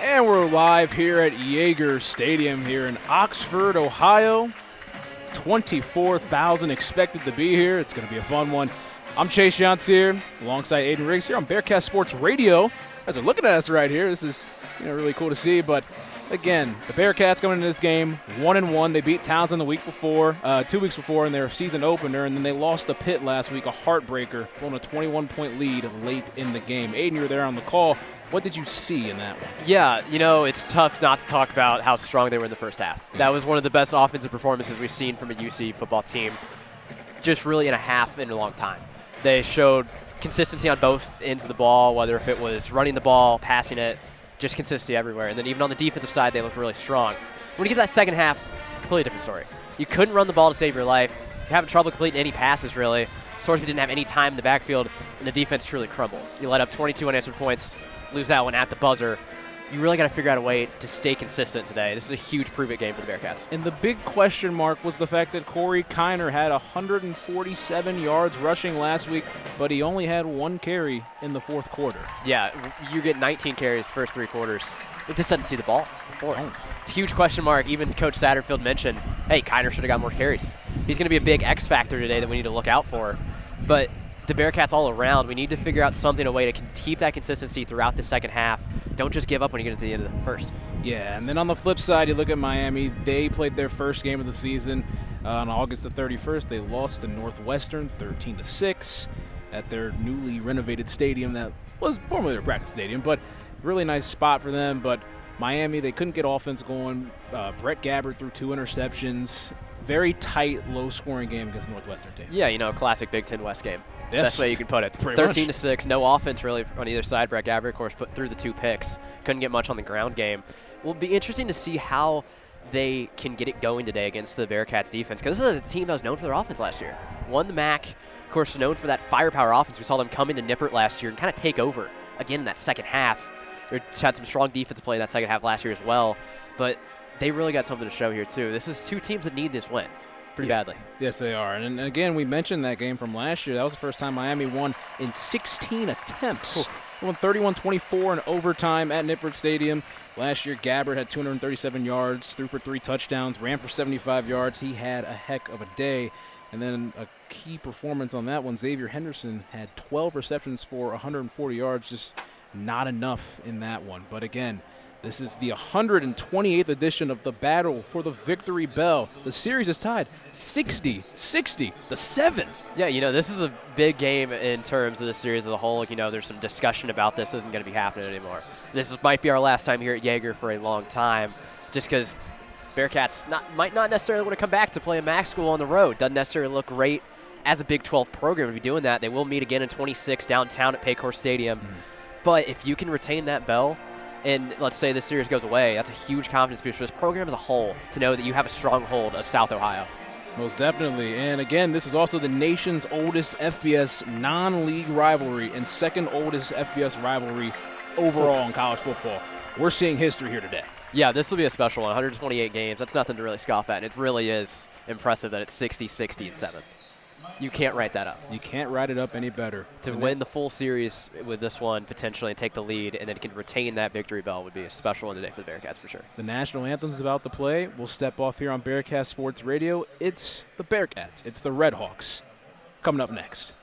And we're live here at Yager Stadium here in Oxford, Ohio. 24,000 expected to be here. It's going to be a fun one. I'm Chase Yance here, alongside Aiden Riggs here on Bearcats Sports Radio. You guys are looking at us right here. This is really cool to see. But again, the Bearcats going into this game 1-1. They beat Townsend the week before, 2 weeks before in their season opener, and then they lost to Pitt last week, a heartbreaker, blowing a 21-point lead late in the game. Aiden, you were there on the call. What did you see in that one? Yeah, it's tough not to talk about how strong they were in the first half. That was one of the best offensive performances we've seen from a UC football team, just really in a half in a long time. They showed consistency on both ends of the ball, whether if it was running the ball, passing it, just consistency everywhere. And then even on the defensive side, they looked really strong. When you get to that second half, completely different story. You couldn't run the ball to save your life. You're having trouble completing any passes, really. Sorsby didn't have any time in the backfield, and the defense truly crumbled. You let up 22 unanswered points, lose that one at the buzzer. You really got to figure out a way to stay consistent today. This is a huge prove-it game for the Bearcats. And the big question mark was the fact that Corey Kiner had 147 yards rushing last week, but he only had 1 carry in the fourth quarter. Yeah, you get 19 carries first 3 quarters. It just doesn't see the ball before. It's a huge question mark. Even Coach Satterfield mentioned, hey, Kiner should have got more carries. He's going to be a big X factor today that we need to look out for. But the Bearcats all around, we need to figure out something, a way to keep that consistency throughout the second half. Don't just give up when you get to the end of the first. Yeah, and then on the flip side, you look at Miami. They played their first game of the season on August the 31st. They lost to Northwestern 13-6 at their newly renovated stadium that was formerly their practice stadium, but really nice spot for them. But Miami, they couldn't get offense going. Brett Gabbert threw 2 interceptions. Very tight, low-scoring game against the Northwestern team. Yeah, classic Big Ten West game. Yes. Best way you can put it. 13-6, no offense really on either side. Brett Gabbert, of course, put through the 2 picks. Couldn't get much on the ground game. Will be interesting to see how they can get it going today against the Bearcats defense, because this is a team that was known for their offense last year. Won the MAC, of course, known for that firepower offense. We saw them come into Nippert last year and kind of take over again in that second half. They had some strong defensive play in that second half last year as well, but they really got something to show here too. This is 2 teams that need this win pretty badly. Yes, they are. And again, we mentioned that game from last year. That was the first time Miami won in 16 attempts. They won 31-24 in overtime at Nippert Stadium. Last year, Gabbert had 237 yards, threw for 3 touchdowns, ran for 75 yards. He had a heck of a day. And then a key performance on that one, Xavier Henderson had 12 receptions for 140 yards, just not enough in that one. But again, this is the 128th edition of the Battle for the Victory Bell. The series is tied 60-7. Yeah, this is a big game in terms of the series as a whole. There's some discussion about this isn't going to be happening anymore. Might be our last time here at Yager for a long time, just because Bearcats might not necessarily want to come back to play a MAC school on the road. Doesn't necessarily look great as a Big 12 program to be doing that. They will meet again in 26 downtown at Paycor Stadium. But if you can retain that bell, and let's say this series goes away, that's a huge confidence boost for this program as a whole to know that you have a stronghold of South Ohio. Most definitely. And again, this is also the nation's oldest FBS non-league rivalry and second oldest FBS rivalry overall in college football. We're seeing history here today. Yeah, this will be a special one. 128 games. That's nothing to really scoff at. And it really is impressive that it's 60-7. You can't write that up. You can't write it up any better. To win the full series with this one potentially and take the lead and then can retain that victory bell would be a special one today for the Bearcats for sure. The national anthem's about to play. We'll step off here on Bearcats Sports Radio. It's the Bearcats. It's the Redhawks. Coming up next.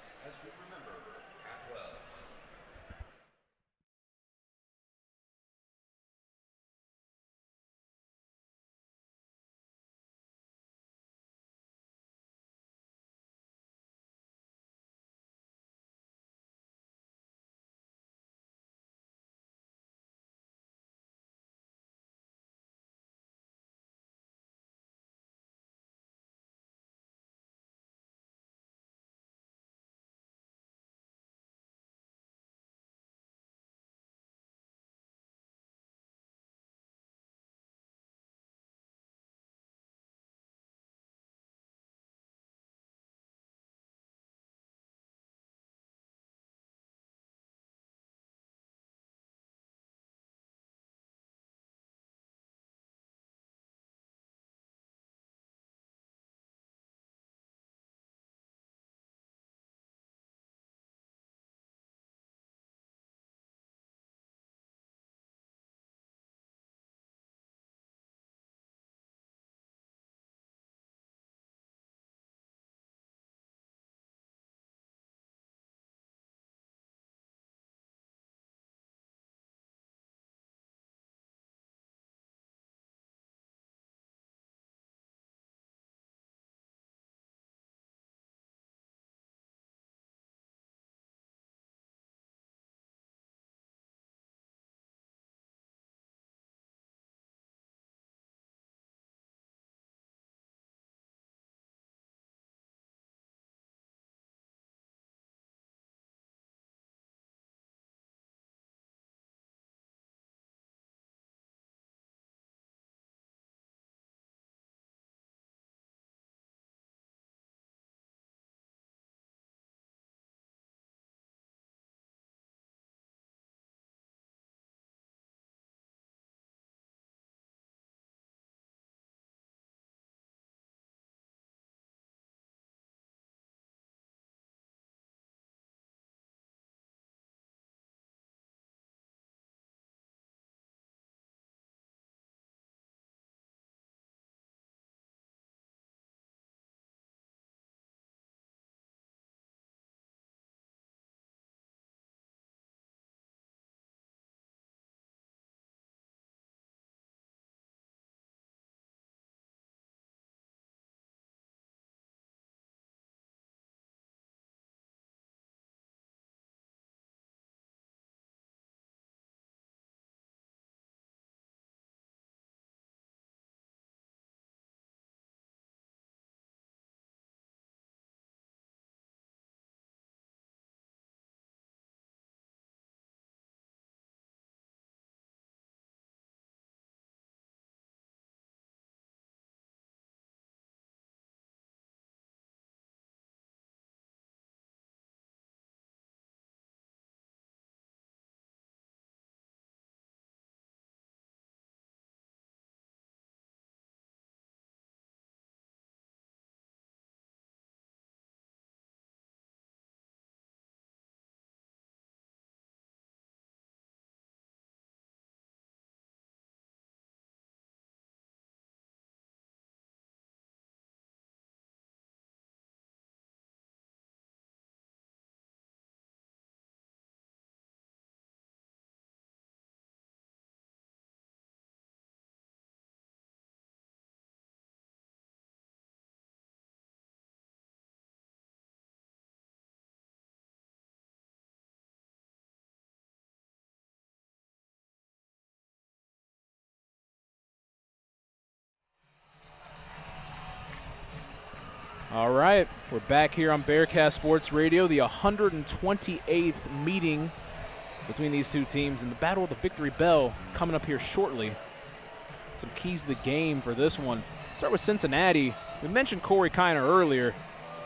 All right, we're back here on Bearcat Sports Radio, the 128th meeting between these two teams, and the Battle of the Victory Bell coming up here shortly. Some keys to the game for this one. Start with Cincinnati. We mentioned Corey Kiner earlier.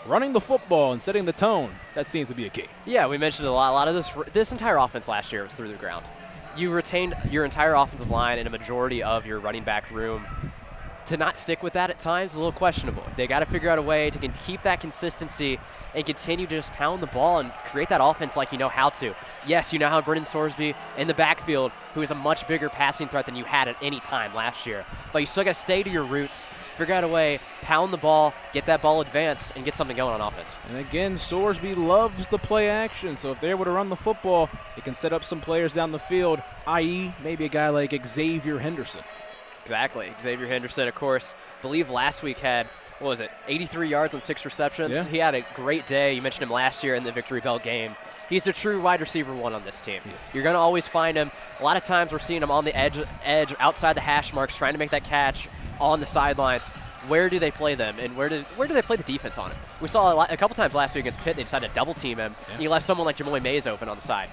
Running the football and setting the tone, that seems to be a key. Yeah, we mentioned a lot of this entire offense last year was through the ground. You retained your entire offensive line and a majority of your running back room. To not stick with that at times is a little questionable. They got to figure out a way to keep that consistency and continue to just pound the ball and create that offense like you know how to. Yes, you now have Brendan Sorsby in the backfield, who is a much bigger passing threat than you had at any time last year. But you still got to stay to your roots, figure out a way, pound the ball, get that ball advanced, and get something going on offense. And again, Sorsby loves the play action, so if they're able to run the football, it can set up some players down the field, i.e. maybe a guy like Xavier Henderson. Exactly. Xavier Henderson, of course, I believe last week had, 83 yards on 6 receptions. Yeah. He had a great day. You mentioned him last year in the Victory Bell game. He's a true wide receiver one on this team. Yeah. You're going to always find him. A lot of times we're seeing him on the edge outside the hash marks, trying to make that catch on the sidelines. Where do they play them, and where do they play the defense on him? We saw a couple times last week against Pitt, they decided to double team him. Yeah. He left someone like Jamoy Mays open on the side.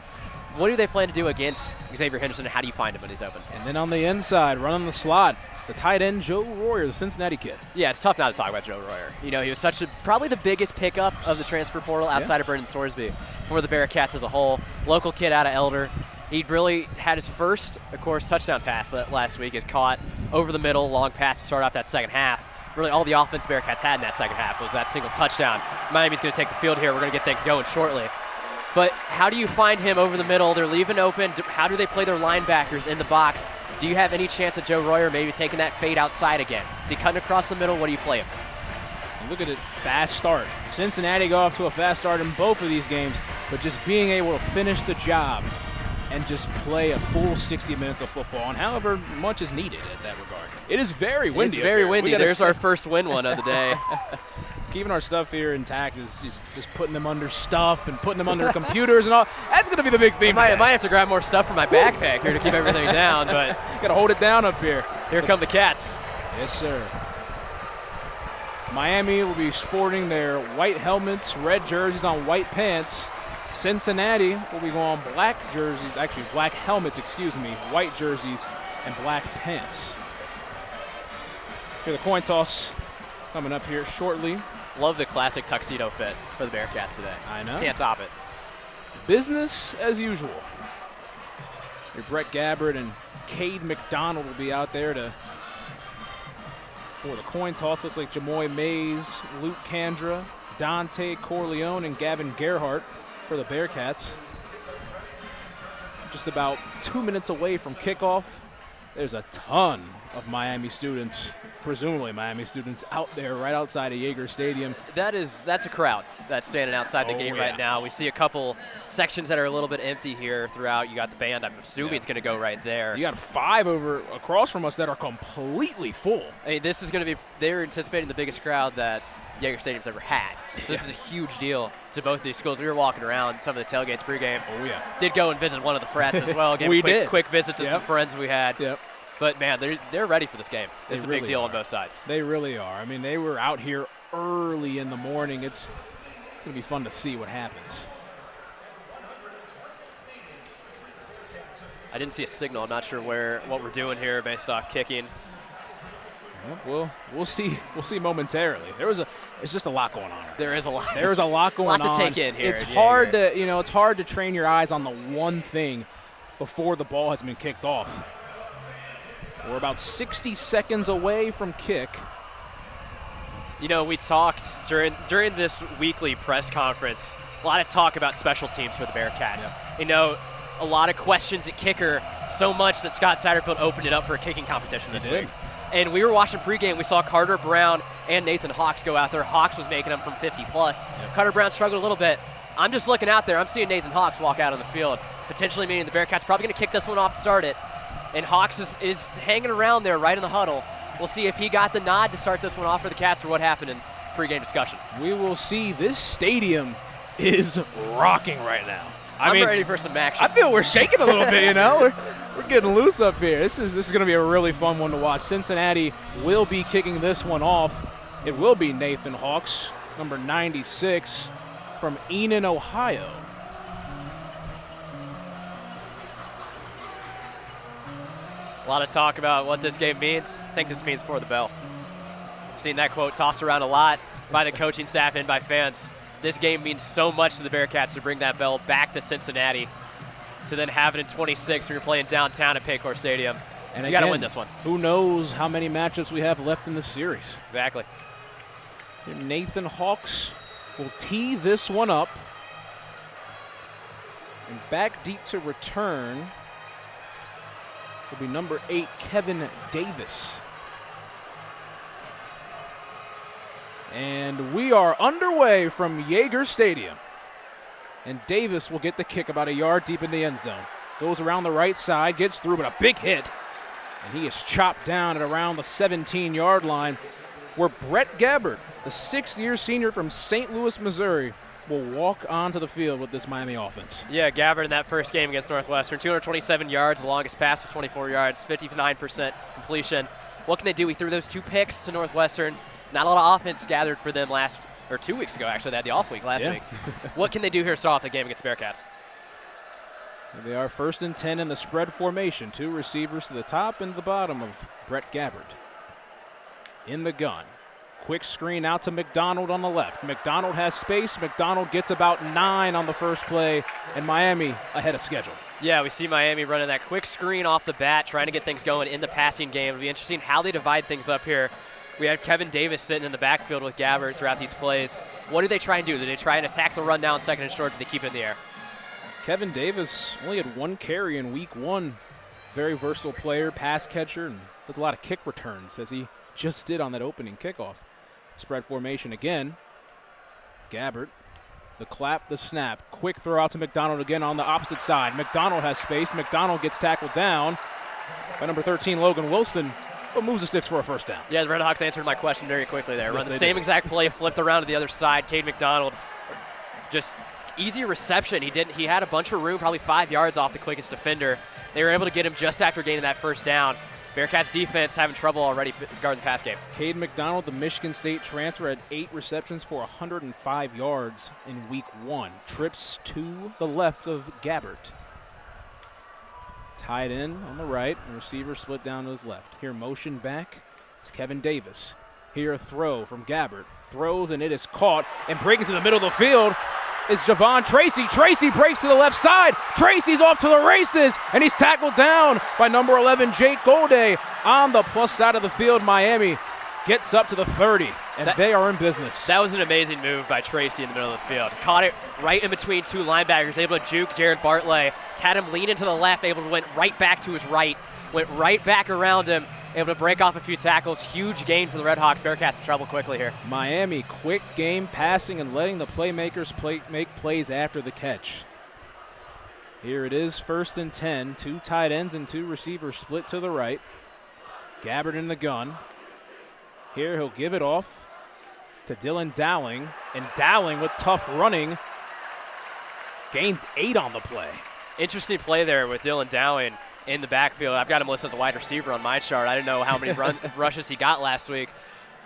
What do they plan to do against Xavier Henderson, and how do you find him when he's open? And then on the inside, running the slot, the tight end Joe Royer, the Cincinnati kid. Yeah, it's tough not to talk about Joe Royer. You know, he was probably the biggest pickup of the transfer portal outside of Brendan Sorsby for the Bearcats as a whole. Local kid out of Elder. He really had his first, of course, touchdown pass last week. Is caught over the middle, long pass to start off that second half. Really all the offense Bearcats had in that second half was that single touchdown. Miami's going to take the field here. We're going to get things going shortly. But how do you find him over the middle? They're leaving open. How do they play their linebackers in the box? Do you have any chance at Joe Royer maybe taking that fade outside again? Is he cutting across the middle? What do you play him? And look at it, fast start. Cincinnati go off to a fast start in both of these games, but just being able to finish the job and just play a full 60 minutes of football, and however much is needed at that regard. It is very windy. It's very windy. There's our first win one of the day. Keeping our stuff here intact is just putting them under stuff and putting them under computers and all. That's going to be the big theme. I might have to grab more stuff from my backpack here to keep everything down, but got to hold it down up here. Here come the Cats. Yes, sir. Miami will be sporting their white helmets, red jerseys on white pants. Cincinnati will be going black jerseys, actually black helmets, white jerseys and black pants. Okay, the coin toss coming up here shortly. Love the classic tuxedo fit for the Bearcats today. I know. Can't top it. Business as usual. Your Brett Gabbard and Cade McDonald will be out there for the coin toss. Looks like Jamoy Mays, Luke Kandra, Dante Corleone, and Gavin Gerhardt for the Bearcats. Just about 2 minutes away from kickoff. There's a ton of Miami students, presumably Miami students, out there right outside of Yager Stadium. That's a crowd that's standing outside the gate right now. We see a couple sections that are a little bit empty here throughout. You got the band. I'm assuming it's going to go right there. You got 5 over across from us that are completely full. I mean, this is going to be, they're anticipating the biggest crowd that Yager Stadium's ever had. So this is a huge deal to both these schools. We were walking around some of the tailgates pregame. Oh, yeah. Did go and visit one of the frats as well. Gave a quick visit to some friends we had. Yep. But, man, they're ready for this game. It's a big deal on both sides. They really are. I mean, they were out here early in the morning. It's going to be fun to see what happens. I didn't see a signal. I'm not sure what we're doing here based off kicking. Well, we'll see momentarily. It's just a lot going on. There is a lot. There is a lot going on. A lot to take in here. It's hard to train your eyes on the one thing before the ball has been kicked off. We're about 60 seconds away from kick. You know, we talked during this weekly press conference, a lot of talk about special teams for the Bearcats. Yeah. You know, a lot of questions at kicker, so much that Scott Satterfield opened it up for a kicking competition this week. And we were watching pregame. We saw Carter Brown and Nathan Hawks go out there. Hawks was making them from 50-plus. Yep. Carter Brown struggled a little bit. I'm just looking out there. I'm seeing Nathan Hawks walk out on the field, potentially meaning the Bearcats probably going to kick this one off to start it. And Hawks is hanging around there right in the huddle. We'll see if he got the nod to start this one off for the Cats or what happened in pregame discussion. We will see. This stadium is rocking right now. I'm ready for some action. I feel we're shaking a little bit, you know. We're getting loose up here. This is going to be a really fun one to watch. Cincinnati will be kicking this one off. It will be Nathan Hawks. number 96 from Enon, Ohio. A lot of talk about what this game means. I think this means for the bell. I've seen that quote tossed around a lot by the coaching staff and by fans. This game means so much to the Bearcats to bring that bell back to Cincinnati, to then have it in 26 when you're playing downtown at Paycor Stadium. And you got to win this one. Who knows how many matchups we have left in this series. Exactly. Nathan Hawks will tee this one up. And back deep to return will be number 8, Kevin Davis. And we are underway from Yager Stadium. And Davis will get the kick about a yard deep in the end zone. Goes around the right side, gets through, but a big hit. And he is chopped down at around the 17-yard line, where Brett Gabbard, the 6th-year senior from St. Louis, Missouri, will walk onto the field with this Miami offense. Yeah, Gabbard in that first game against Northwestern, 227 yards, the longest pass was 24 yards, 59% completion. What can they do? He threw those 2 picks to Northwestern. Not a lot of offense gathered for them 2 weeks ago, actually. They had the off week last week. What can they do here to start off the game against Bearcats? They are 1st and 10 in the spread formation. 2 receivers to the top and the bottom of Brett Gabbard. In the gun. Quick screen out to McDonald on the left. McDonald has space. McDonald gets about 9 on the first play, and Miami ahead of schedule. Yeah, we see Miami running that quick screen off the bat, trying to get things going in the passing game. It'll be interesting how they divide things up here. We have Kevin Davis sitting in the backfield with Gabbard throughout these plays. What do they try and do? Do they try and attack the run down 2nd and short? Do they keep it in the air? Kevin Davis only had 1 carry in week 1. Very versatile player, pass catcher, and does a lot of kick returns, as he just did on that opening kickoff. Spread formation again. Gabbard, the clap, the snap. Quick throw out to McDonald again on the opposite side. McDonald has space. McDonald gets tackled down by number 13, Logan Wilson, but moves the sticks for a first down. Yeah, the Redhawks answered my question very quickly there. Yes, Run the same exact play, flipped around to the other side. Cade McDonald, just easy reception. He had a bunch of room, probably 5 yards off the quickest defender. They were able to get him just after gaining that first down. Bearcats defense having trouble already guarding the pass game. Cade McDonald, the Michigan State transfer, had 8 receptions for 105 yards in week 1. Trips to the left of Gabbard. Tied in on the right, and receiver split down to his left. Here motion back is Kevin Davis. Here a throw from Gabbard. Throws, and it is caught, and breaking to the middle of the field is Javon Tracy. Tracy breaks to the left side. Tracy's off to the races, and he's tackled down by number 11, Jake Golday. On the plus side of the field, Miami gets up to the 30, and they are in business. That was an amazing move by Tracy in the middle of the field. Caught it right in between 2 linebackers, able to juke Jared Bartley. Had him lean into the left, able to went right back to his right, went right back around him, able to break off a few tackles. Huge gain for the Redhawks. Bearcats in trouble quickly here. Miami, quick game passing and letting the playmakers make plays after the catch. Here it is, 1st and 10. 2 tight ends and 2 receivers split to the right. Gabbard in the gun. Here he'll give it off to Dylan Dowling, and Dowling with tough running gains 8 on the play. Interesting play there with Dylan Dowling in the backfield. I've got him listed as a wide receiver on my chart. I didn't know how many rushes he got last week,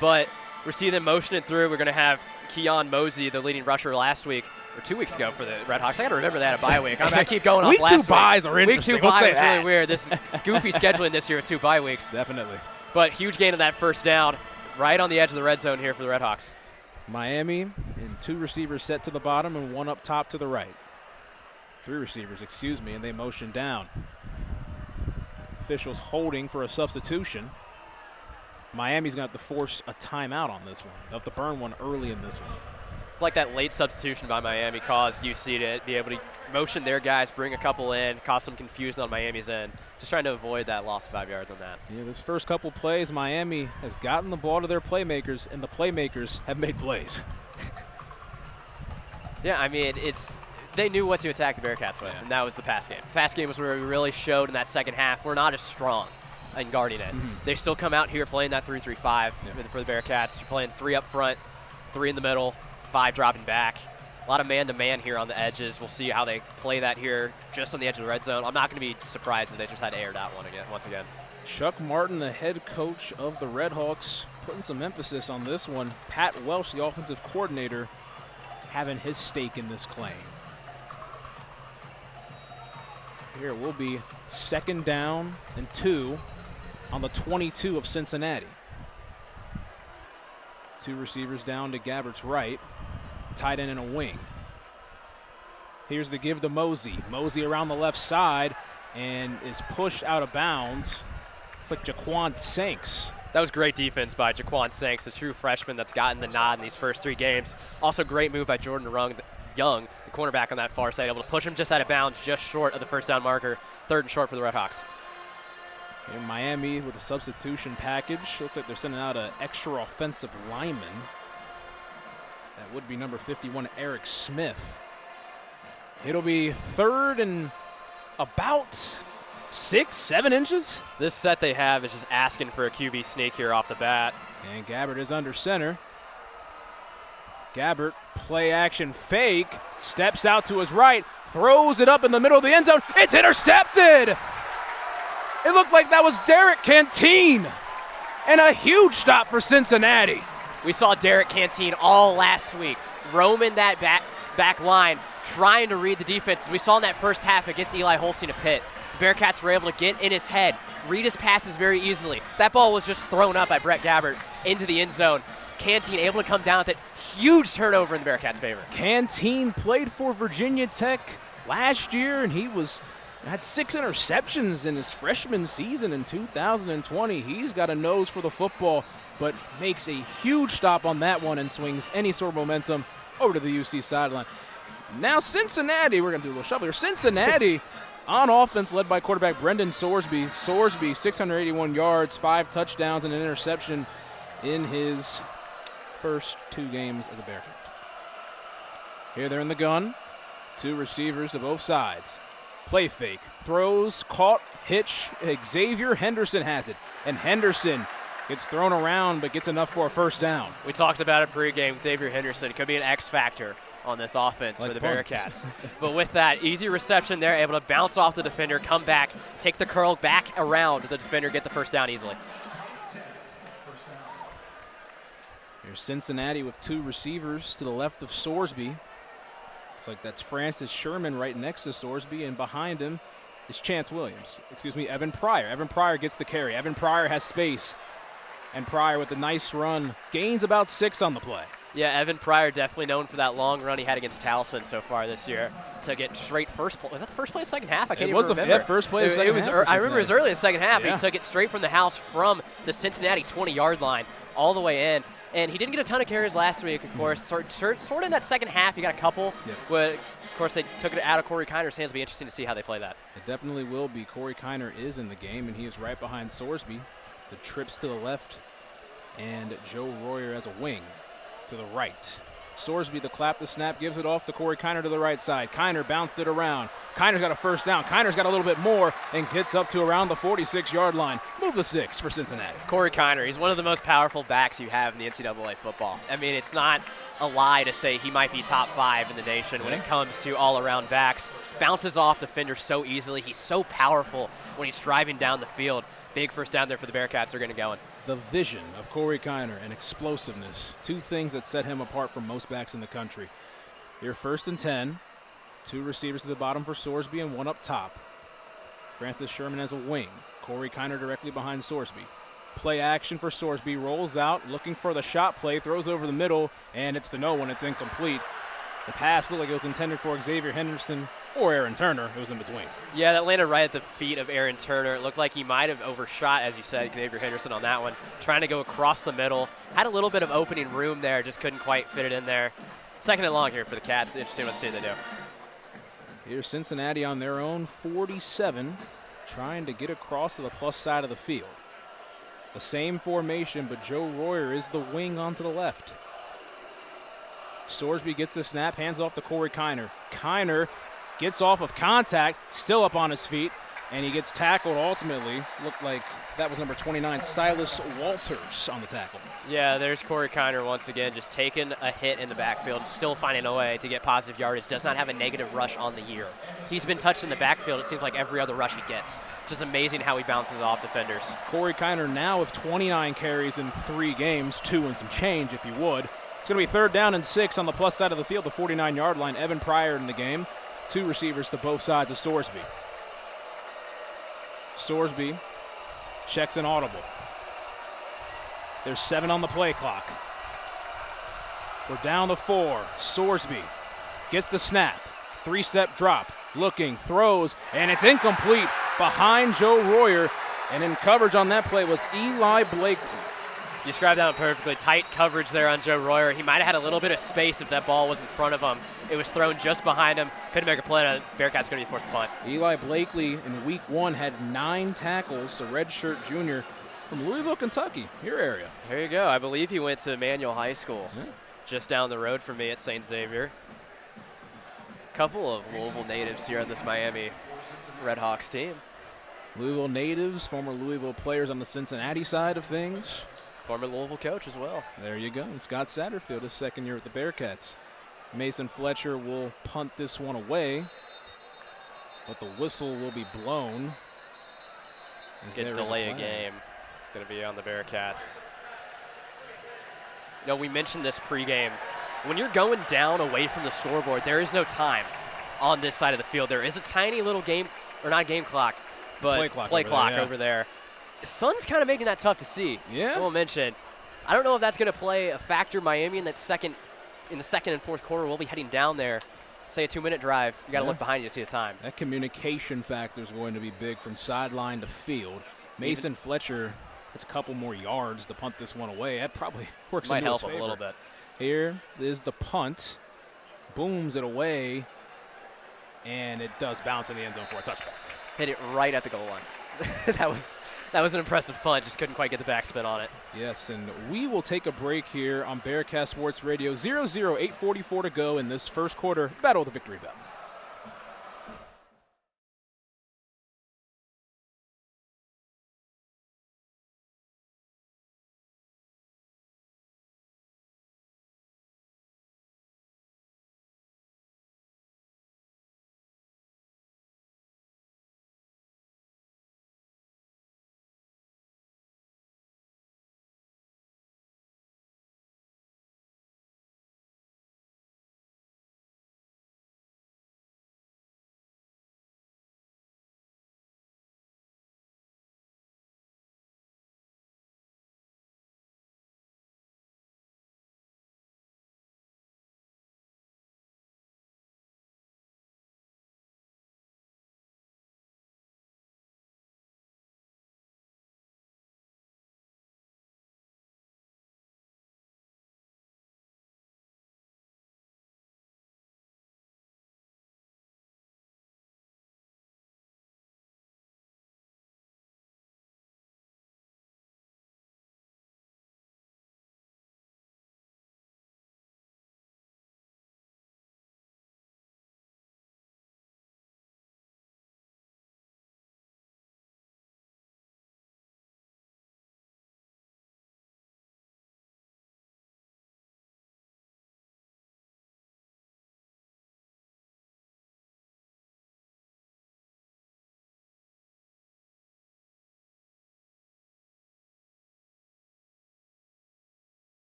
but we're seeing them motion it through. We're going to have Keon Mosey, the leading rusher last week, or 2 weeks ago for the Redhawks. I got to remember that, a bye week. I keep going off last week. Week 2 buys are interesting. Week 2 buys is really weird. This is goofy scheduling this year with 2 bye weeks. Definitely. But huge gain on that first down, right on the edge of the red zone here for the Redhawks. Miami and 2 receivers set to the bottom and 1 up top to the right. 3 receivers, and they motion down. Officials holding for a substitution. Miami's going to have to force a timeout on this one. They'll have to burn one early in this one. Like that late substitution by Miami caused UC to be able to motion their guys, bring a couple in, cause some confusion on Miami's end. Just trying to avoid that loss of 5 yards on that. Yeah, this first couple plays, Miami has gotten the ball to their playmakers, and the playmakers have made plays. Yeah, I mean, they knew what to attack the Bearcats with, and that was the pass game. The pass game was where we really showed in that second half we're not as strong in guarding it. They still come out here playing that 3-3-5 for the Bearcats. You're playing 3 up front, 3 in the middle, 5 dropping back. A lot of man-to-man here on the edges. We'll see how they play that here just on the edge of the red zone. I'm not going to be surprised if they just had to air that one again, once again. Chuck Martin, the head coach of the Redhawks, putting some emphasis on this one. Pat Welsh, the offensive coordinator, having his stake in this claim. Here will be 2nd down and 2 on the 22 of Cincinnati. 2 receivers down to Gabbert's right. Tight end and a wing. Here's the give to Mosey. Mosey around the left side and is pushed out of bounds. It's like Jaquan Sanks. That was great defense by Jaquan Sanks, the true freshman that's gotten the nod in these first 3 games. Also great move by Jordan Young, the cornerback on that far side, able to push him just out of bounds, just short of the first down marker. 3rd and short for the Redhawks. In Miami with a substitution package. Looks like they're sending out an extra offensive lineman. That would be number 51, Eric Smith. It'll be 3rd and about 6-7 inches. This set they have is just asking for a QB sneak here off the bat. And Gabbert is under center. Gabbert, play action fake, steps out to his right, throws it up in the middle of the end zone. It's intercepted! It looked like that was Derek Canteen. And a huge stop for Cincinnati. We saw Derek Canteen all last week roaming that back line, trying to read the defense. We saw in that first half against Eli Holstein of Pitt. The Bearcats were able to get in his head, read his passes very easily. That ball was just thrown up by Brett Gabbert into the end zone. Canteen able to come down with it. Huge turnover in the Bearcats' favor. Canteen played for Virginia Tech last year, and he had 6 interceptions in his freshman season in 2020. He's got a nose for the football, but makes a huge stop on that one and swings any sort of momentum over to the UC sideline. Now Cincinnati, we're going to do a little shuffle here. Cincinnati on offense led by quarterback Brendan Sorsby. Sorsby, 681 yards, 5 touchdowns, and an interception in his first 2 games as a Bearcat. Here they're in the gun. 2 receivers to both sides. Play fake, throws, caught, hitch. Xavier Henderson has it, and Henderson gets thrown around but gets enough for a first down. We talked about it pregame. Xavier Henderson could be an X factor on this offense for the Bearcats. But with that easy reception there, able to bounce off the defender, come back, take the curl back around the defender, get the first down easily. Here's Cincinnati with 2 receivers to the left of Sorsby. Looks like that's Francis Sherman right next to Sorsby, and behind him is Evan Pryor. Evan Pryor gets the carry. Evan Pryor has space, and Pryor with a nice run gains about 6 on the play. Yeah, Evan Pryor definitely known for that long run he had against Towson so far this year to get straight first play. Was that the first play of the second half? I can't even remember. Yeah, first play of the second half. I remember it was early in the second half. Yeah. He took it straight from the house from the Cincinnati 20-yard line all the way in. And he didn't get a ton of carries last week, of course. Sort of in that second half, he got a couple. Yep. But, of course, they took it out of Corey Kiner's hands. It'll be interesting to see how they play that. It definitely will be. Corey Kiner is in the game, and he is right behind Sorsby. The trips to the left, and Joe Royer as a wing to the right. Sorsby, the clap, the snap, gives it off to Corey Kiner to the right side. Kiner bounced it around. Kiner's got a first down. Kiner's got a little bit more and gets up to around the 46-yard line. Move the 6 for Cincinnati. Corey Kiner, he's one of the most powerful backs you have in the NCAA football. I mean, it's not a lie to say he might be top 5 in the nation when it comes to all-around backs. Bounces off defenders so easily. He's so powerful when he's driving down the field. Big first down there for the Bearcats. They're going to go in. The vision of Corey Kiner and explosiveness, 2 things that set him apart from most backs in the country. Here, 1st and 10. 2 receivers to the bottom for Sorsby and 1 up top. Francis Sherman as a wing. Corey Kiner directly behind Sorsby. Play action for Sorsby. Rolls out, looking for the shot play. Throws over the middle, and it's to no one. It's incomplete. The pass looked like it was intended for Xavier Henderson or Aaron Turner. It was in between. Yeah, that landed right at the feet of Aaron Turner. It looked like he might have overshot, as you said, Xavier Henderson on that one. Trying to go across the middle. Had a little bit of opening room there, just couldn't quite fit it in there. 2nd and long here for the Cats. Interesting what they do. Here's Cincinnati on their own 47, trying to get across to the plus side of the field. The same formation, but Joe Royer is the wing onto the left. Sorsby gets the snap, hands off to Corey Kiner. Kiner gets off of contact, still up on his feet, And he gets tackled ultimately. Looked like that was number 29, Silas Walters, on the tackle. Yeah, there's Corey Kiner once again, just taking a hit in the backfield, still finding a way to get positive yardage. Does not have a negative rush on the year. He's been touched in the backfield, it seems like every other rush he gets. It's just amazing how he bounces off defenders. Corey Kiner now with 29 carries in 3 games, 2 and some change if you would. It's going to be 3rd down and 6 on the plus side of the field, the 49-yard line. Evan Pryor in the game. 2 receivers to both sides of Sorsby. Sorsby checks an audible. There's 7 on the play clock. We're down to 4. Sorsby gets the snap. 3-step drop. Looking, throws, and it's incomplete behind Joe Royer. And in coverage on that play was Eli Blakely. You described that perfectly. Tight coverage there on Joe Royer. He might have had a little bit of space if that ball was in front of him. It was thrown just behind him. Couldn't make a play on it. Bearcats going to be forced to punt. Eli Blakely in week 1 had 9 tackles, a redshirt junior from Louisville, Kentucky, your area. There you go. I believe he went to Emmanuel High School, Yeah. just down the road from me at St. Xavier. Couple of Louisville natives here on this Miami Redhawks team. Louisville natives, former Louisville players on the Cincinnati side of things. Former Louisville coach as well. There you go. And Scott Satterfield, his 2nd year with the Bearcats. Mason Fletcher will punt this one away, but the whistle will be blown. Get delay a game. Going to be on the Bearcats. You know, we mentioned this pregame. When you're going down away from the scoreboard, there is no time on this side of the field. There is a tiny little game, or not game clock, but play clock over there. The sun's kind of making that tough to see. Yeah. I will mention. I don't know if that's going to play a factor. Miami in the second and 4th quarter, we'll be heading down there. Say a 2-minute drive. You got to look behind you to see the time. That communication factor is going to be big from sideline to field. Mason Fletcher, that's a couple more yards to punt this one away. That probably works in his favor. Might help him a little bit. Here is the punt. Booms it away, and it does bounce in the end zone for a touchback. Hit it right at the goal line. That was an impressive punt. Just couldn't quite get the backspin on it. Yes, and we will take a break here on Bearcat Sports Radio. 0-0, 8:44 to go in this first quarter. Battle of the Victory Bell.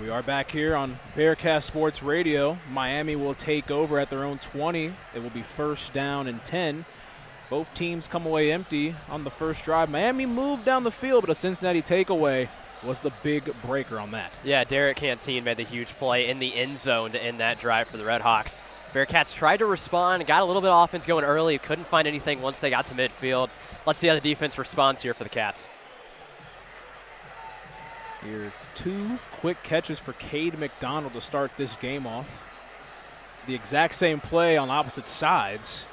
We are back here on Bearcats Sports Radio. Miami will take over at their own 20. It will be first down and 10. Both teams come away empty on the first drive. Miami moved down the field, but a Cincinnati takeaway was the big breaker on that. Yeah, Derek Cantine made the huge play in the end zone to end that drive for the Redhawks. Bearcats tried to respond, got a little bit of offense going early, couldn't find anything once they got to midfield. Let's see how the defense responds here for the Cats. Here, 2 quick catches for Cade McDonald to start this game off. The exact same play on opposite sides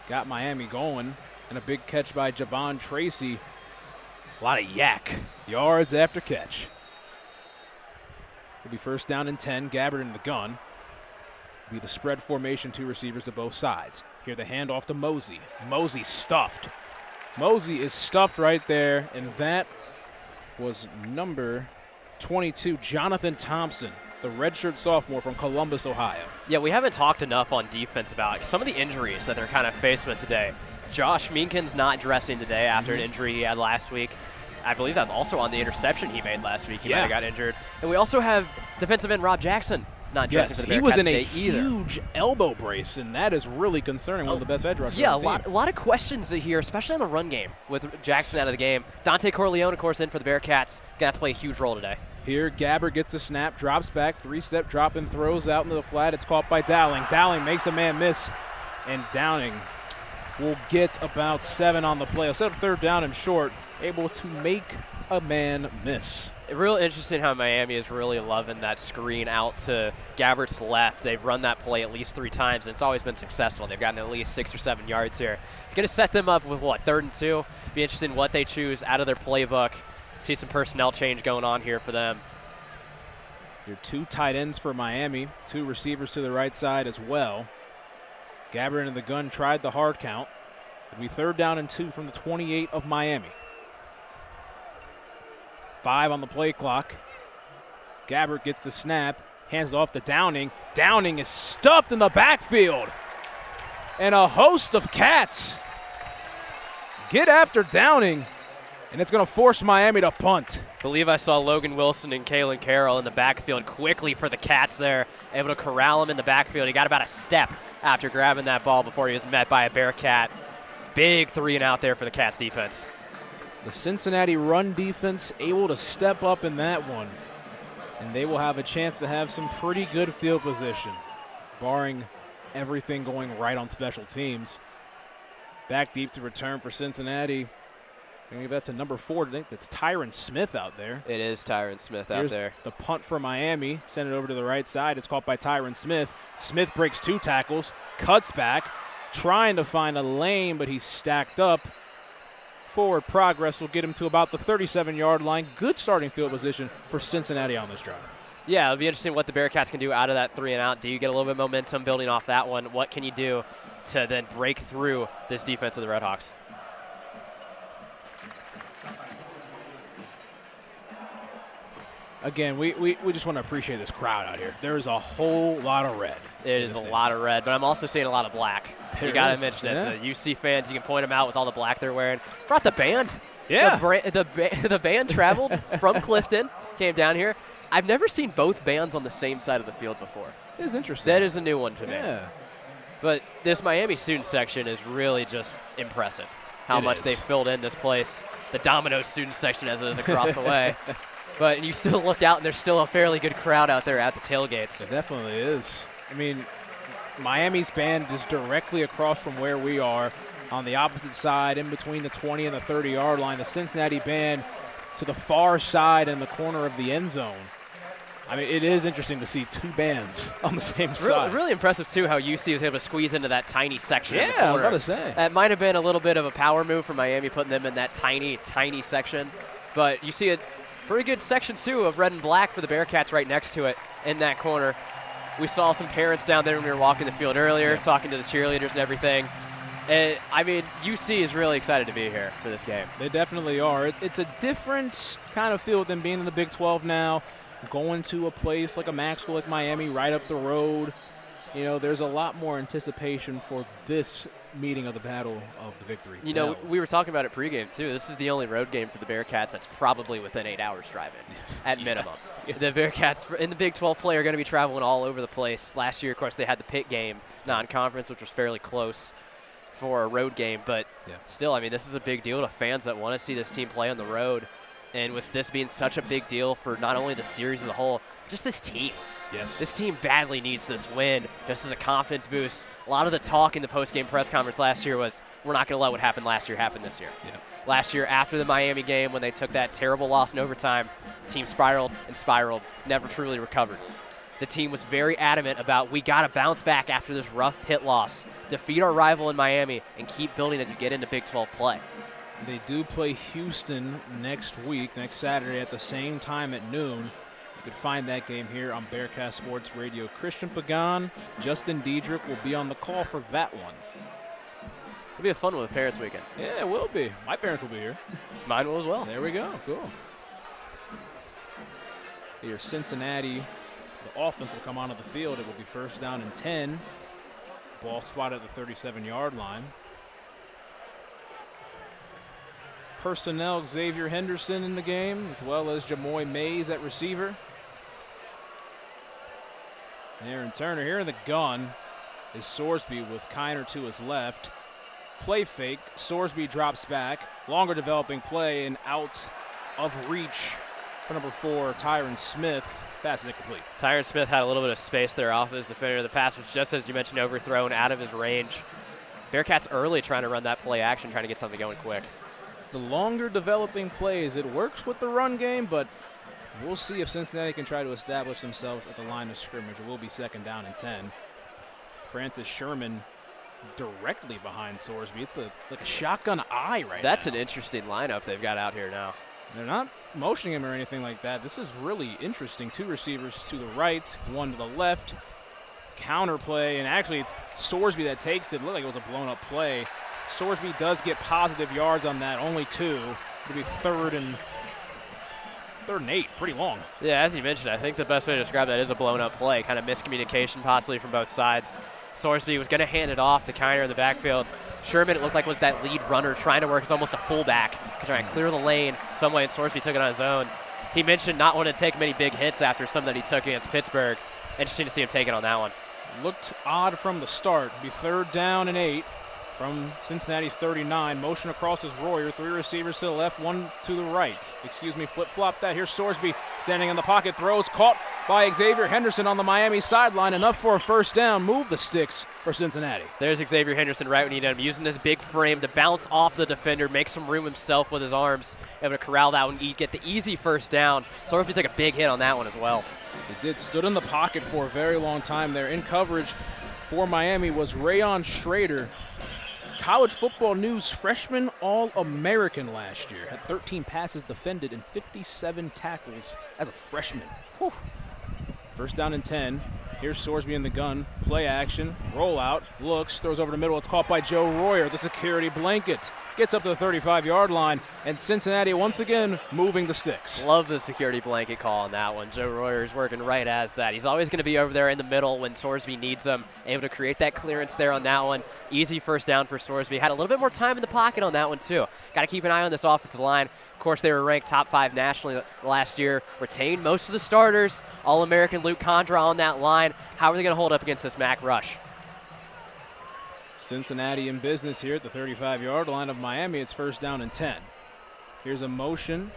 got Miami going, and a big catch by Javon Tracy. A lot of yak yards after catch. It'll be first down and 10. Gabbard in the gun. It'll be the spread formation, 2 receivers to both sides. Here the handoff to Mosey. Mosey stuffed. Mosey is stuffed right there, and that was number 22, Jonathan Thompson, the redshirt sophomore from Columbus, Ohio. Yeah, we haven't talked enough on defense about some of the injuries that they're kind of faced with today. Josh Meankin's not dressing today after an injury he had last week. I believe that's also on the interception he made last week. He might have got injured. And we also have defensive end Rob Jackson not dressing for the Bearcats he was in a either. huge elbow brace, and that is really concerning. One of the best edge rushers. Yeah, on the team. a lot of questions here, especially on the run game with Jackson out of the game. Dante Corleone, of course, in for the Bearcats. Going to have to play a huge role today. Here, Gabbard gets the snap, drops back, 3-step drop and throws out into the flat. It's caught by Dowling. Dowling makes a man miss, and Downing will get about 7 on the play. Set up third down and short, able to make a man miss. Real interesting how Miami is really loving that screen out to Gabbard's left. They've run that play at least 3 times, and it's always been successful. They've gotten at least 6 or 7 yards here. It's going to set them up with, what, 3rd and 2? Be interesting what they choose out of their playbook. See some personnel change going on here for them. Your 2 tight ends for Miami, 2 receivers to the right side as well. Gabbard in the gun tried the hard count. It'll be 3rd down and 2 from the 28 of Miami. 5 on the play clock. Gabbard gets the snap, hands it off to Downing. Downing is stuffed in the backfield. And a host of Cats get after Downing, and it's going to force Miami to punt. I believe I saw Logan Wilson and Kalen Carroll in the backfield quickly for the Cats there, able to corral him in the backfield. He got about a step after grabbing that ball before he was met by a Bearcat. Big 3-and-out there for the Cats defense. The Cincinnati run defense able to step up in that one, and they will have a chance to have some pretty good field position, barring everything going right on special teams. Back deep to return for Cincinnati. Going to give that to number 4. I think that's Tyron Smith out there. It is Tyron Smith out Here's there. The punt for Miami. Send it over to the right side. It's caught by Tyron Smith. Smith breaks 2 tackles, cuts back, trying to find a lane, but he's stacked up. Forward progress will get him to about the 37-yard line. Good starting field position for Cincinnati on this drive. Yeah, it'll be interesting what the Bearcats can do out of that 3-and-out. Do you get a little bit of momentum building off that one? What can you do to then break through this defense of the Redhawks? Again, we just want to appreciate this crowd out here. There's a whole lot of red. It is a lot of red, but I'm also seeing a lot of black. You got to mention it. The UC fans, you can point them out with all the black they're wearing. Brought the band. Yeah. The band traveled from Clifton, came down here. I've never seen both bands on the same side of the field before. It is interesting. That is a new one to me. Yeah. But this Miami student section is really just impressive. How much they filled in this place. The Domino student section as it is across the way. But you still look out, and there's still a fairly good crowd out there at the tailgates. It definitely is. I mean, Miami's band is directly across from where we are on the opposite side, in between the 20 and the 30-yard line. The Cincinnati band to the far side in the corner of the end zone. I mean, it is interesting to see 2 bands on the same side. Really impressive, too, how UC was able to squeeze into that tiny section. Yeah, I was about to say. That might have been a little bit of a power move for Miami, putting them in that tiny, tiny section. But you see a pretty good section, too, of red and black for the Bearcats right next to it in that corner. We saw some parents down there when we were walking the field earlier, talking to the cheerleaders and everything. And, I mean, UC is really excited to be here for this game. They definitely are. It's a different kind of feel than being in the Big 12 now. Going to a place like a MAC school like Miami right up the road. You know, there's a lot more anticipation for this meeting of the battle of the victory. You know, we were talking about it pregame, too. This is the only road game for the Bearcats that's probably within 8 hours driving at minimum. Yeah. The Bearcats in the Big 12 play are going to be traveling all over the place. Last year, of course, they had the Pitt game non-conference, which was fairly close for a road game. But still, I mean, this is a big deal to fans that want to see this team play on the road. And with this being such a big deal for not only the series as a whole, just this team. Yes. This team badly needs this win just as a confidence boost. A lot of the talk in the post-game press conference last year was, we're not going to let what happened last year happen this year. Yep. Last year, after the Miami game, when they took that terrible loss in overtime, the team spiraled and spiraled, never truly recovered. The team was very adamant about, we got to bounce back after this rough Pitt loss, defeat our rival in Miami, and keep building as you get into Big 12 play. They do play Houston next week, next Saturday at the same time at noon. You can find that game here on Bearcat Sports Radio. Christian Pagan, Justin Diedrich will be on the call for that one. It'll be a fun one with Parents Weekend. Yeah, it will be. My parents will be here. Mine will as well. There we go. Cool. Here, Cincinnati, the offense will come onto the field. It will be first down and 10. Ball spotted at the 37-yard line. Personnel, Xavier Henderson in the game, as well as Jamoy Mays at receiver. Aaron Turner here in the gun is Sorsby with Kiner to his left. Play fake, Sorsby drops back. Longer developing play and out of reach for number 4, Tyron Smith. Pass is incomplete. Tyron Smith had a little bit of space there off his defender. The pass was just, as you mentioned, overthrown out of his range. Bearcats early trying to run that play action, trying to get something going quick. The longer developing plays, it works with the run game, but we'll see if Cincinnati can try to establish themselves at the line of scrimmage. It will be second down and 10. Francis Sherman directly behind Sorsby. It's like a shotgun eye right now. That's an interesting lineup they've got out here now. They're not motioning him or anything like that. This is really interesting. 2 receivers to the right, 1 to the left. Counter play, and actually it's Sorsby that takes it. It looked like it was a blown-up play. Sorsby does get positive yards on that, only 2. It'll be third and 8, pretty long. Yeah, as you mentioned, I think the best way to describe that is a blown-up play, kind of miscommunication possibly from both sides. Sorsby was going to hand it off to Kiner in the backfield. Sherman, it looked like, was that lead runner trying to work as almost a fullback, trying to clear the lane some way, and Sorsby took it on his own. He mentioned not wanting to take many big hits after some that he took against Pittsburgh. Interesting to see him take it on that one. Looked odd from the start. Be third down and 8. From Cincinnati's 39, motion across is Royer. 3 receivers to the left, 1 to the right. Flip-flop that. Here's Sorsby standing in the pocket, throws, caught by Xavier Henderson on the Miami sideline. Enough for a first down. Move the sticks for Cincinnati. There's Xavier Henderson right when you need him, using this big frame to bounce off the defender, make some room himself with his arms, able to corral that one, get the easy first down. Sorsby took a big hit on that one as well. He did. Stood in the pocket for a very long time there. In coverage for Miami was Rayon Schrader. College Football News freshman All-American last year. Had 13 passes defended and 57 tackles as a freshman. Whew. First down and 10. Here's Sorsby in the gun. Play action. Roll out. Looks. Throws over the middle. It's caught by Joe Royer. The security blanket. Gets up to the 35-yard line. And Cincinnati once again moving the sticks. Love the security blanket call on that one. Joe Royer is working right as that. He's always going to be over there in the middle when Sorsby needs him. Able to create that clearance there on that one. Easy first down for Sorsby. Had a little bit more time in the pocket on that one too. Got to keep an eye on this offensive line. Of course, they were ranked top 5 nationally last year. Retained most of the starters. All-American Luke Condra on that line. How are they going to hold up against this MAC rush? Cincinnati in business here at the 35-yard line of Miami. It's first down and 10. Here's a motion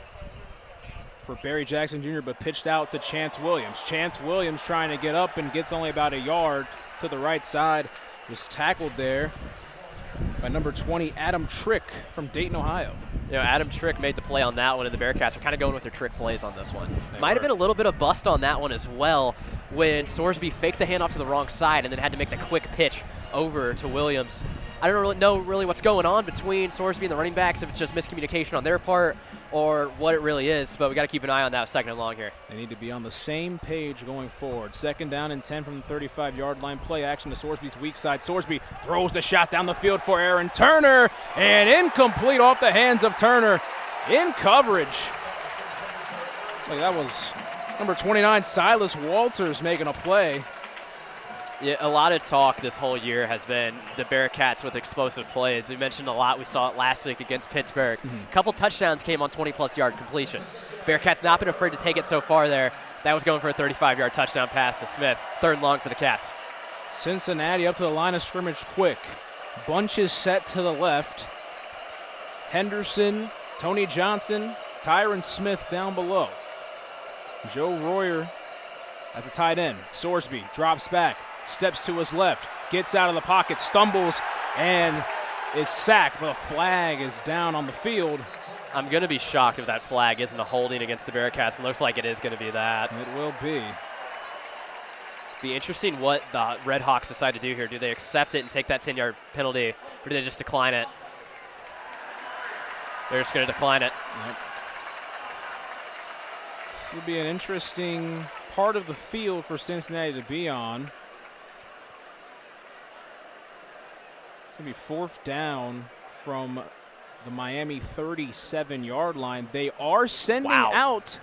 for Barry Jackson Jr., but pitched out to Chance Williams. Chance Williams trying to get up and gets only about a yard to the right side. Was tackled there by number 20, Adam Trick from Dayton, Ohio. You know, Adam Trick made the play on that one, and the Bearcats are kind of going with their trick plays on this one. Might have been a little bit of bust on that one as well when Sorsby faked the handoff to the wrong side and then had to make the quick pitch over to Williams. I don't really know what's going on between Sorsby and the running backs, if it's just miscommunication on their part or what it really is, but we got to keep an eye on that second and long here. They need to be on the same page going forward. Second down and 10 from the 35-yard line. Play action to Sorsby's weak side. Sorsby throws the shot down the field for Aaron Turner, and incomplete off the hands of Turner in coverage. Look, that was number 29, Silas Walters, making a play. Yeah, a lot of talk this whole year has been the Bearcats with explosive plays. We mentioned a lot. We saw it last week against Pittsburgh. A couple touchdowns came on 20-plus yard completions. Bearcats not been afraid to take it so far there. That was going for a 35-yard touchdown pass to Smith. 3rd and long for the Cats. Cincinnati up to the line of scrimmage quick. Bunches set to the left. Henderson, Tony Johnson, Tyron Smith down below. Joe Royer as a tight end. Sorsby drops back, steps to his left, gets out of the pocket, stumbles, and is sacked. The flag is down on the field. I'm going to be shocked if that flag isn't a holding against the Bearcats. It looks like it is going to be that. It will be. Be interesting what the Redhawks decide to do here. Do they accept it and take that 10-yard penalty, or do they just decline it? They're just going to decline it. Yep. This will be an interesting part of the field for Cincinnati to be on. It's going to be 4th down from the Miami 37-yard line. They are sending out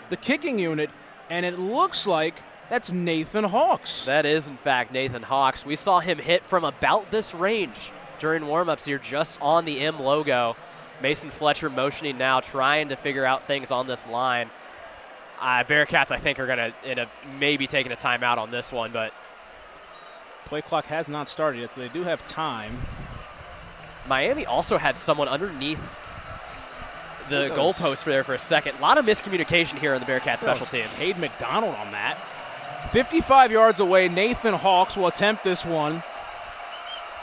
the kicking unit, and it looks like that's Nathan Hawks. That is, in fact, Nathan Hawks. We saw him hit from about this range during warm-ups here, just on the M logo. Mason Fletcher motioning now, trying to figure out things on this line. Bearcats, I think, are going to end up maybe taking a timeout on this one, but play clock has not started yet, so they do have time. Miami also had someone underneath the goalpost for there for a second. A lot of miscommunication here on the Bearcats special teams. Cade McDonald on that. 55 yards away, Nathan Hawks will attempt this one.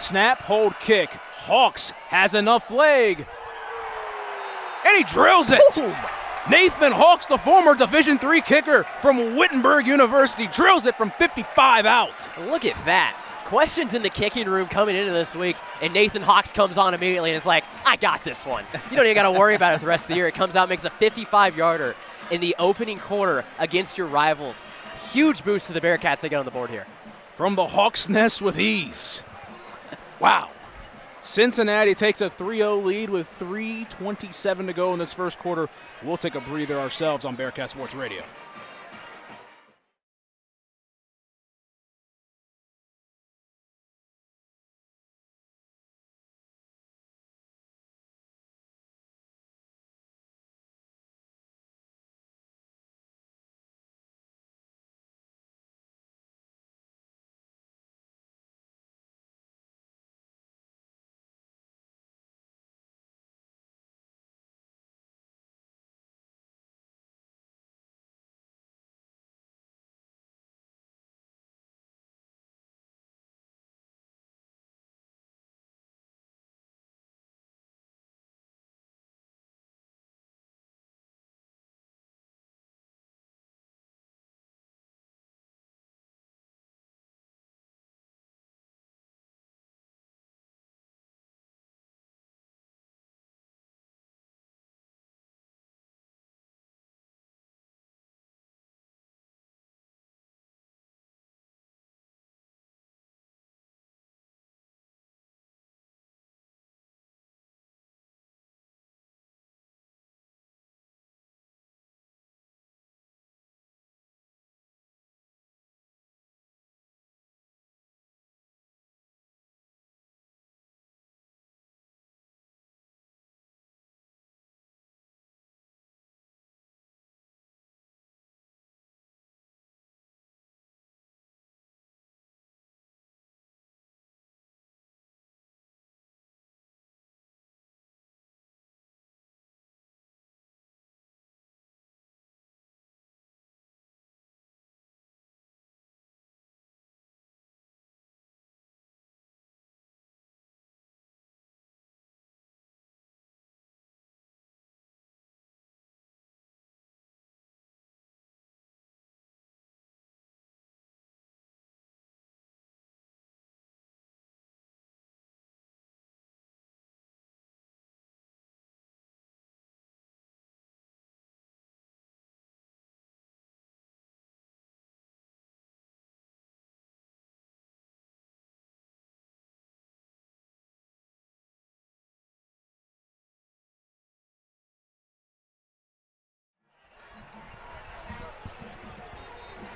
Snap, hold, kick. Hawks has enough leg. And he drills it. Boom. Nathan Hawks, the former Division III kicker from Wittenberg University, drills it from 55 out. Look at that. Questions in the kicking room coming into this week, and Nathan Hawks comes on immediately and is like, I got this one. You don't even got to worry about it the rest of the year. It comes out, makes a 55-yarder in the opening quarter against your rivals. Huge boost to the Bearcats to get on the board here. From the Hawks' nest with ease. Wow. Cincinnati takes a 3-0 lead with 3:27 to go in this first quarter. We'll take a breather ourselves on Bearcat Sports Radio.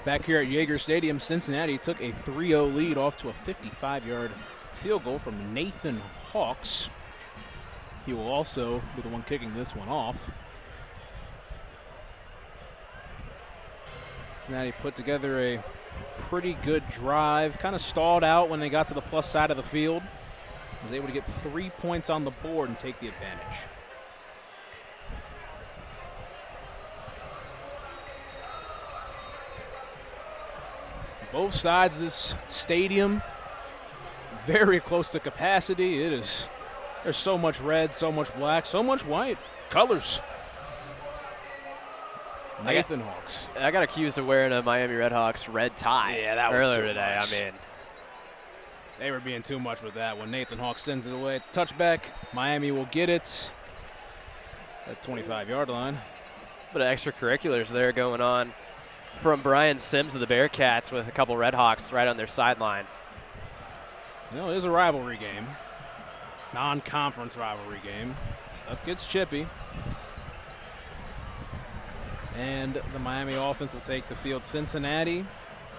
Back here at Yager Stadium, Cincinnati took a 3-0 lead off to a 55-yard field goal from Nathan Hawks. He will also be the one kicking this one off. Cincinnati put together a pretty good drive, kind of stalled out when they got to the plus side of the field. Was able to get 3 points on the board and take the advantage. Both sides of this stadium, very close to capacity. There's so much red, so much black, so much white. Colors. Nathan Hawks. I got accused of wearing a Miami Redhawks red tie earlier today. Much. I mean, they were being too much with that one. Nathan Hawks sends it away. It's a touchback. Miami will get it at 25-yard line. but extracurriculars there going on from Brian Sims of the Bearcats with a couple Redhawks right on their sideline. You know, it is a rivalry game. Non-conference rivalry game. Stuff gets chippy. And the Miami offense will take the field. Cincinnati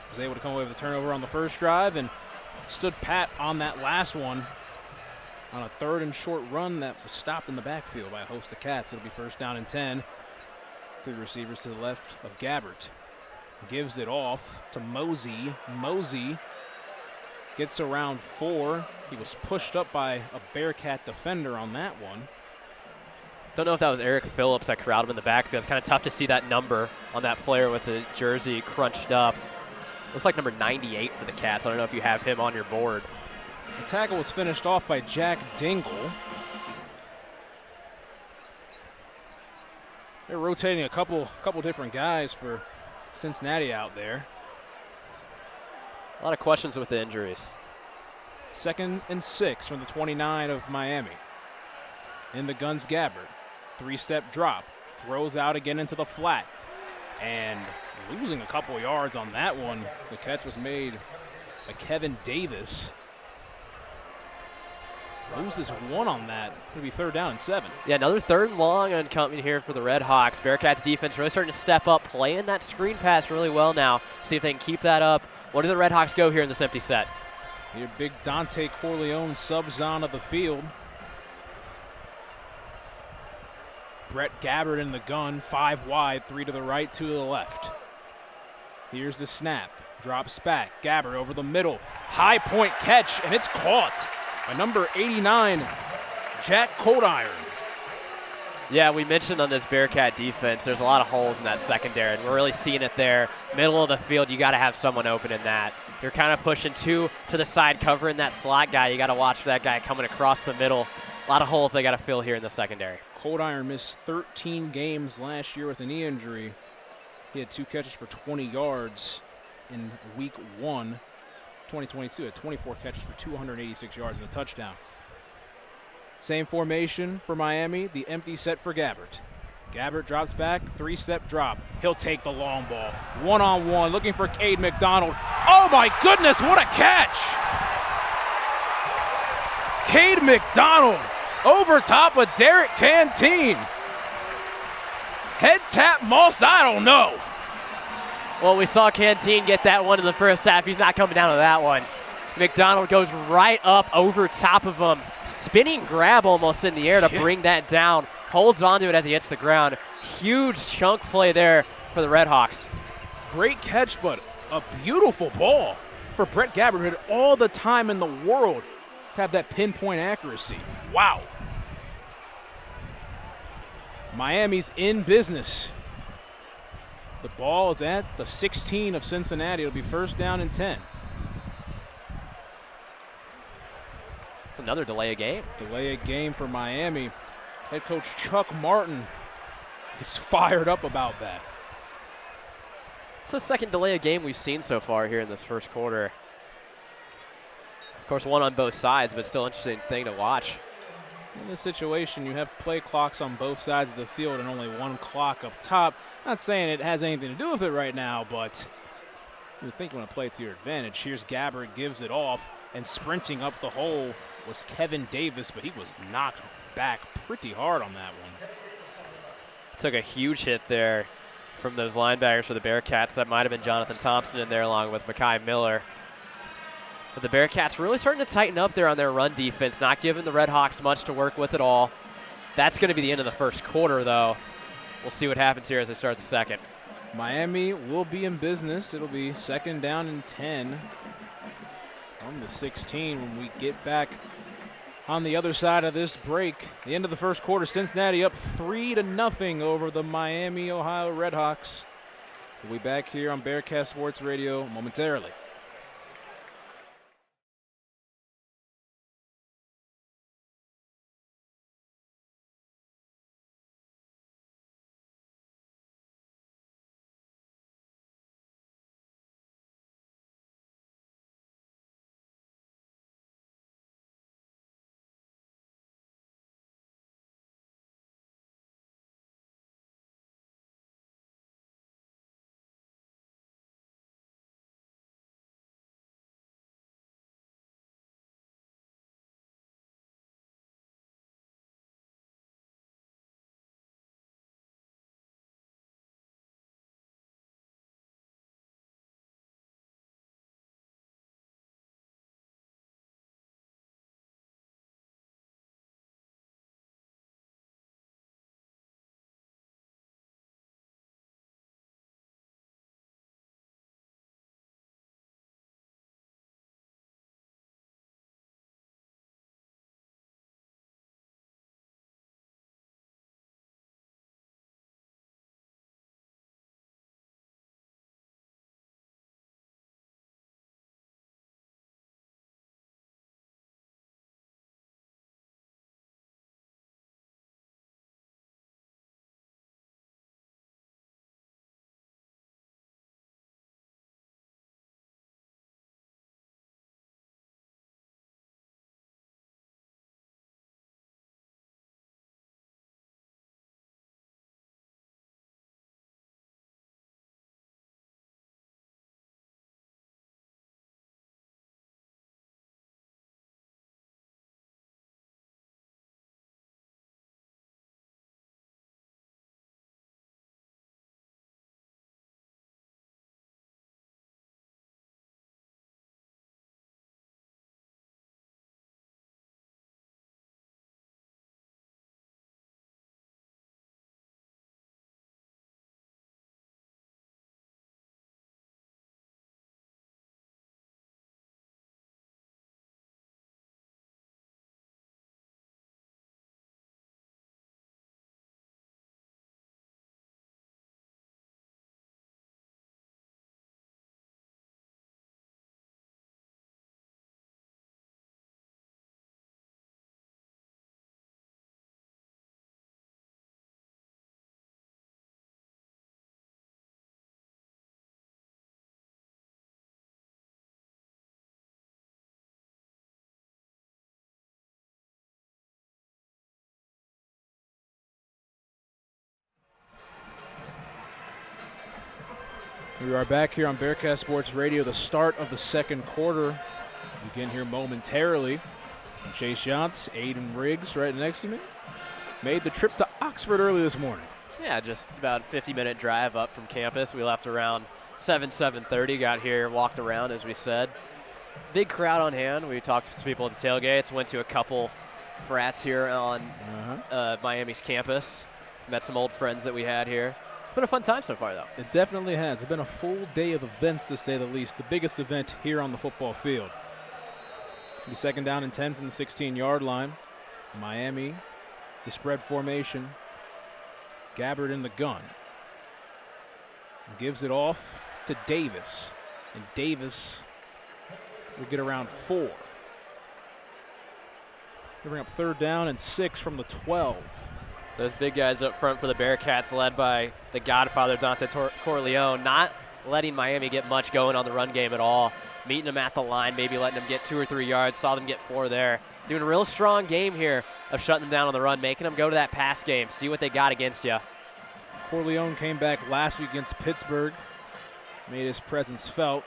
was able to come away with a turnover on the first drive and stood pat on that last one on a 3rd and short run that was stopped in the backfield by a host of Cats. It'll be 1st down and 10. 3 receivers to the left of Gabbert. Gives it off to Mosey. Mosey gets around 4. He was pushed up by a Bearcat defender on that one. Don't know if that was Eric Phillips that corralled him in the backfield. It's kind of tough to see that number on that player with the jersey crunched up. Looks like number 98 for the Cats. I don't know if you have him on your board. The tackle was finished off by Jack Dingle. They're rotating a couple different guys for Cincinnati out there. A lot of questions with the injuries. 2nd and 6 from the 29 of Miami. In the gun's Gabbert. 3-step drop. Throws out again into the flat. And losing a couple yards on that one. The catch was made by Kevin Davis. Loses 1 on that. It'll be 3rd down and 7. Yeah, another 3rd and long coming here for the Redhawks. Bearcats defense really starting to step up, playing that screen pass really well now. See if they can keep that up. What do the Redhawks go here in this empty set? Your big Dante Corleone subs onto the field. Brett Gabbert in the gun, 5 wide, 3 to the right, 2 to the left. Here's the snap, drops back, Gabbert over the middle, high point catch, and it's caught by number 89, Jack Coldiron. Yeah, we mentioned on this Bearcat defense, there's a lot of holes in that secondary, and we're really seeing it there. Middle of the field, you got to have someone open in that. You're kind of pushing 2 to the side, covering that slot guy. You got to watch for that guy coming across the middle. A lot of holes they got to fill here in the secondary. Coldiron missed 13 games last year with a knee injury. He had 2 catches for 20 yards in week 1, 2022. Had 24 catches for 286 yards and a touchdown. Same formation for Miami, the empty set for Gabbert. Gabbert drops back, 3-step drop. He'll take the long ball. 1-on-1, looking for Cade McDonald. Oh my goodness, what a catch! Cade McDonald over top of Derek Canteen. Head tap Moss, I don't know. Well, we saw Canteen get that one in the first half. He's not coming down to that one. McDonald goes right up over top of him. Spinning grab almost in the air to bring that down. Holds onto it as he hits the ground. Huge chunk play there for the Redhawks. Great catch, but a beautiful ball for Brett Gabbert, who had all the time in the world to have that pinpoint accuracy. Wow. Miami's in business. The ball is at the 16 of Cincinnati. It'll be 1st down and 10. It's another delay of game. Delay of game for Miami. Head coach Chuck Martin is fired up about that. It's the 2nd delay of game we've seen so far here in this first quarter. Of course, one on both sides, but still interesting thing to watch. In this situation, you have play clocks on both sides of the field and only 1 clock up top. Not saying it has anything to do with it right now, but you think you want to play to your advantage. Here's Gabbert, gives it off, and sprinting up the hole was Kevin Davis, but he was knocked back pretty hard on that one. Took a huge hit there from those linebackers for the Bearcats. That might have been Jonathan Thompson in there along with Mekhi Miller. But the Bearcats really starting to tighten up there on their run defense, not giving the Redhawks much to work with at all. That's going to be the end of the first quarter, though. We'll see what happens here as they start the second. Miami will be in business. It'll be 2nd down and 10 on the 16 when we get back on the other side of this break. The end of the first quarter, Cincinnati up 3-0 over the Miami, Ohio Redhawks. We'll be back here on Bearcat Sports Radio momentarily. We are back here on Bearcat Sports Radio, the start of the second quarter. Begin here momentarily. Chase Yance, Aiden Riggs right next to me. Made the trip to Oxford early this morning. Yeah, just about a 50-minute drive up from campus. We left around 7:30, got here, walked around, as we said. Big crowd on hand. We talked to people at the tailgates, went to a couple frats here on Miami's campus. Met some old friends that we had here. It's been a fun time so far, though. It definitely has. It's been a full day of events, to say the least. The biggest event here on the football field. It'll be 2nd down and 10 from the 16-yard line. Miami, the spread formation. Gabbard in the gun. Gives it off to Davis. And Davis will get around 4. They bring up 3rd down and 6 from the 12. Those big guys up front for the Bearcats, led by the Godfather, Dante Corleone, not letting Miami get much going on the run game at all. Meeting them at the line, maybe letting them get 2 or 3 yards. Saw them get 4 there. Doing a real strong game here of shutting them down on the run, making them go to that pass game, see what they got against you. Corleone came back last week against Pittsburgh, made his presence felt.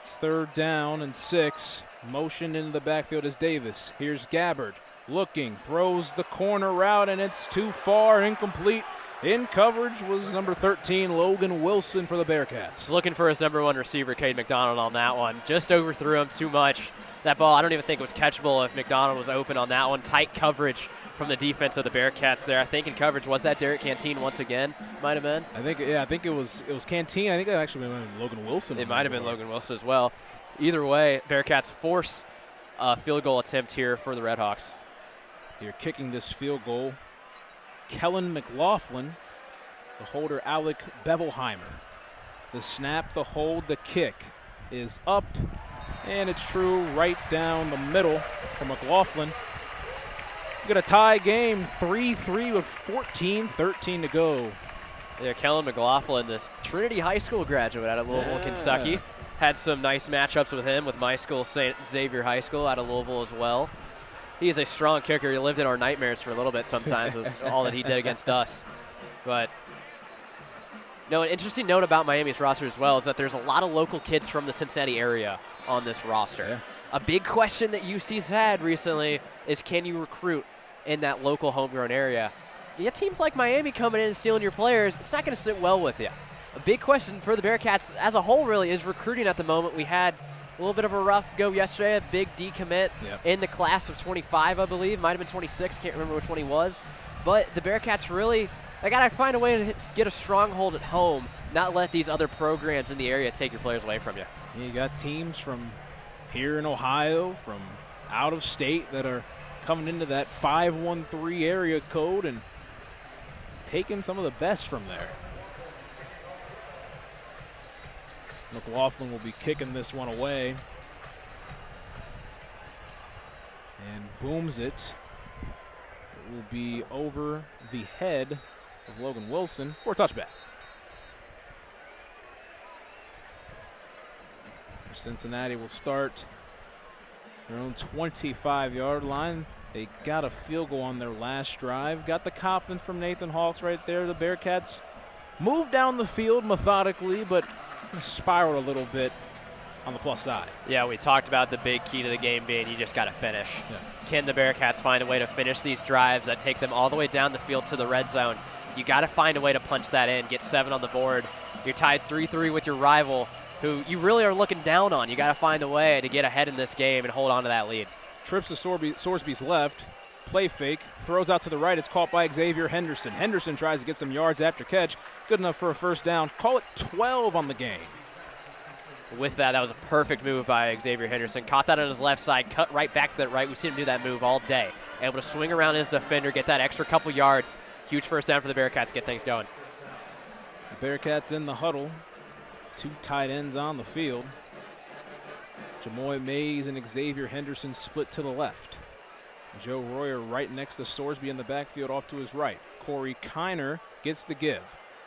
It's 3rd down and 6. Motioned into the backfield is Davis. Here's Gabbard looking, throws the corner route, and it's too far, incomplete In coverage was number 13, Logan Wilson for the Bearcats. Looking for his number 1 receiver, Cade McDonald, on that one. Just overthrew him too much. That ball, I don't even think it was catchable if McDonald was open on that one. Tight coverage from the defense of the Bearcats there. I think in coverage, was that Derek Canteen once again? Might have been. I think it was Canteen. I think it actually might have been Logan Wilson. It might have been Logan Wilson as well. Either way, Bearcats force a field goal attempt here for the Redhawks. You're kicking this field goal. Kellen McLaughlin, the holder Alec Bevelheimer. The snap, the hold, the kick is up, and it's true right down the middle for McLaughlin. We're going to tie game 3-3 with 14-13 to go. Yeah, Kellen McLaughlin, this Trinity High School graduate out of Louisville, Kentucky. Had some nice matchups with him, with my school, St. Xavier High School out of Louisville as well. He is a strong kicker. He lived in our nightmares for a little bit sometimes, was all that he did against us. But no, an interesting note about Miami's roster as well is that there's a lot of local kids from the Cincinnati area on this roster. Yeah. A big question that UC's had recently is, can you recruit in that local homegrown area? You get teams like Miami coming in and stealing your players, it's not going to sit well with you. A big question for the Bearcats as a whole really is recruiting at the moment. We had a little bit of a rough go yesterday, a big decommit in the class of 25, I believe. Might have been 26, can't remember which one he was. But the Bearcats really, they got to find a way to get a stronghold at home, not let these other programs in the area take your players away from you. You got teams from here in Ohio, from out of state that are coming into that 513 area code and taking some of the best from there. McLaughlin will be kicking this one away. And booms it. It will be over the head of Logan Wilson for a touchback. Cincinnati will start their own 25-yard line. They got a field goal on their last drive. Got the confidence from Nathan Hawks right there. The Bearcats moved down the field methodically, but spiraled a little bit on the plus side. Yeah, we talked about the big key to the game being you just got to finish. Yeah. Can the Bearcats find a way to finish these drives that take them all the way down the field to the red zone? You got to find a way to punch that in, get 7 on the board. You're tied 3-3 with your rival, who you really are looking down on. You got to find a way to get ahead in this game and hold on to that lead. Trips to Sorsby's left, play fake, throws out to the right. It's caught by Xavier Henderson. Henderson tries to get some yards after catch. Good enough for a first down. Call it 12 on the game. With that, that was a perfect move by Xavier Henderson. Caught that on his left side, cut right back to that right. We've seen him do that move all day. Able to swing around his defender, get that extra couple yards. Huge first down for the Bearcats, get things going. The Bearcats in the huddle. 2 tight ends on the field. Jamoy Mays and Xavier Henderson split to the left. Joe Royer right next to Sorsby in the backfield off to his right. Corey Kiner gets the give.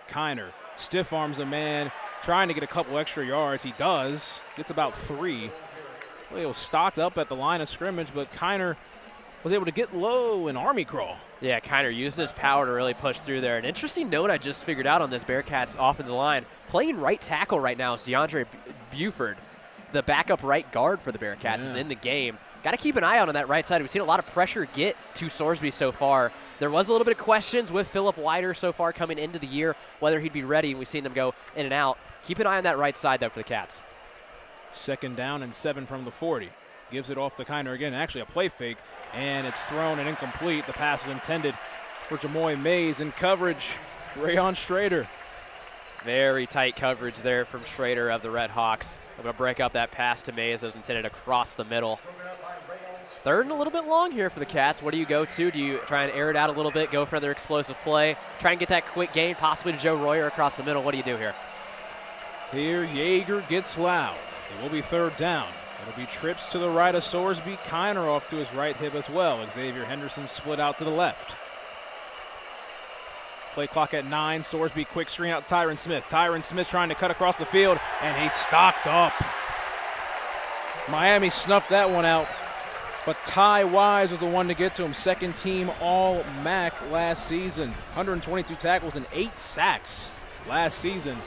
Kiner stiff arms a man, trying to get a couple extra yards. He does. Gets about 3. Well, he was stocked up at the line of scrimmage, but Kiner was able to get low and army crawl. Yeah, Kiner using his power to really push through there. An interesting note I just figured out on this Bearcats offensive line. Playing right tackle right now is DeAndre Buford. The backup right guard for the Bearcats is in the game. Got to keep an eye out on that right side. We've seen a lot of pressure get to Sorsby so far. There was a little bit of questions with Philip Wider so far coming into the year, whether he'd be ready, and we've seen them go in and out. Keep an eye on that right side, though, for the Cats. 2nd down and 7 from the 40. Gives it off to Kiner again. Actually a play fake, and it's thrown and incomplete. The pass is intended for Jamoy Mays in coverage. Rayon Schrader. Very tight coverage there from Schrader of the Redhawks. I'm going to break up that pass to Mays that was intended across the middle. 3rd and a little bit long here for the Cats. What do you go to? Do you try and air it out a little bit, go for another explosive play, try and get that quick gain, possibly to Joe Royer across the middle? What do you do here? Here, Yeager gets loud. It will be 3rd down. It'll be trips to the right of Sorsby. Kiner off to his right hip as well. Xavier Henderson split out to the left. Play clock at 9. Sorsby quick screen out to Tyron Smith. Tyron Smith trying to cut across the field, and he's stocked up. Miami snuffed that one out, but Ty Wise was the one to get to him. 2nd team All-MAC last season. 122 tackles and 8 sacks last season.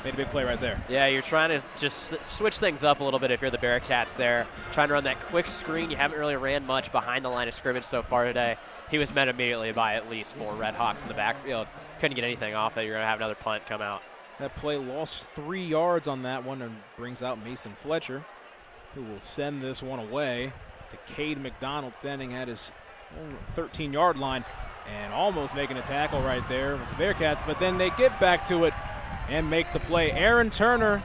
Made a big play right there. Yeah, you're trying to just switch things up a little bit if you're the Bearcats there. Trying to run that quick screen. You haven't really ran much behind the line of scrimmage so far today. he was met immediately by at least 4 Redhawks in the backfield. Couldn't get anything off it. You're going to have another punt come out. That play lost 3 yards on that one and brings out Mason Fletcher, who will send this one away to Cade McDonald, standing at his 13-yard line and almost making a tackle right there. It was the Bearcats, but then they get back to it and make the play. Aaron Turner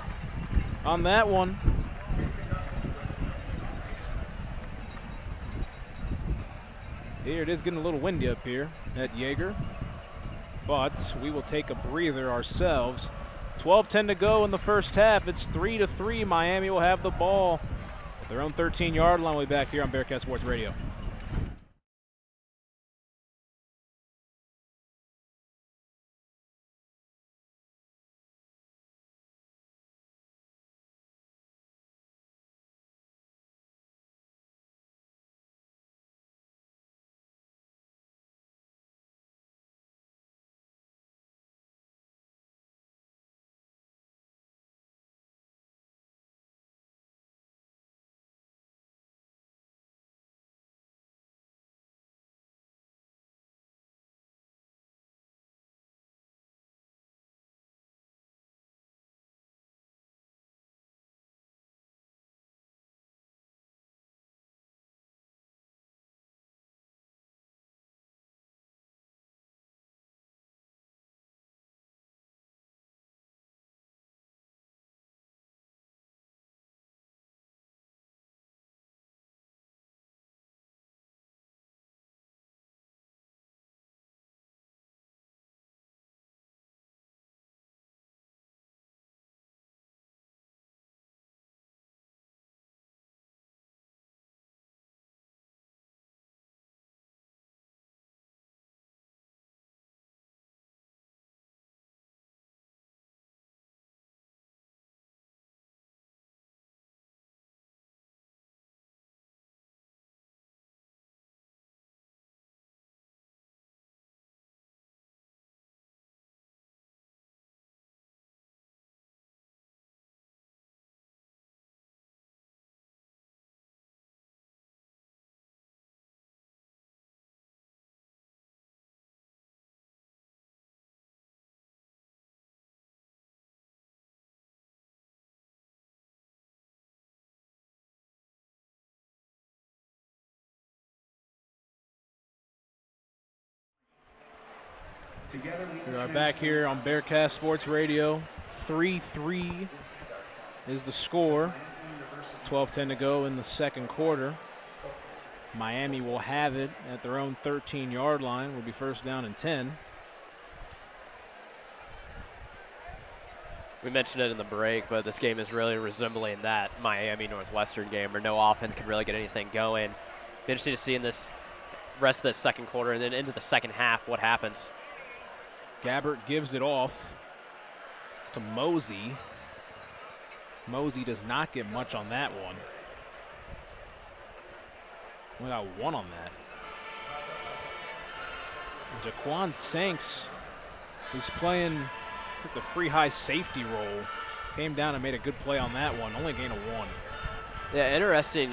on that one. Here it is, getting a little windy up here at Yeager, but we will take a breather ourselves. 12:10 to go in the first half. It's 3-3. Miami will have the ball at their own 13-yard line. We'll be back here on Bearcat Sports Radio. We are back here on Bearcat Sports Radio. 3-3 is the score. 12:10 to go in the second quarter. Miami will have it at their own 13-yard line. Will be first down and 10. We mentioned it in the break, but this game is really resembling that Miami Northwestern game where no offense can really get anything going. Be interesting to see in this rest of the second quarter and then into the second half what happens. Gabbert gives it off to Mosey. Mosey does not get much on that one. We got 1 on that. And Jaquan Sanks, who's playing took the free high safety role, came down and made a good play on that one. Only gain of 1. Yeah, interesting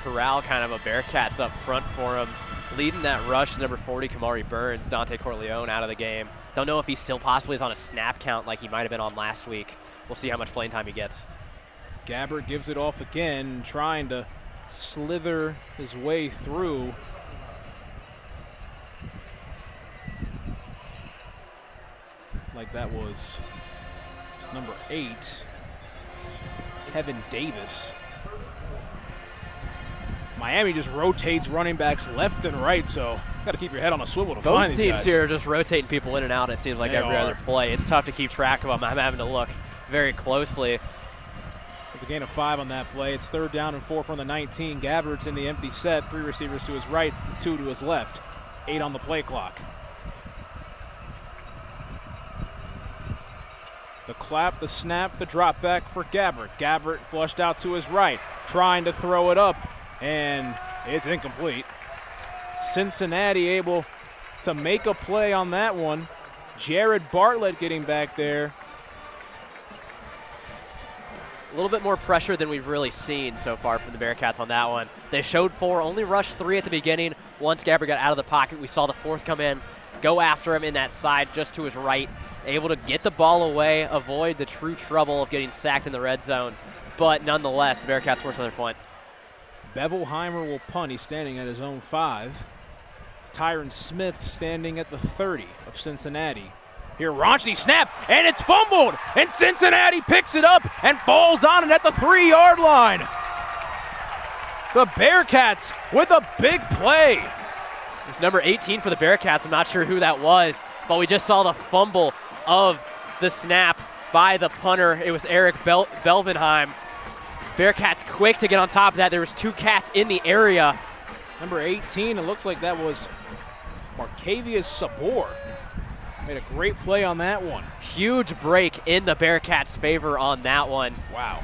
corral kind of a Bearcats up front for him. Leading that rush is number 40, Kamari Burns. Dante Corleone out of the game. Don't know if he still possibly is on a snap count like he might have been on last week. We'll see how much playing time he gets. Gabbert gives it off again, trying to slither his way through. Like that was number 8, Kevin Davis. Miami just rotates running backs left and right, so got to keep your head on a swivel to find these guys. Both teams here are just rotating people in and out, it seems like every other play. It's tough to keep track of them. I'm having to look very closely. It's a gain of 5 on that play. It's 3rd down and 4 from the 19. Gabbert's in the empty set. 3 receivers to his right, 2 to his left. 8 on the play clock. The clap, the snap, the drop back for Gabbert. Gabbert flushed out to his right, trying to throw it up, and it's incomplete. Cincinnati able to make a play on that one. Jared Bartlett getting back there. A little bit more pressure than we've really seen so far from the Bearcats on that one. They showed 4, only rushed 3 at the beginning. Once Gabbard got out of the pocket, we saw the fourth come in, go after him in that side just to his right, able to get the ball away, avoid the true trouble of getting sacked in the red zone. But nonetheless, the Bearcats force another point. Bevelheimer will punt. He's standing at his own 5. Tyron Smith standing at the 30 of Cincinnati. Here, raunchy snap, and it's fumbled, and Cincinnati picks it up and falls on it at the 3-yard line. The Bearcats with a big play. It's number 18 for the Bearcats. I'm not sure who that was, but we just saw the fumble of the snap by the punter. It was Eric Belvenheim. Bearcats quick to get on top of that. There was 2 cats in the area. Number 18, it looks like that was Marcavius Sabor. Made a great play on that one. Huge break in the Bearcats' favor on that one. Wow.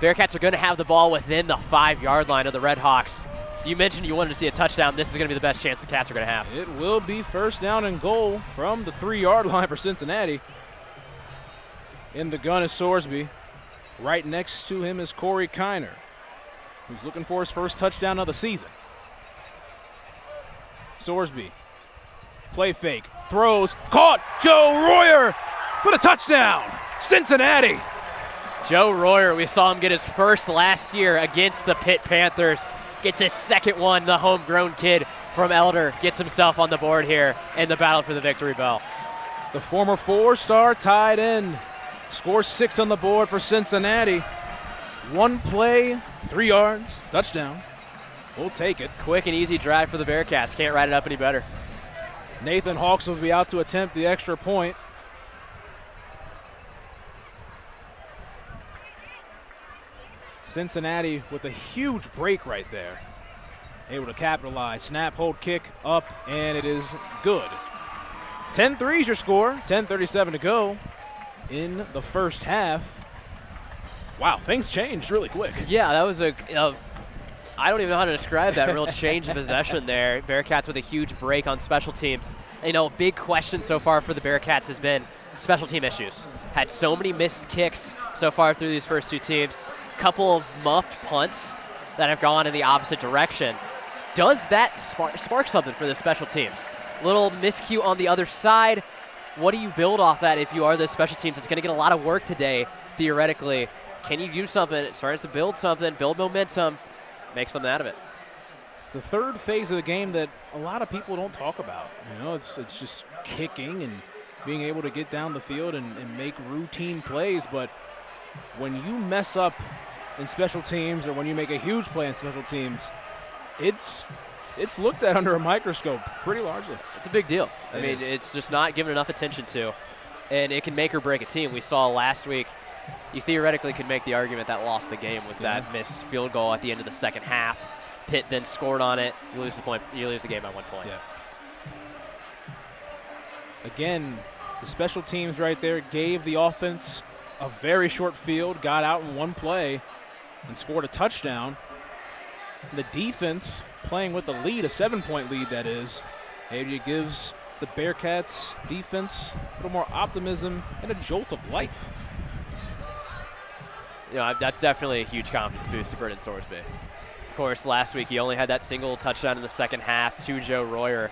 Bearcats are going to have the ball within the 5-yard line of the Redhawks. You mentioned you wanted to see a touchdown. This is going to be the best chance the Cats are going to have. It will be first down and goal from the 3-yard line for Cincinnati. In the gun is Sorsby. Right next to him is Corey Kiner, who's looking for his first touchdown of the season. Sorsby, play fake, throws, caught, Joe Royer for the touchdown, Cincinnati. Joe Royer, we saw him get his first last year against the Pitt Panthers. Gets his second one, the homegrown kid from Elder gets himself on the board here in the battle for the victory bell. The former 4-star tight end scores 6 on the board for Cincinnati. 1 play, 3 yards, touchdown. We'll take it. Quick and easy drive for the Bearcats. Can't write it up any better. Nathan Hawks will be out to attempt the extra point. Cincinnati with a huge break right there. Able to capitalize. Snap, hold, kick, up, and it is good. 10-3 is your score. 10:37 to go in the first half. Wow, things changed really quick. Yeah, that was I don't even know how to describe that real change of possession there. Bearcats with a huge break on special teams. You know, a big question so far for the Bearcats has been special team issues. Had so many missed kicks so far through these first 2 teams. Couple of muffed punts that have gone in the opposite direction. Does that spark something for the special teams? Little miscue on the other side. What do you build off that if you are the special teams? It's going to get a lot of work today, theoretically. Can you do something? It starts to build something, build momentum, make something out of it. It's the third phase of the game that a lot of people don't talk about. You know, it's just kicking and being able to get down the field and make routine plays. But when you mess up in special teams or when you make a huge play in special teams, it's looked at under a microscope pretty largely. It's a big deal. I mean, it's just not given enough attention to, and it can make or break a team. We saw last week, you theoretically could make the argument that lost the game was that missed field goal at the end of the second half. Pitt then scored on it. You lose the game by 1 point. Yeah. Again, the special teams right there gave the offense a very short field, got out in 1 play, and scored a touchdown. The defense playing with the lead, a 7-point lead that is, maybe gives the Bearcats defense a little more optimism and a jolt of life. You know, that's definitely a huge confidence boost to Brendan Sorsby. Of course, last week he only had that single touchdown in the second half to Joe Royer.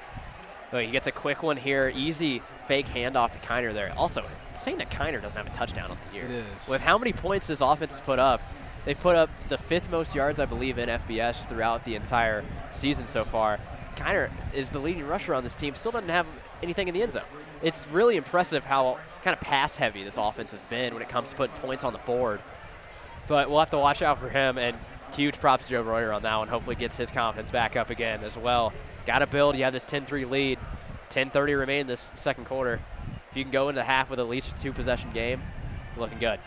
But he gets a quick one here, easy fake handoff to Kiner there. Also, it's saying that Kiner doesn't have a touchdown on the year. It is. With how many points this offense has put up, they've put up the 5th most yards, I believe, in FBS throughout the entire season so far. Kiner is the leading rusher on this team, still doesn't have anything in the end zone. It's really impressive how kind of pass-heavy this offense has been when it comes to putting points on the board. But we'll have to watch out for him, and huge props to Joe Royer on that one. Hopefully gets his confidence back up again as well. Got to build. You have this 10-3 lead. 10:30 remain this second quarter. If you can go into half with at least a 2-possession game, you're looking good.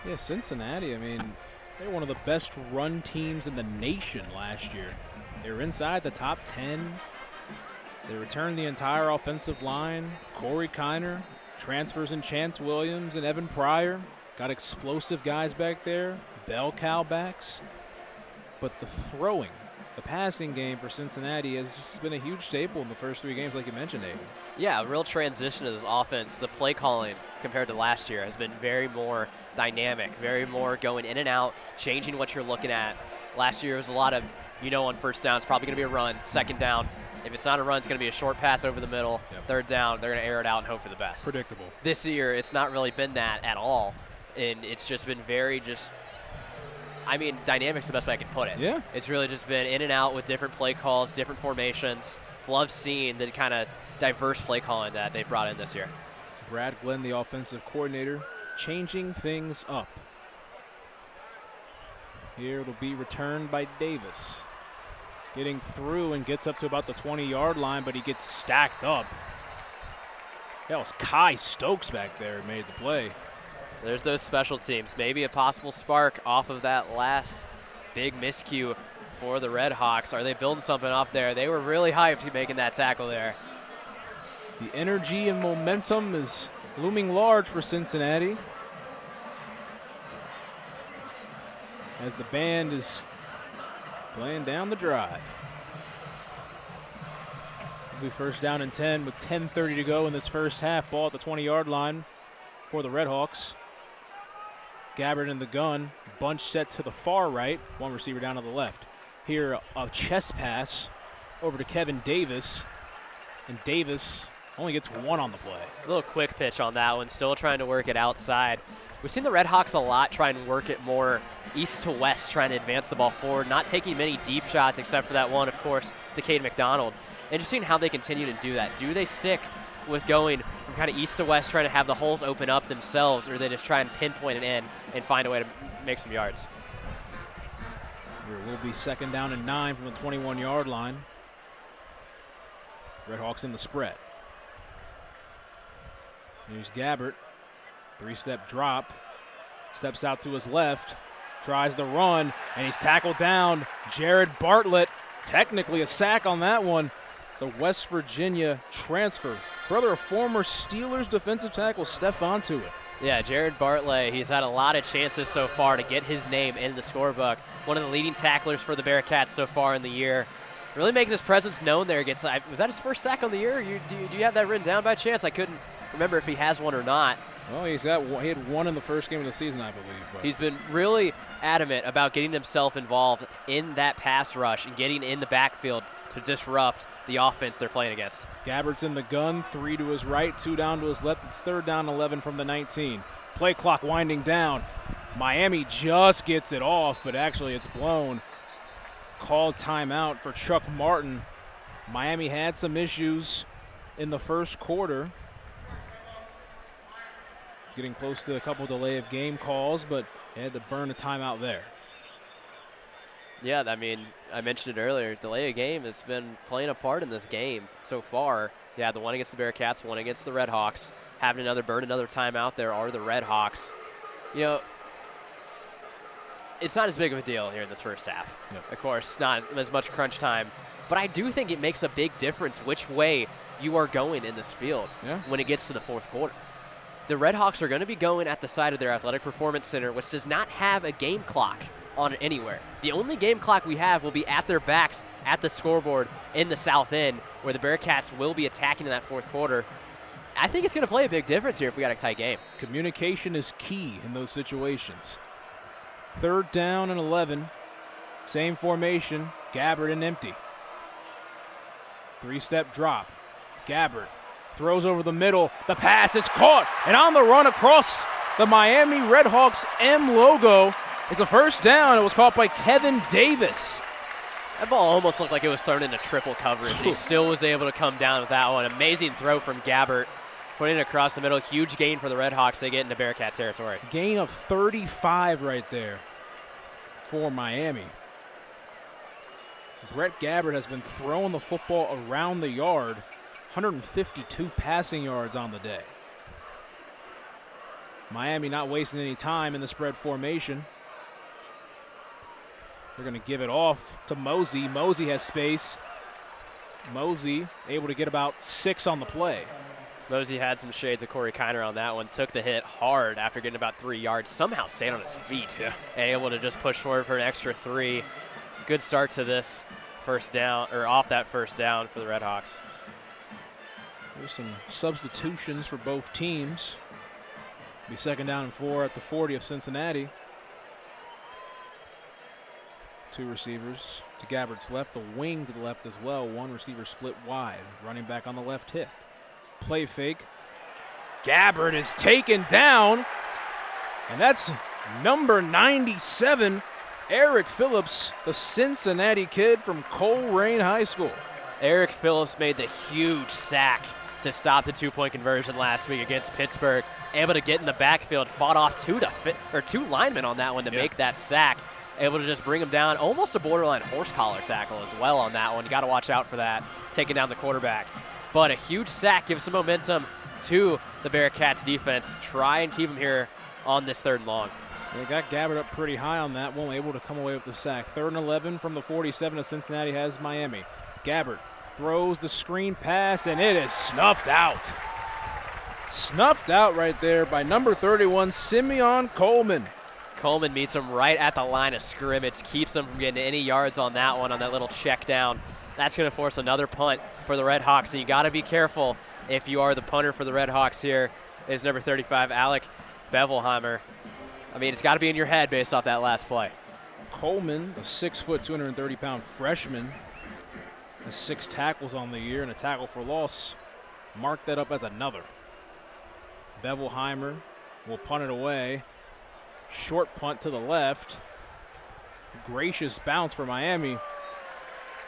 Yeah, Cincinnati, I mean, they were one of the best run teams in the nation last year. They were inside the top 10. They returned the entire offensive line. Corey Kiner, transfers in Chance Williams and Evan Pryor. Got explosive guys back there, bell cow backs. But the throwing, the passing game for Cincinnati has been a huge staple in the first 3 games, like you mentioned, Aiden. Yeah, a real transition to this offense. The play calling compared to last year has been very more dynamic, very more going in and out, changing what you're looking at. Last year was a lot of You know on first down it's probably going to be a run. Second down, if it's not a run, it's going to be a short pass over the middle. Yep. Third down, they're going to air it out and hope for the best. Predictable. This year, it's not really been that at all. And it's just been very dynamic's the best way I can put it. Yeah. It's really just been in and out with different play calls, different formations. Love seeing the kind of diverse play calling that they brought in this year. Brad Glenn, the offensive coordinator, changing things up. Here it'll be returned by Davis. Getting through and gets up to about the 20-yard line, but he gets stacked up. That was Kai Stokes back there who made the play. There's those special teams. Maybe a possible spark off of that last big miscue for the Redhawks. Are they building something up there? They were really hyped making that tackle there. The energy and momentum is looming large for Cincinnati, as the band is playing down the drive. It'll be first down and 10 with 10:30 to go in this first half. Ball at the 20-yard line for the Redhawks. Gabbard in the gun, bunch set to the far right, one receiver down to the left. Here, a chest pass over to Kevin Davis, and Davis only gets one on the play. A little quick pitch on that one, still trying to work it outside. We've seen the Redhawks a lot try and work it more east to west, trying to advance the ball forward, not taking many deep shots except for that one, of course, to Cade McDonald. And just seeing how they continue to do that. Do they stick with going from kind of east to west, trying to have the holes open up themselves, or they just try and pinpoint it in and find a way to make some yards? Here will be second down and 9 from the 21-yard line. Redhawks in the spread. Here's Gabbert. Three-step drop. Steps out to his left. Tries the run, and he's tackled down. Jared Bartlett, technically a sack on that one. The West Virginia transfer. Brother of former Steelers defensive tackle Stephon Tuitt. Yeah, Jared Bartlett, he's had a lot of chances so far to get his name in the scorebook. One of the leading tacklers for the Bearcats so far in the year. Really making his presence known there. Was that his first sack on the year? Do you have that written down by chance? I couldn't remember if he has one or not. Well, he had one in the first game of the season, I believe. But he's been really adamant about getting himself involved in that pass rush and getting in the backfield to disrupt the offense they're playing against. Gabbert's in the gun, 3 to his right, 2 down to his left. It's third down 11 from the 19. Play clock winding down. Miami just gets it off, but actually it's blown. Called timeout for Chuck Martin. Miami had some issues in the first quarter. Getting close to a couple delay of game calls, but they had to burn a timeout there. Yeah, I mean, I mentioned it earlier. Delay of game has been playing a part in this game so far. Yeah, the one against the Bearcats, one against the Redhawks. Having burn another timeout there are the Redhawks. You know, it's not as big of a deal here in this first half. Yep. Of course, not as much crunch time. But I do think it makes a big difference which way you are going in this field when it gets to the fourth quarter. The Redhawks are going to be going at the side of their Athletic Performance Center, which does not have a game clock on it anywhere. The only game clock we have will be at their backs at the scoreboard in the south end, where the Bearcats will be attacking in that fourth quarter. I think it's going to play a big difference here if we got a tight game. Communication is key in those situations. Third down and 11. Same formation. Gabbert and empty. Three-step drop. Gabbert throws over the middle. The pass is caught. And on the run across the Miami Redhawks M logo, it's a first down. It was caught by Kevin Davis. That ball almost looked like it was thrown into triple coverage. And he still was able to come down with that one. Amazing throw from Gabbert. Putting it across the middle. Huge gain for the Redhawks. They get into Bearcat territory. Gain of 35 right there for Miami. Brett Gabbert has been throwing the football around the yard. 152 passing yards on the day. Miami not wasting any time in the spread formation. They're going to give it off to Mosey. Mosey has space. Mosey able to get about 6 on the play. Mosey had some shades of Corey Kiner on that one. Took the hit hard after getting about 3 yards. Somehow stayed on his feet. Yeah. And able to just push forward for an extra 3. Good start to this first down, or off that first down for the Redhawks. There's some substitutions for both teams. Be second down and 4 at the 40 of Cincinnati. 2 receivers To Gabbard's left, the wing to the left as well. One receiver split wide. Running back on the left hip. Play fake. Gabbard is taken down. And that's number 97, Eric Phillips, the Cincinnati kid from Coleraine High School. Eric Phillips made the huge sack to stop the two-point conversion last week against Pittsburgh. Able to get in the backfield, fought off two linemen on that one to make that sack. Able to just bring him down, almost a borderline horse collar tackle as well on that one. You got to watch out for that, taking down the quarterback. But a huge sack gives some momentum to the Bearcats defense. Try and keep him here on this 3rd and long. They got Gabbard up pretty high on that one, able to come away with the sack. 3rd and 11 from the 47 of Cincinnati has Miami. Gabbard throws the screen pass, and it is snuffed out. Snuffed out right there by number 31, Simeon Coleman. Coleman meets him right at the line of scrimmage, keeps him from getting any yards on that one, on that little check down. That's going to force another punt for the Redhawks, and you got to be careful if you are the punter for the Redhawks here. Is number 35, Alec Bevelheimer. I mean, it's got to be in your head based off that last play. Coleman, a 6-foot, 230-pound freshman, has 6 tackles on the year and a tackle for loss. Mark that up as another. Bevelheimer will punt it away. Short punt to the left. Gracious bounce for Miami.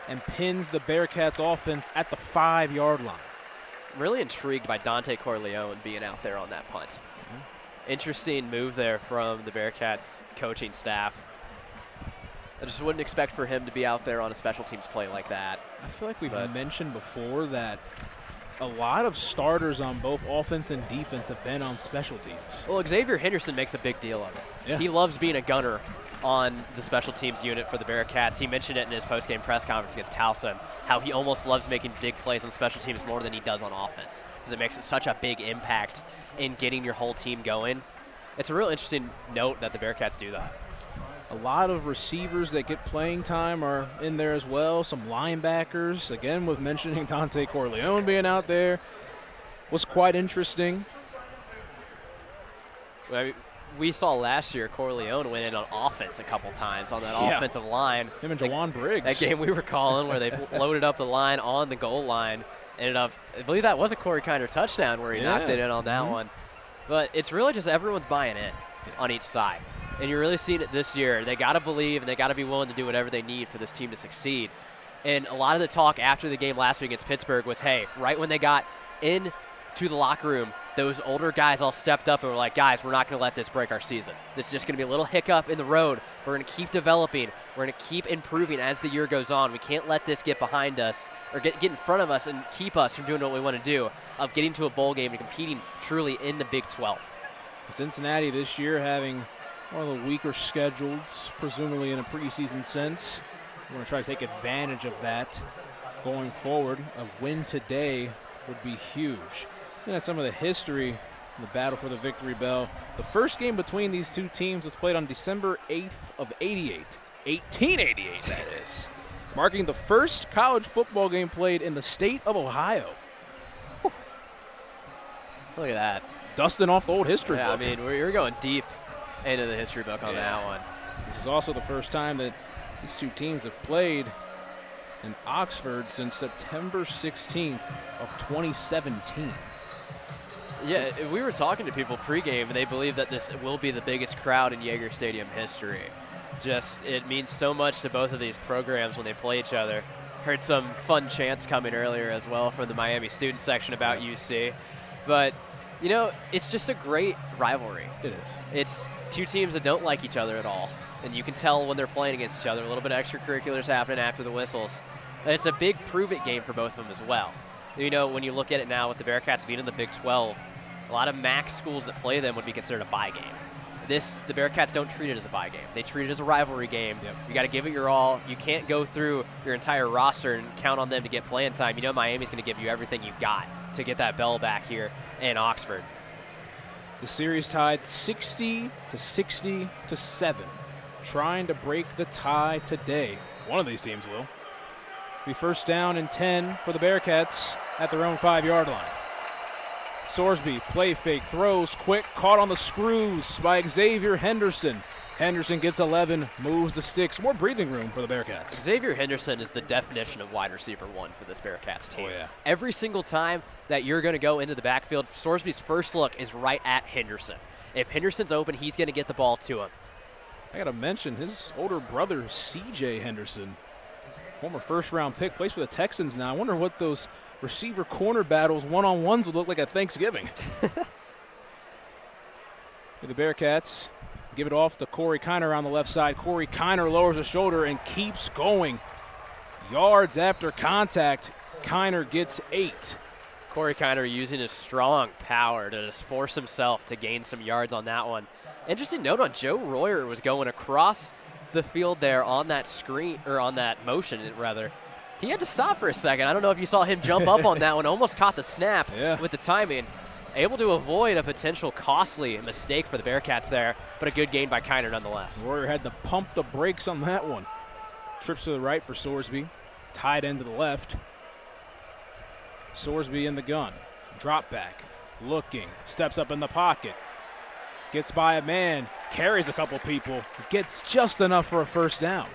And pins the Bearcats offense at the 5-yard line. Really intrigued by Dante Corleone being out there on that punt. Interesting move there from the Bearcats coaching staff. I just wouldn't expect for him to be out there on a special teams play like that. I feel like we've mentioned before that a lot of starters on both offense and defense have been on special teams. Well, Xavier Henderson makes a big deal of it. Yeah. He loves being a gunner on the special teams unit for the Bearcats. He mentioned it in his post-game press conference against Towson, how he almost loves making big plays on special teams more than he does on offense, because it makes such a big impact in getting your whole team going. It's a real interesting note that the Bearcats do that. A lot of receivers that get playing time are in there as well. Some linebackers, again, with mentioning Dante Corleone being out there, was quite interesting. We saw last year Corleone went in on offense a couple times on that offensive line. Him and Jawan Briggs. That game we were calling where they loaded up the line on the goal line. Ended up, I believe that was a Corey Kinder touchdown where he knocked it in on that one. But it's really just everyone's buying in on each side. And you're really seeing it this year. They got to believe and they got to be willing to do whatever they need for this team to succeed. And a lot of the talk after the game last week against Pittsburgh was, hey, right when they got into the locker room, those older guys all stepped up and were like, guys, we're not going to let this break our season. This is just going to be a little hiccup in the road. We're going to keep developing. We're going to keep improving as the year goes on. We can't let this get behind us or get in front of us and keep us from doing what we want to do, of getting to a bowl game and competing truly in the Big 12. Cincinnati this year having one of the weaker schedules, presumably in a preseason sense. We're going to try to take advantage of that going forward. A win today would be huge. And that's some of the history in the battle for the victory bell. The first game between these two teams was played on December 8th of 1888, that is. Marking the first college football game played in the state of Ohio. Whew. Look at that. Dusting off the old history book. I mean, we're going deep into the history book on that one. This is also the first time that these two teams have played in Oxford since September 16th of 2017. Yeah, we were talking to people pregame, and they believe that this will be the biggest crowd in Yager Stadium history. Just, it means so much to both of these programs when they play each other. Heard some fun chants coming earlier as well from the Miami student section about UC. But, you know, it's just a great rivalry. It is. It's two teams that don't like each other at all. And you can tell when they're playing against each other. A little bit of extracurriculars happening after the whistles. And it's a big prove-it game for both of them as well. You know, when you look at it now with the Bearcats being in the Big 12, a lot of MAC schools that play them would be considered a bye game. The Bearcats don't treat it as a bye game. They treat it as a rivalry game. Yep. You got to give it your all. You can't go through your entire roster and count on them to get playing time. You know Miami's going to give you everything you've got to get that bell back here in Oxford. The series tied 60-7, trying to break the tie today. One of these teams will. Be first down and 10 for the Bearcats at their own 5-yard line. Sorsby, play fake, throws quick, caught on the screws by Xavier Henderson. Henderson gets 11, moves the sticks. More breathing room for the Bearcats. Xavier Henderson is the definition of wide receiver one for this Bearcats team. Oh, yeah. Every single time that you're going to go into the backfield, Sorsby's first look is right at Henderson. If Henderson's open, he's going to get the ball to him. I got to mention his older brother, C.J. Henderson, former first-round pick, plays for the Texans now. I wonder what those receiver-corner battles, one-on-ones would look like at Thanksgiving. The Bearcats give it off to Corey Kiner on the left side. Corey Kiner lowers his shoulder and keeps going. Yards after contact, Kiner gets 8. Corey Kiner using his strong power to just force himself to gain some yards on that one. Interesting note on Joe Royer was going across the field there on that screen, or on that motion rather. He had to stop for a second. I don't know if you saw him jump up on that one, almost caught the snap with the timing. Able to avoid a potential costly mistake for the Bearcats there, but a good gain by Kiner nonetheless. Royer had to pump the brakes on that one. Trips to the right for Sorsby. Tight end to the left. Sorsby in the gun. Drop back. Looking. Steps up in the pocket. Gets by a man. Carries a couple people. Gets just enough for a first down.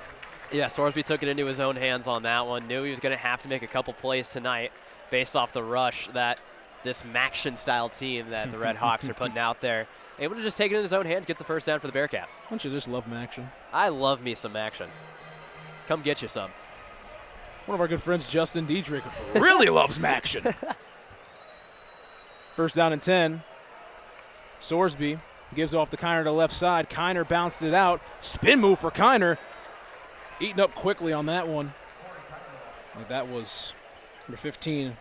Yeah, Sorsby took it into his own hands on that one. Knew he was going to have to make a couple plays tonight based off the rush that this Maction-style team that the Redhawks are putting out there. Able to just take it in his own hands, get the first down for the Bearcats. Don't you just love Maction? I love me some action. Come get you some. One of our good friends, Justin Diedrich, really loves Maction. First down and 10. Sorsby gives off to Kiner to the left side. Kiner bounced it out. Spin move for Kiner. Eaten up quickly on that one. That was number 15,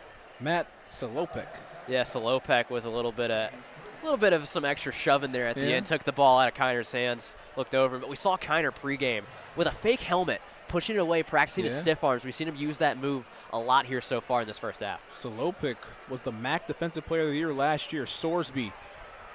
Matt Salopek. Yeah, Salopek with a little bit of some extra shoving there at the end. Took the ball out of Kiner's hands, looked over. But we saw Kiner pregame with a fake helmet, pushing it away, practicing his stiff arms. We've seen him use that move a lot here so far in this first half. Salopek was the MAC Defensive Player of the Year last year. Sorsby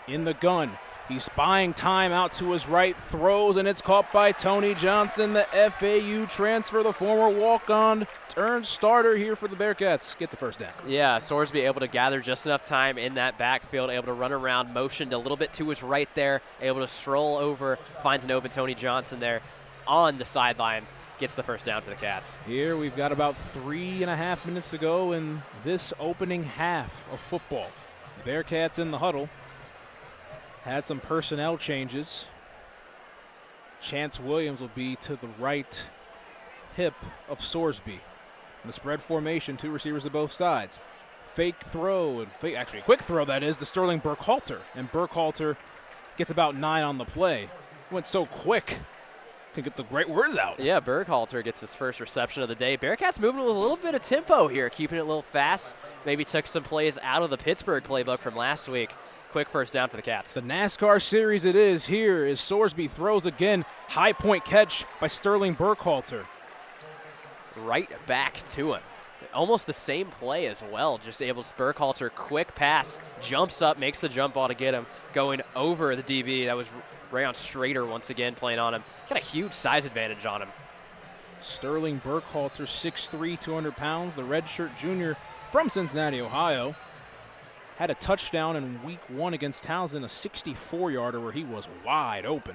in the gun. He's buying time out to his right, throws, and it's caught by Tony Johnson, the FAU transfer, the former walk-on turned starter here for the Bearcats. Gets a first down. Yeah, Sorsby able to gather just enough time in that backfield, able to run around, motioned a little bit to his right there, able to stroll over, finds an open Tony Johnson there on the sideline, gets the first down for the Cats. Here we've got about 3.5 minutes to go in this opening half of football. Bearcats in the huddle. Had some personnel changes. Chance Williams will be to the right hip of Sorsby. In the spread formation, 2 receivers to both sides. Fake throw, and actually a quick throw that is, to Sterling Burkhalter. And Burkhalter gets about 9 on the play. Went so quick. Can get the great words out. Yeah, Burkhalter gets his first reception of the day. Bearcats moving with a little bit of tempo here, keeping it a little fast. Maybe took some plays out of the Pittsburgh playbook from last week. Quick first down for the Cats. The NASCAR series it is. Here is Sorsby throws again. High point catch by Sterling Burkhalter. Right back to him. Almost the same play as well. Just able to Burkhalter, quick pass, jumps up, makes the jump ball to get him. Going over the DB. That was Rayon Strader once again playing on him. Got a huge size advantage on him. Sterling Burkhalter, 6'3", 200 pounds. The redshirt junior from Cincinnati, Ohio. Had a touchdown in week 1 against Townsend, a 64-yarder where he was wide open.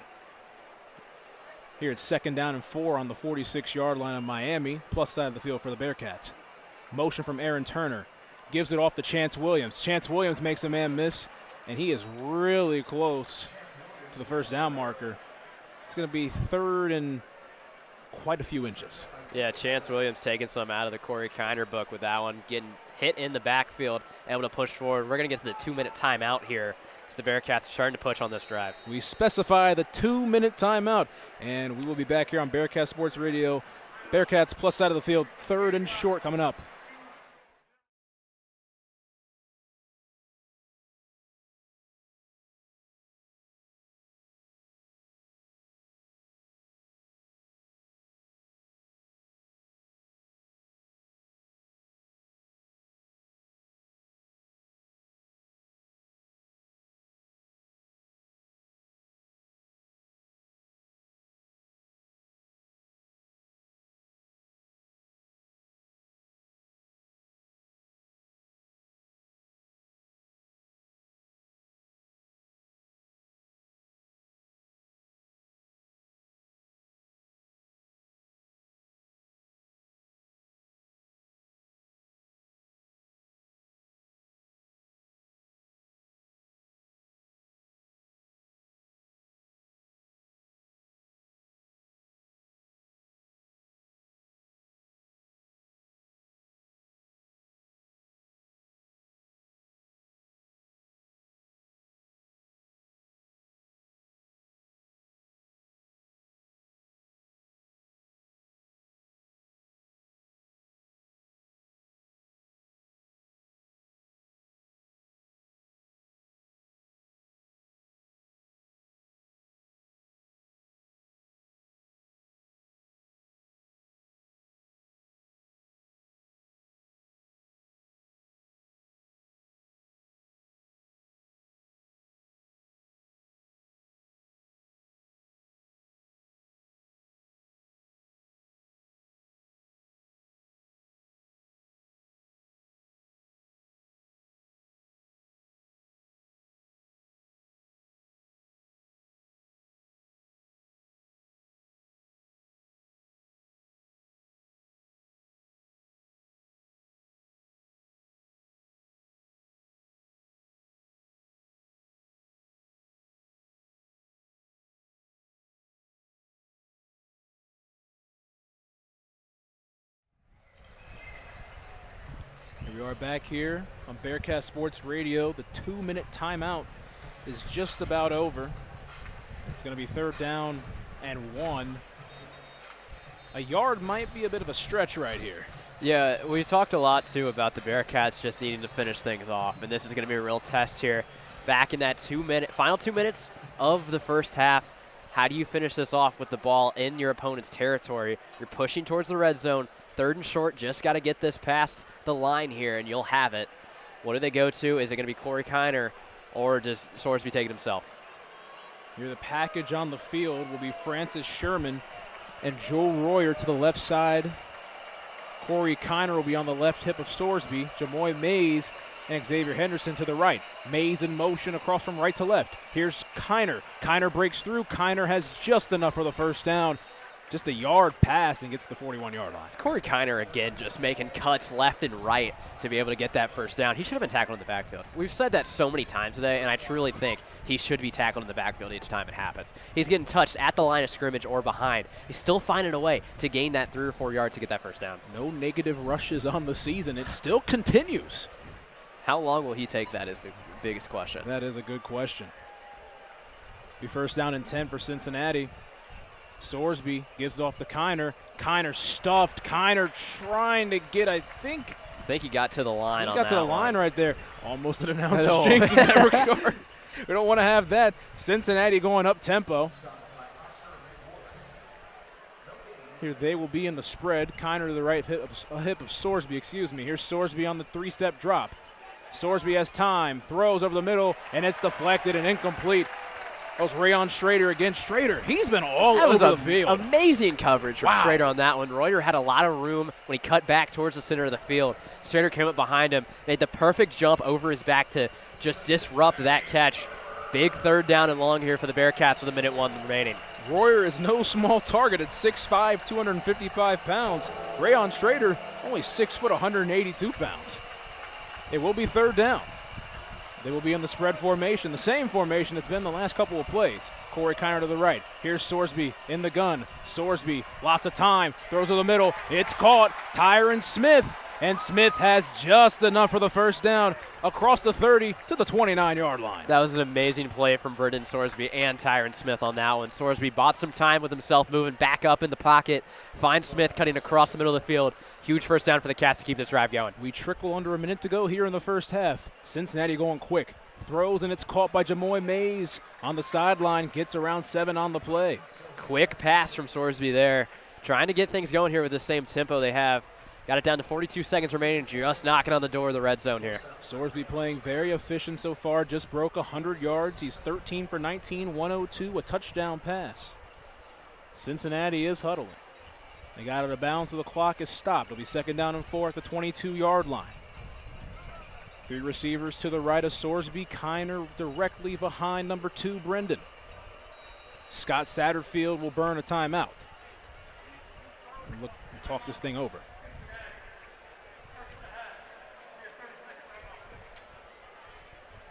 Here it's 2nd down and 4 on the 46-yard line of Miami, plus side of the field for the Bearcats. Motion from Aaron Turner. Gives it off to Chance Williams. Chance Williams makes a man miss, and he is really close to the first down marker. It's going to be 3rd and quite a few inches. Yeah, Chance Williams taking some out of the Corey Kiner book with that one, getting hit in the backfield, able to push forward. We're going to get to the 2-minute timeout here. The Bearcats are starting to push on this drive. We specify the 2-minute timeout, and we will be back here on Bearcat Sports Radio. Bearcats plus side of the field, 3rd and short coming up. are back here on Bearcat Sports Radio. The 2-minute timeout is just about over. It's going to be 3rd down and 1. A yard might be a bit of a stretch right here. Yeah, we talked a lot, too, about the Bearcats just needing to finish things off, and this is going to be a real test here. Back in that final 2 minutes of the first half, how do you finish this off with the ball in your opponent's territory? You're pushing towards the red zone. 3rd and short, just got to get this past the line here, and you'll have it. What do they go to? Is it going to be Corey Kiner, or does Sorsby take it himself? Here, the package on the field will be Francis Sherman and Joel Royer to the left side. Corey Kiner will be on the left hip of Sorsby. Jamoy Mays and Xavier Henderson to the right. Mays in motion across from right to left. Here's Kiner. Kiner breaks through. Kiner has just enough for the first down. Just a yard past and gets to the 41-yard line. It's Corey Kiner again just making cuts left and right to be able to get that first down. He should have been tackled in the backfield. We've said that so many times today, and I truly think he should be tackled in the backfield each time it happens. He's getting touched at the line of scrimmage or behind. He's still finding a way to gain that 3 or 4 yards to get that first down. No negative rushes on the season. It still continues. How long will he take that is the biggest question. That is a good question. Be 1st down and 10 for Cincinnati. Sorsby gives it off to Kiner. Kiner stuffed. Kiner trying to get, I think he got to the line. He got to the line right there. Almost an announcer's No. jinx in that regard. We don't want to have that. Cincinnati going up tempo. Here they will be in the spread. Kiner to the right hip of Sorsby, excuse me. Here's Sorsby on the 3-step drop. Sorsby has time, throws over the middle, and it's deflected and incomplete. That was Rayon Strader against Strader. He's been all over the field. Amazing coverage from Strader on that one. Royer had a lot of room when he cut back towards the center of the field. Strader came up behind him, made the perfect jump over his back to just disrupt that catch. Big 3rd down and long here for the Bearcats with 1:01 remaining. Royer is no small target at 6'5", 255 pounds. Rayon Strader, only 6 foot, 182 pounds. It will be 3rd down. They will be in the spread formation, the same formation it's been the last couple of plays. Corey Kiner to the right. Here's Sorsby in the gun. Sorsby, lots of time, throws to the middle. It's caught. Tyron Smith, and Smith has just enough for the first down across the 30 to the 29-yard line. That was an amazing play from Brendan Sorsby and Tyron Smith on that one. Sorsby bought some time with himself, moving back up in the pocket. Finds Smith cutting across the middle of the field. Huge first down for the Cats to keep this drive going. We trickle under a minute to go here in the first half. Cincinnati going quick. Throws, and it's caught by Jamoy Mays on the sideline. Gets around 7 on the play. Quick pass from Sorsby there. Trying to get things going here with the same tempo they have. Got it down to 42 seconds remaining, just knocking on the door of the red zone here. Sorsby playing very efficient so far, just broke 100 yards. He's 13 for 19, 102, a touchdown pass. Cincinnati is huddling. They got out of bounds, so the clock is stopped. It'll be 2nd down and 4 at the 22-yard line. 3 receivers to the right of Sorsby. Kiner directly behind number 2, Brendan. Scott Satterfield will burn a timeout. Look and talk this thing over.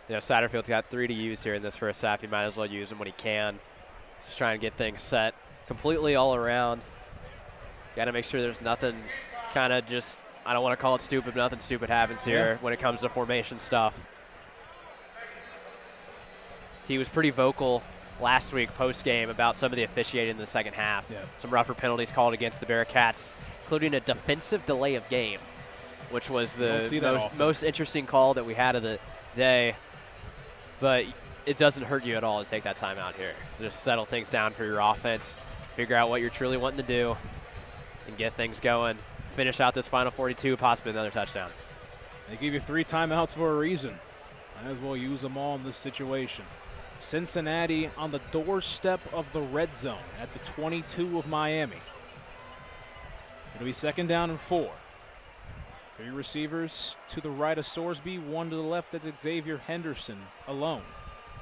You know, Satterfield's got 3 to use here in this first half. He might as well use them when he can. Just trying to get things set completely all around. Got to make sure there's nothing kind of just, I don't want to call it stupid, but nothing stupid happens here when it comes to formation stuff. He was pretty vocal last week post-game about some of the officiating in the second half. Yeah. Some rougher penalties called against the Bearcats, including a defensive delay of game, which was the most interesting call that we had of the day. But it doesn't hurt you at all to take that time out here. Just settle things down for your offense, figure out what you're truly wanting to do, and get things going. Finish out this final 42, possibly another touchdown. They give you 3 timeouts for a reason. Might as well use them all in this situation. Cincinnati on the doorstep of the red zone at the 22 of Miami. It'll be 2nd down and 4. 3 receivers to the right of Sorsby, 1 to the left. That's Xavier Henderson alone.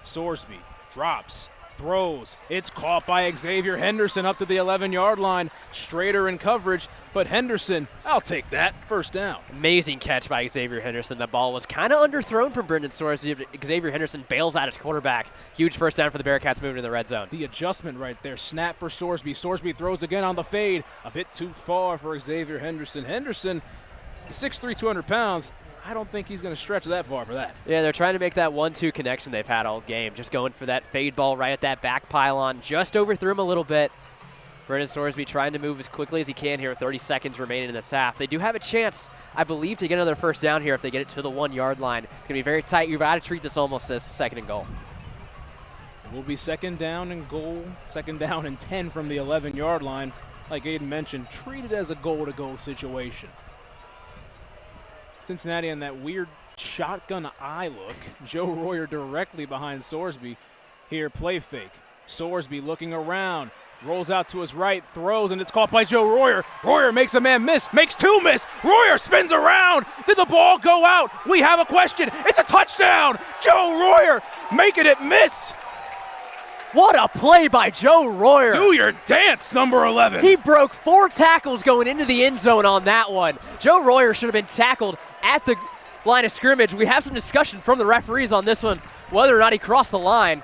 Sorsby drops, throws. It's caught by Xavier Henderson up to the 11-yard line. Strader in coverage, but Henderson, I'll take that. First down. Amazing catch by Xavier Henderson. The ball was kind of underthrown from Brendan Sorsby. Xavier Henderson bails out his quarterback. Huge first down for the Bearcats moving to the red zone. The adjustment right there. Snap for Sorsby. Sorsby throws again on the fade. A bit too far for Xavier Henderson. Henderson, 6'3", 200 pounds. I don't think he's going to stretch that far for that. Yeah, they're trying to make that 1-2 connection they've had all game. Just going for that fade ball right at that back pylon. Just overthrew him a little bit. Brennan Sorsby trying to move as quickly as he can here. 30 seconds remaining in this half. They do have a chance, I believe, to get another first down here if they get it to the 1-yard line. It's going to be very tight. You've got to treat this almost as second and goal. It will be second down and goal, second down and 10 from the 11-yard line. Like Aiden mentioned, treat it as a goal-to-goal situation. Cincinnati on that weird shotgun eye look. Joe Royer directly behind Sorsby. Here, play fake. Sorsby looking around. Rolls out to his right, throws, and it's caught by Joe Royer. Royer makes a man miss, makes two miss. Royer spins around. Did the ball go out? We have a question. It's a touchdown. Joe Royer making it miss. What a play by Joe Royer. Do your dance, number 11. He broke 4 tackles going into the end zone on that one. Joe Royer should have been tackled at the line of scrimmage. We have some discussion from the referees on this one, whether or not he crossed the line.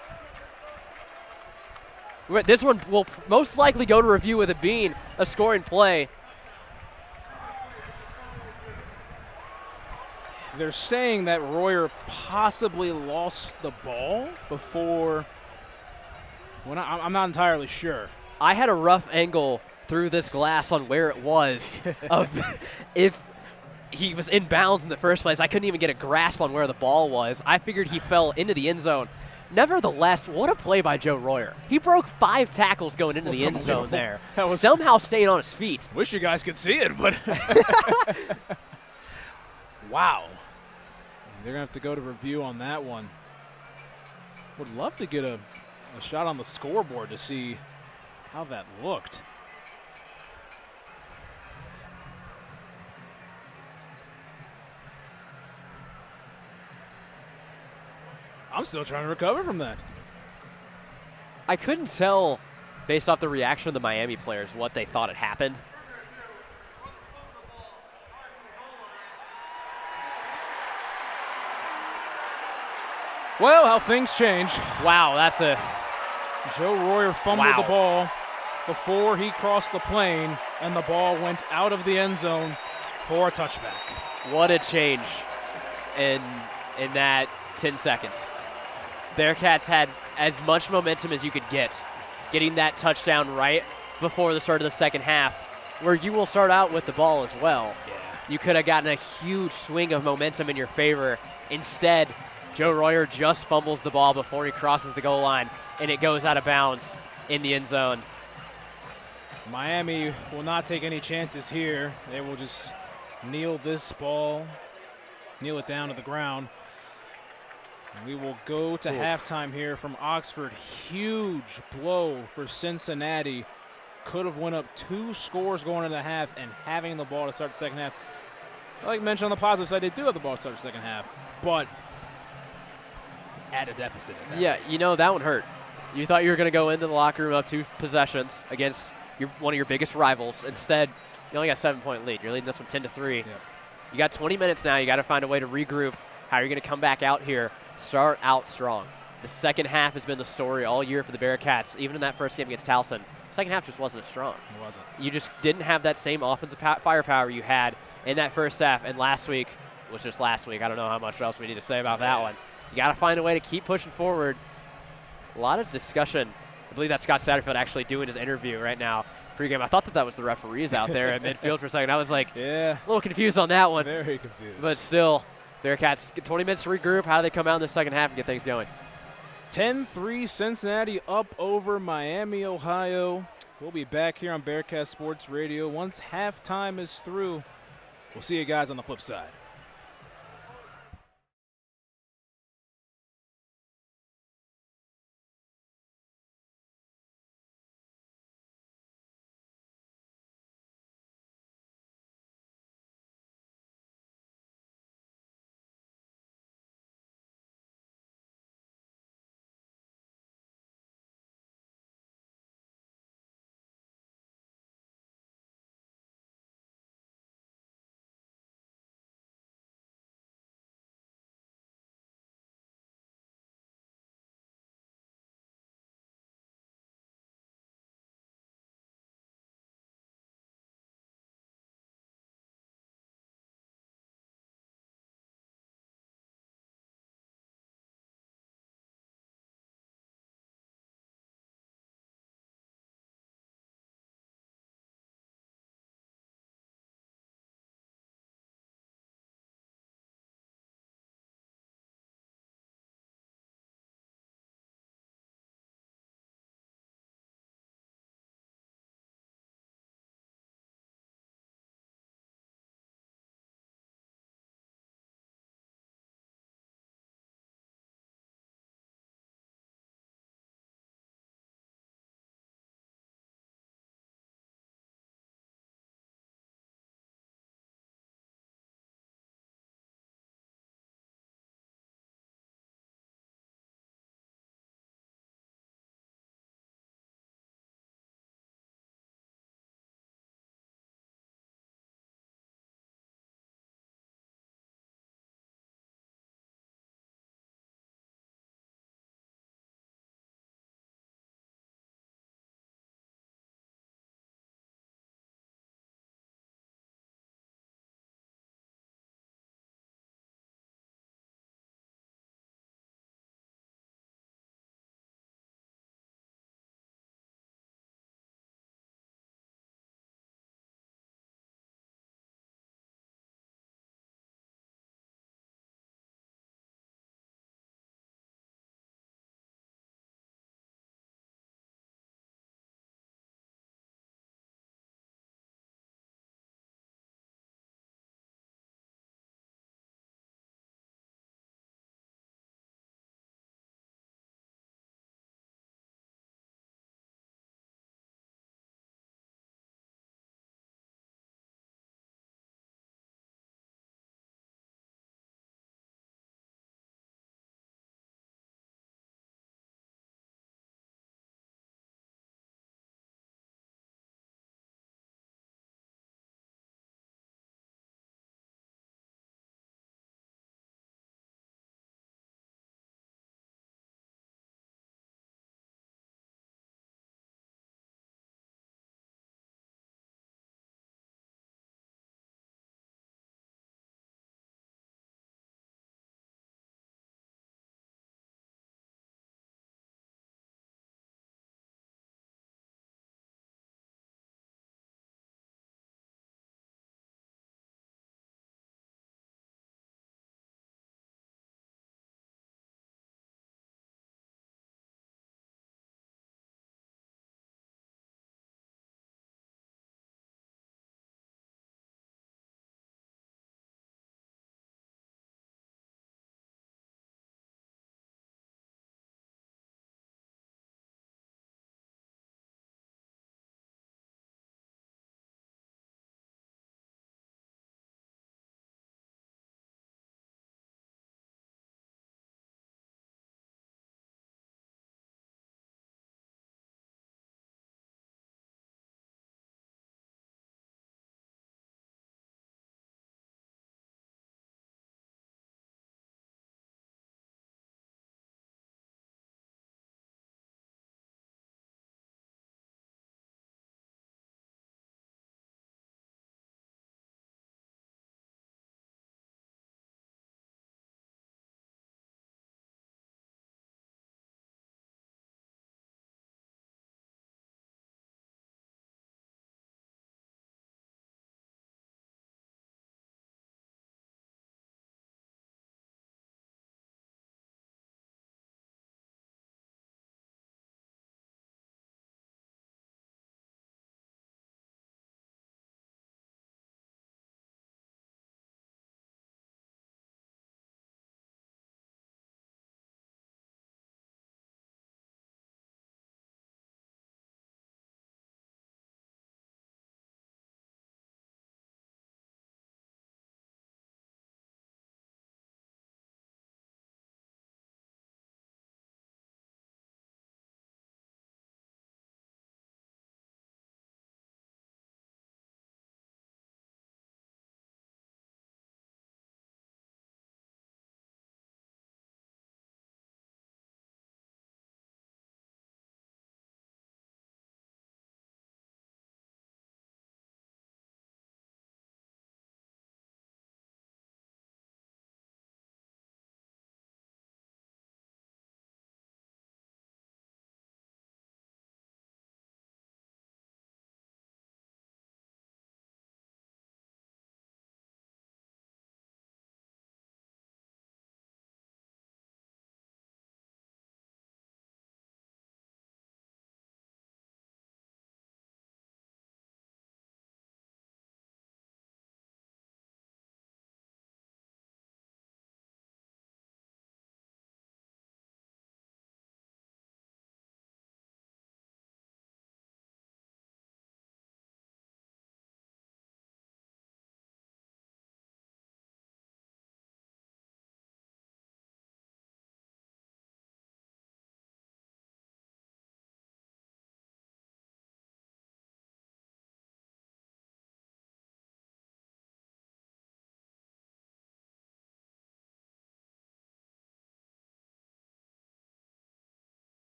This one will most likely go to review with it being a scoring play. They're saying that Royer possibly lost the ball before. Well, I'm not entirely sure. I had a rough angle through this glass on where it was of if he was in bounds in the first place. I couldn't even get a grasp on where the ball was. I figured he fell into the end zone. Nevertheless, what a play by Joe Royer. He broke 5 tackles going into the end zone there. Somehow staying on his feet. Wish you guys could see it, but wow. They're going to have to go to review on that one. Would love to get a shot on the scoreboard to see how that looked. I'm still trying to recover from that. I couldn't tell, based off the reaction of the Miami players, what they thought had happened. Well, how things change. Wow, that's a... Joe Royer fumbled the ball before he crossed the plane, and the ball went out of the end zone for a touchback. What a change in that 10 seconds. Bearcats had as much momentum as you could get, getting that touchdown right before the start of the second half, where you will start out with the ball as well. Yeah. You could have gotten a huge swing of momentum in your favor. Instead, Joe Royer just fumbles the ball before he crosses the goal line, and it goes out of bounds in the end zone. Miami will not take any chances here. They will just kneel this ball, kneel it down to the ground. And we will go to halftime here from Oxford. Huge blow for Cincinnati. Could have went up 2 scores going into the half and having the ball to start the second half. Like I mentioned on the positive side, they do have the ball to start the second half, but at a deficit. Yeah, you know, that one hurt. You thought you were going to go into the locker room up 2 possessions against one of your biggest rivals. Instead, you only got a 7-point lead. You're leading this one 10-3. Yep. You got 20 minutes now. You got to find a way to regroup. How are you going to come back out here? Start out strong. The second half has been the story all year for the Bearcats, even in that first game against Towson. Second half just wasn't as strong. It wasn't. You just didn't have that same offensive firepower you had in that first half. And last week was just last week. I don't know how much else we need to say about that one. You got to find a way to keep pushing forward. A lot of discussion. I believe that's Scott Satterfield actually doing his interview right now. Pregame. I thought that was the referees out there at midfield for a second. I was like, yeah, a little confused on that one. Very confused. But still, Bearcats get 20 minutes to regroup. How do they come out in the second half and get things going? 10-3 Cincinnati up over Miami, Ohio. We'll be back here on Bearcat Sports Radio once halftime is through. We'll see you guys on the flip side.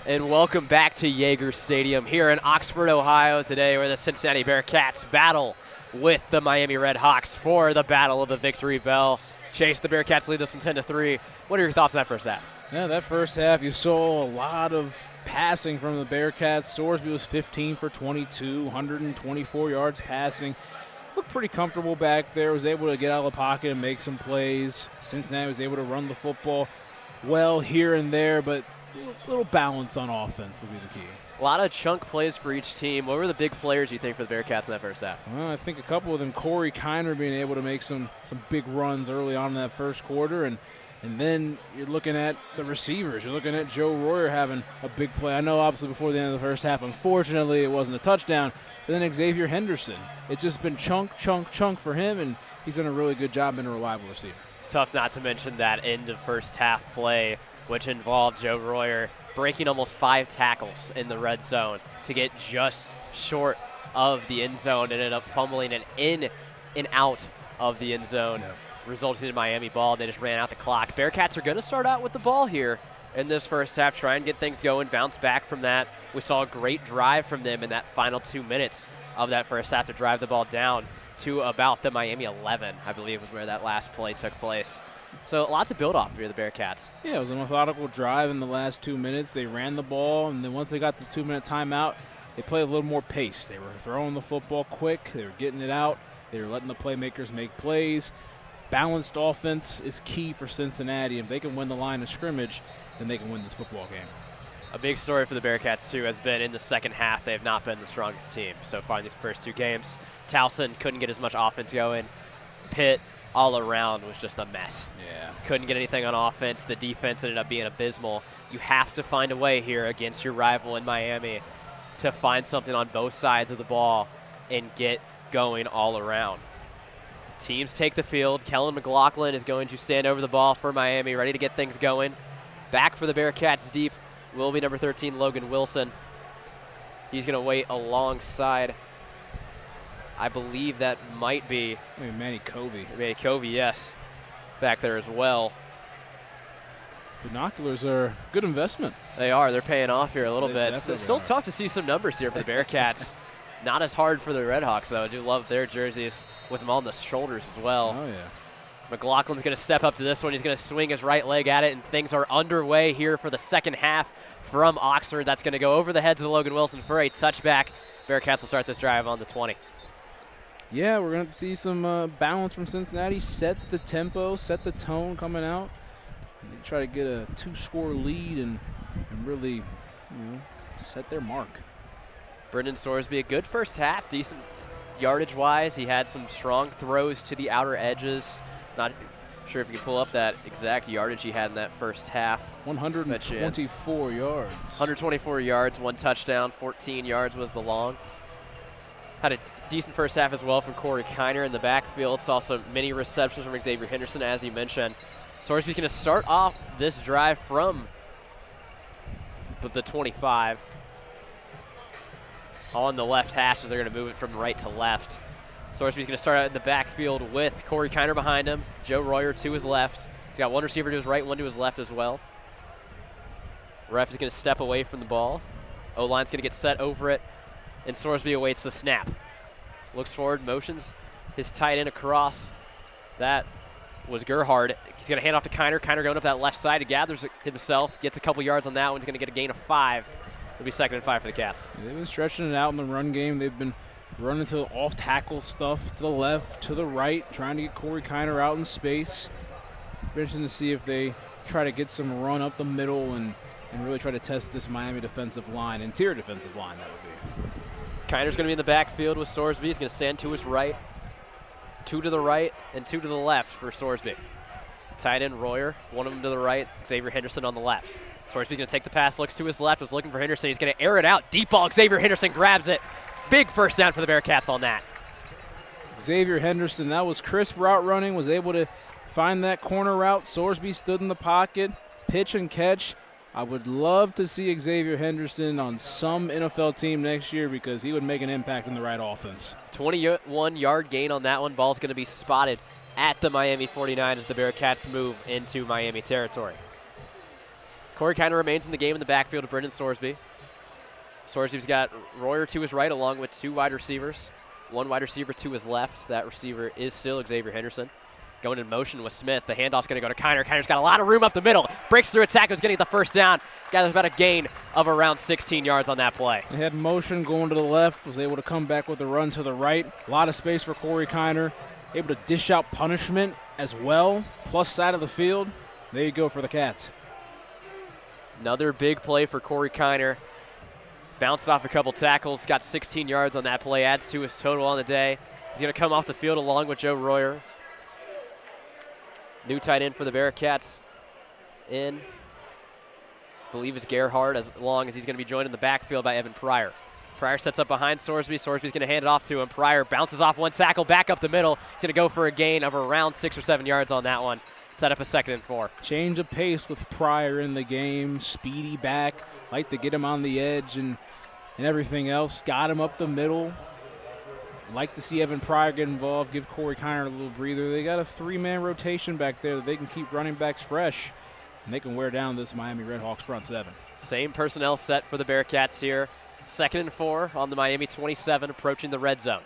And welcome back to Yeager Stadium here in Oxford, Ohio today, where the Cincinnati Bearcats battle with the Miami Redhawks for the Battle of the Victory Bell. Chase, the Bearcats lead this from 10-3. What are your thoughts on that first half? Yeah, that first half, you saw a lot of passing from the Bearcats. Sorsby was 15 for 22, 124 yards passing. Looked pretty comfortable back there, was able to get out of the pocket and make some plays. Cincinnati was able to run the football well here and there, but a little balance on offense would be the key. A lot of chunk plays for each team. What were the big players you think for the Bearcats in that first half? Well, I think a couple of them, Corey Kiner being able to make some big runs early on in that first quarter, and then you're looking at the receivers. You're looking at Joe Royer having a big play. I know obviously before the end of the first half, unfortunately, it wasn't a touchdown, but then Xavier Henderson. It's just been chunk for him, and he's done a really good job being a reliable receiver. It's tough not to mention that end of first half play, which involved Joe Royer breaking almost 5 tackles in the red zone to get just short of the end zone. Ended up fumbling it in and out of the end zone, resulting in Miami ball. They just ran out the clock. Bearcats are going to start out with the ball here in this first half, try and get things going, bounce back from that. We saw a great drive from them in that final 2 minutes of that first half to drive the ball down to about the Miami 11, I believe was where that last play took place. So lots of build off here, the Bearcats. Yeah, it was a methodical drive in the last 2 minutes. They ran the ball, and then once they got the 2-minute timeout, they played a little more pace. They were throwing the football quick. They were getting it out. They were letting the playmakers make plays. Balanced offense is key for Cincinnati. If they can win the line of scrimmage, then they can win this football game. A big story for the Bearcats, too, has been in the second half, they have not been the strongest team so far in these first 2 games. Towson couldn't get as much offense going. Pitt, all around, was just a mess. Yeah. Couldn't get anything on offense. The defense ended up being abysmal. You have to find a way here against your rival in Miami to find something on both sides of the ball and get going all around. Teams take the field. Kellen McLaughlin is going to stand over the ball for Miami, ready to get things going. Back for the Bearcats deep will be number 13, Logan Wilson. He's going to wait alongside, I believe that might be Manny Covey. Manny Covey, yes, back there as well. Binoculars are a good investment. They are. They're paying off here a little They bit. It's still tough to see some numbers here for the Bearcats. Not as hard for the Redhawks, though. I do love their jerseys with them on the shoulders as well. Oh, yeah. McLaughlin's going to step up to this one. He's going to swing his right leg at it, and things are underway here for the second half from Oxford. That's going to go over the heads of Logan Wilson for a touchback. Bearcats will start this drive on the 20. Yeah, we're going to see some balance from Cincinnati, set the tempo, set the tone coming out. They try to get a 2-score lead and really, set their mark. Brendan Sorsby, a good first half, decent yardage-wise. He had some strong throws to the outer edges. Not sure if you can pull up that exact yardage he had in that first half. 124 yards. 124 yards, 1 touchdown, 14 yards was the long. Had a decent first half as well from Corey Kiner in the backfield. Saw some mini receptions from Xavier Henderson, as you mentioned. Sorsby's going to start off this drive from the 25. On the left hash, so they're going to move it from right to left. Sorsby's going to start out in the backfield with Corey Kiner behind him. Joe Royer to his left. He's got 1 receiver to his right, 1 to his left as well. Ref is going to step away from the ball. O-line's going to get set over it, and Sorsby awaits the snap. Looks forward, motions his tight end across. That was Gerhard. He's going to hand off to Kiner. Kiner going up that left side. He gathers it himself, gets a couple yards on that one. He's going to get a gain of 5. It'll be 2nd and 5 for the Cats. They've been stretching it out in the run game. They've been running to the off-tackle stuff, to the left, to the right, trying to get Corey Kiner out in space. Be interesting to see if they try to get some run up the middle and really try to test this Miami defensive line, interior defensive line, that would be. Kiner's going to be in the backfield with Sorsby. He's going to stand to his right. 2 to the right and 2 to the left for Sorsby. Tight end Royer, 1 of them to the right, Xavier Henderson on the left. Sorsby's going to take the pass, looks to his left, was looking for Henderson. He's going to air it out. Deep ball, Xavier Henderson grabs it. Big first down for the Bearcats on that. Xavier Henderson, that was crisp route running, was able to find that corner route. Sorsby stood in the pocket, pitch and catch. I would love to see Xavier Henderson on some NFL team next year because he would make an impact in the right offense. 21-yard gain on that one. Ball's going to be spotted at the Miami 49 as the Bearcats move into Miami territory. Corey Kiner remains in the game in the backfield of Brendan Sorsby. Sorsby's got Royer to his right along with 2 wide receivers. 1 wide receiver to his left. That receiver is still Xavier Henderson. Going in motion with Smith. The handoff's going to go to Kiner. Kiner's got a lot of room up the middle. Breaks through a tackle. He's going to get the first down. Gathers about a gain of around 16 yards on that play. He had motion going to the left. Was able to come back with a run to the right. A lot of space for Corey Kiner. Able to dish out punishment as well. Plus side of the field. There you go for the Cats. Another big play for Corey Kiner. Bounced off a couple tackles. Got 16 yards on that play. Adds to his total on the day. He's going to come off the field along with Joe Royer. New tight end for the Bearcats in, I believe it's Gerhard, as long as he's going to be joined in the backfield by Evan Pryor. Pryor sets up behind Sorsby. Sorsby's going to hand it off to him. Pryor bounces off 1 tackle, back up the middle. He's going to go for a gain of around 6 or 7 yards on that one. Set up a 2nd and 4. Change of pace with Pryor in the game. Speedy back. Like to get him on the edge and everything else. Got him up the middle. Like to see Evan Pryor get involved, give Corey Kiner a little breather. They got a 3-man rotation back there that they can keep running backs fresh, and they can wear down this Miami Redhawks front 7. Same personnel set for the Bearcats here. 2nd and 4 on the Miami 27, approaching the red zone.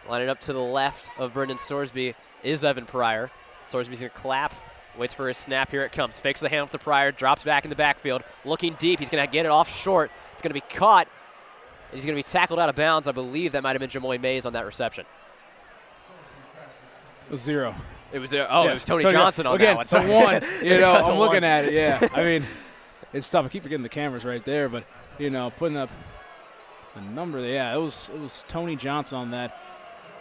Lining up to the left of Brendan Sorsby is Evan Pryor. Sorsby's going to clap, waits for his snap. Here it comes. Fakes the handoff to Pryor, drops back in the backfield, looking deep. He's going to get it off short. It's going to be caught. He's going to be tackled out of bounds. I believe that might have been Jamoy Mays on that reception. It was 0. It was it was Tony Johnson on again, that one. Again, it's a 1. I'm looking at it, yeah. I mean, it's tough. I keep forgetting the camera's right there, but, putting up the number there. Yeah, it was Tony Johnson on that.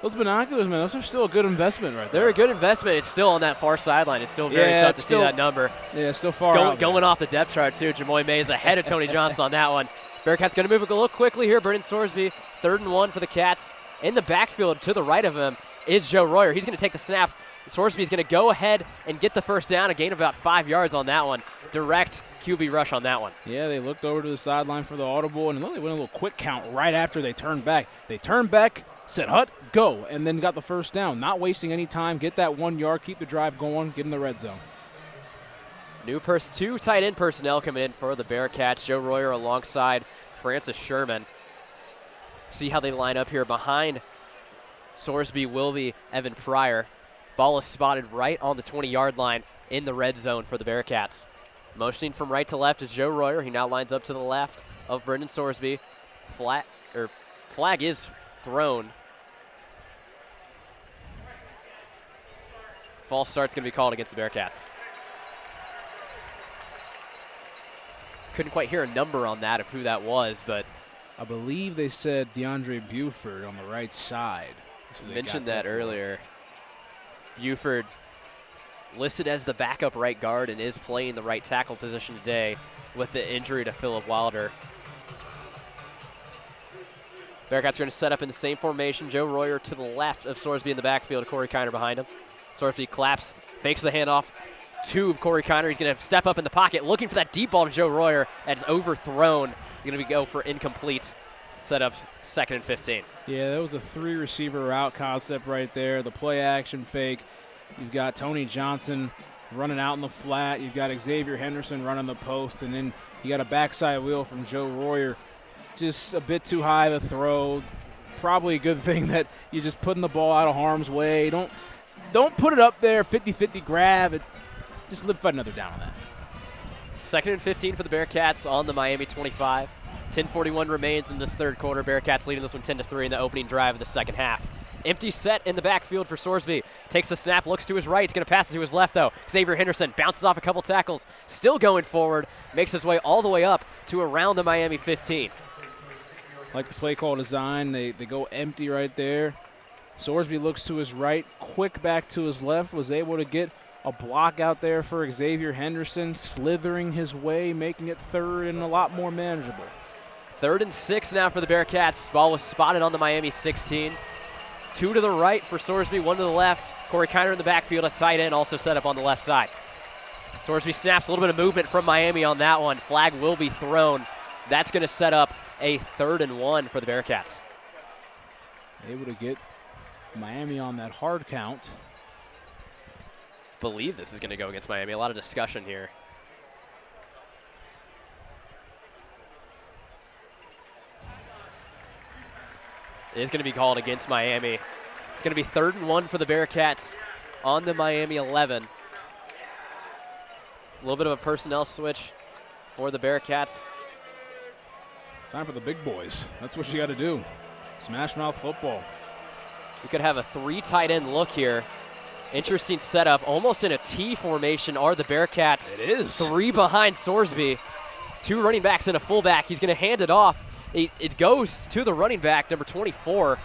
Those binoculars, man, those are still a good investment right there. They're a good investment. It's still on that far sideline. It's still very tough to see that number. Yeah, it's still far out. Going off the depth chart, too. Jamoy Mays ahead of Tony Johnson on that one. Bearcats going to move a little quickly here. Brendan Sorsby, 3rd and 1 for the Cats. In the backfield to the right of him is Joe Royer. He's going to take the snap. Sorsby's going to go ahead and get the first down, a gain of about 5 yards on that one. Direct QB rush on that one. Yeah, they looked over to the sideline for the audible, and they went a little quick count right after they turned back. They turned back, said, "Hut, go," and then got the first down. Not wasting any time. Get that 1 yard, keep the drive going, get in the red zone. 2 tight end personnel coming in for the Bearcats. Joe Royer alongside Francis Sherman. See how they line up here behind Sorsby will be Evan Pryor. Ball is spotted right on the 20-yard line in the red zone for the Bearcats. Motioning from right to left is Joe Royer. He now lines up to the left of Brendan Sorsby. Flag is thrown. False start's going to be called against the Bearcats. Couldn't quite hear a number on that of who that was, but I believe they said DeAndre Buford on the right side. Mentioned that earlier. Buford listed as the backup right guard and is playing the right tackle position today with the injury to Philip Wilder. Bearcats are going to set up in the same formation. Joe Royer to the left of Sorsby in the backfield. Corey Kiner behind him. Sorsby claps, fakes the handoff to Corey Kiner. He's going to step up in the pocket, looking for that deep ball to Joe Royer. That's overthrown. He's going to go for incomplete. Set up 2nd and 15. Yeah, that was a 3-receiver route concept right there. The play action fake. You've got Tony Johnson running out in the flat. You've got Xavier Henderson running the post. And then you got a backside wheel from Joe Royer. Just a bit too high to throw. Probably a good thing that you're just putting the ball out of harm's way. Don't put it up there, 50-50 grab. Just live for another down on that. 2nd and 15 for the Bearcats on the Miami 25. 10:41 remains in this 3rd quarter. Bearcats leading this one 10-3 in the opening drive of the 2nd half. Empty set in the backfield for Sorsby. Takes the snap, looks to his right. He's going to pass it to his left, though. Xavier Henderson bounces off a couple tackles. Still going forward. Makes his way all the way up to around the Miami 15. Like the play call design, they go empty right there. Sorsby looks to his right, quick back to his left, was able to get a block out there for Xavier Henderson, slithering his way, making it 3rd and a lot more manageable. 3rd and 6 now for the Bearcats. Ball was spotted on the Miami 16. 2 to the right for Sorsby, 1 to the left. Corey Kiner in the backfield, a tight end also set up on the left side. Sorsby snaps, a little bit of movement from Miami on that one. Flag will be thrown. That's going to set up a 3rd and 1 for the Bearcats. Able to get Miami on that hard count. Believe this is going to go against Miami. A lot of discussion here. is going to be called against Miami. It's going to be 3rd and 1 for the Bearcats on the Miami 11. A little bit of a personnel switch for the Bearcats. Time for the big boys. That's what you got to do. Smash mouth football. We could have a 3 tight end look here. Interesting setup. Almost in a T formation are the Bearcats. It is. 3 behind Sorsby. 2 running backs and a fullback. He's going to hand it off. It goes to the running back, number 24.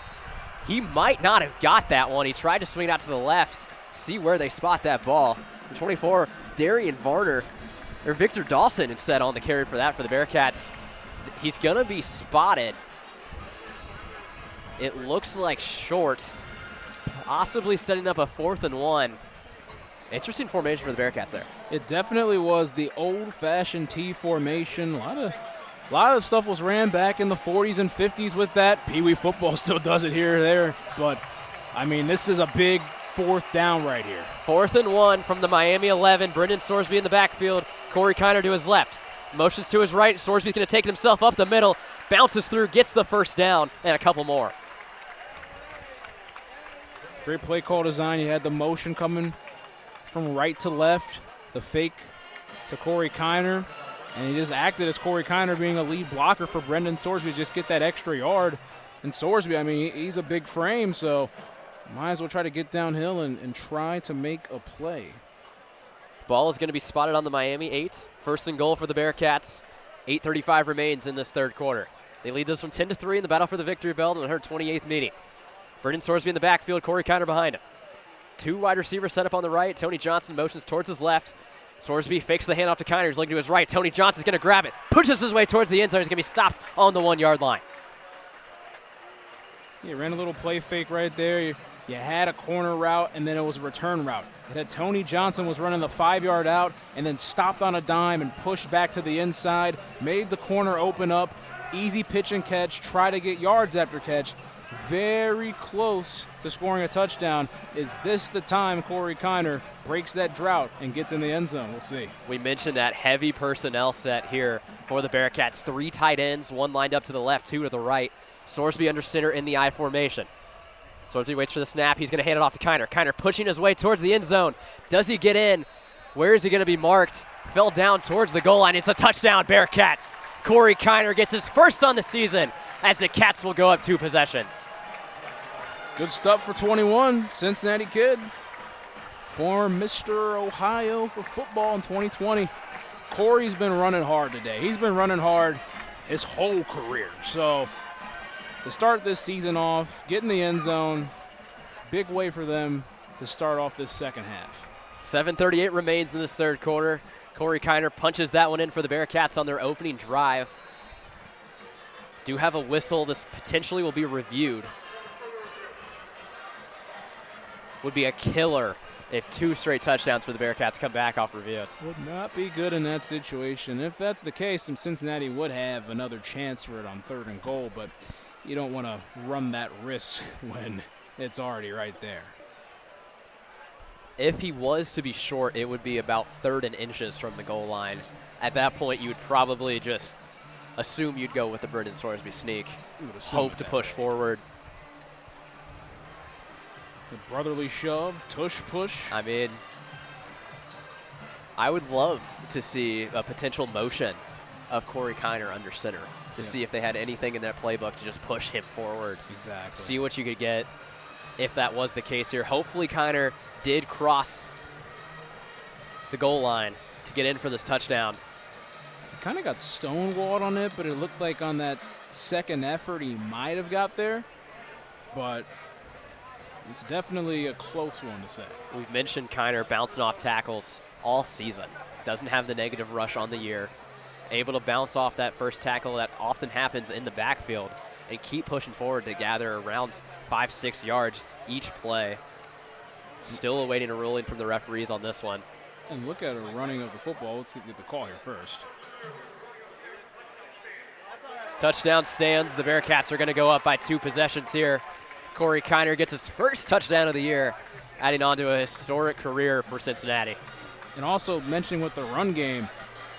He might not have got that one. He tried to swing it out to the left. See where they spot that ball. 24, Darian Varner, or Victor Dawson instead on the carry for that for the Bearcats. He's going to be spotted. It looks like short, possibly setting up a 4th and 1. Interesting formation for the Bearcats there. It definitely was the old-fashioned T formation. A lot of stuff was ran back in the 40s and 50s with that. Pee Wee football still does it here or there, but I mean, this is a big 4th down right here. 4th and 1 from the Miami 11. Brendan Sorsby in the backfield. Corey Kiner to his left. Motions to his right. Sorsby's going to take himself up the middle. Bounces through, gets the 1st down, and a couple more. Great play call design. You had the motion coming from right to left, the fake to Corey Kiner, and he just acted as Corey Kiner being a lead blocker for Brendan Sorsby to just get that extra yard. And Sorsby, I mean, he's a big frame, so might as well try to get downhill and try to make a play. Ball is going to be spotted on the Miami 8. 1st and goal for the Bearcats. 8:35 remains in this 3rd quarter. They lead this from 10-3 in the battle for the victory belt in her 28th meeting. Brendan Sorsby in the backfield, Corey Kiner behind him. 2 wide receivers set up on the right. Tony Johnson motions towards his left. Sorsby fakes the handoff to Kiner. He's looking to his right. Tony Johnson's going to grab it. Pushes his way towards the end zone. He's going to be stopped on the 1-yard line. You ran a little play fake right there. You had a corner route, and then it was a return route. It had Tony Johnson was running the 5-yard out and then stopped on a dime and pushed back to the inside, made the corner open up, easy pitch and catch, try to get yards after catch. Very close to scoring a touchdown. Is this the time Corey Kiner breaks that drought and gets in the end zone? We'll see. We mentioned that heavy personnel set here for the Bearcats. 3 tight ends, 1 lined up to the left, 2 to the right. Sorsby under center in the I formation. Sorsby waits for the snap. He's going to hand it off to Kiner. Kiner pushing his way towards the end zone. Does he get in? Where is he going to be marked? Fell down towards the goal line. It's a touchdown, Bearcats. Corey Kiner gets his 1st on the season as the Cats will go up 2 possessions. Good stuff for 21, Cincinnati kid. Former Mr. Ohio for football in 2020. Corey's been running hard today. He's been running hard his whole career. So to start this season off, get in the end zone, big way for them to start off this second half. 7:38 remains in this 3rd quarter. Corey Kiner punches that one in for the Bearcats on their opening drive. Do have a whistle. This potentially will be reviewed. Would be a killer if 2 straight touchdowns for the Bearcats come back off reviews. Would not be good in that situation. If that's the case, then Cincinnati would have another chance for it on 3rd and goal, but you don't want to run that risk when it's already right there. If he was to be short, it would be about 3rd and inches from the goal line. At that point, you would probably just assume you'd go with the Brendan Sorsby sneak. Hope to push forward. The brotherly shove, tush push. I mean, I would love to see a potential motion of Corey Kiner under center to see if they had anything in that playbook to just push him forward. Exactly. See what you could get if that was the case here. Hopefully Kiner did cross the goal line to get in for this touchdown. He kind of got stonewalled on it, but it looked like on that second effort he might have got there. But it's definitely a close one to say. We've mentioned Kiner bouncing off tackles all season. Doesn't have the negative rush on the year. Able to bounce off that first tackle that often happens in the backfield and keep pushing forward to gather around 5-6 yards each play. Still awaiting a ruling from the referees on this one. And look at a running of the football. Let's get the call here first. Touchdown stands. The Bearcats are going to go up by 2 possessions here. Corey Kiner gets his 1st touchdown of the year, adding on to a historic career for Cincinnati. And also mentioning with the run game,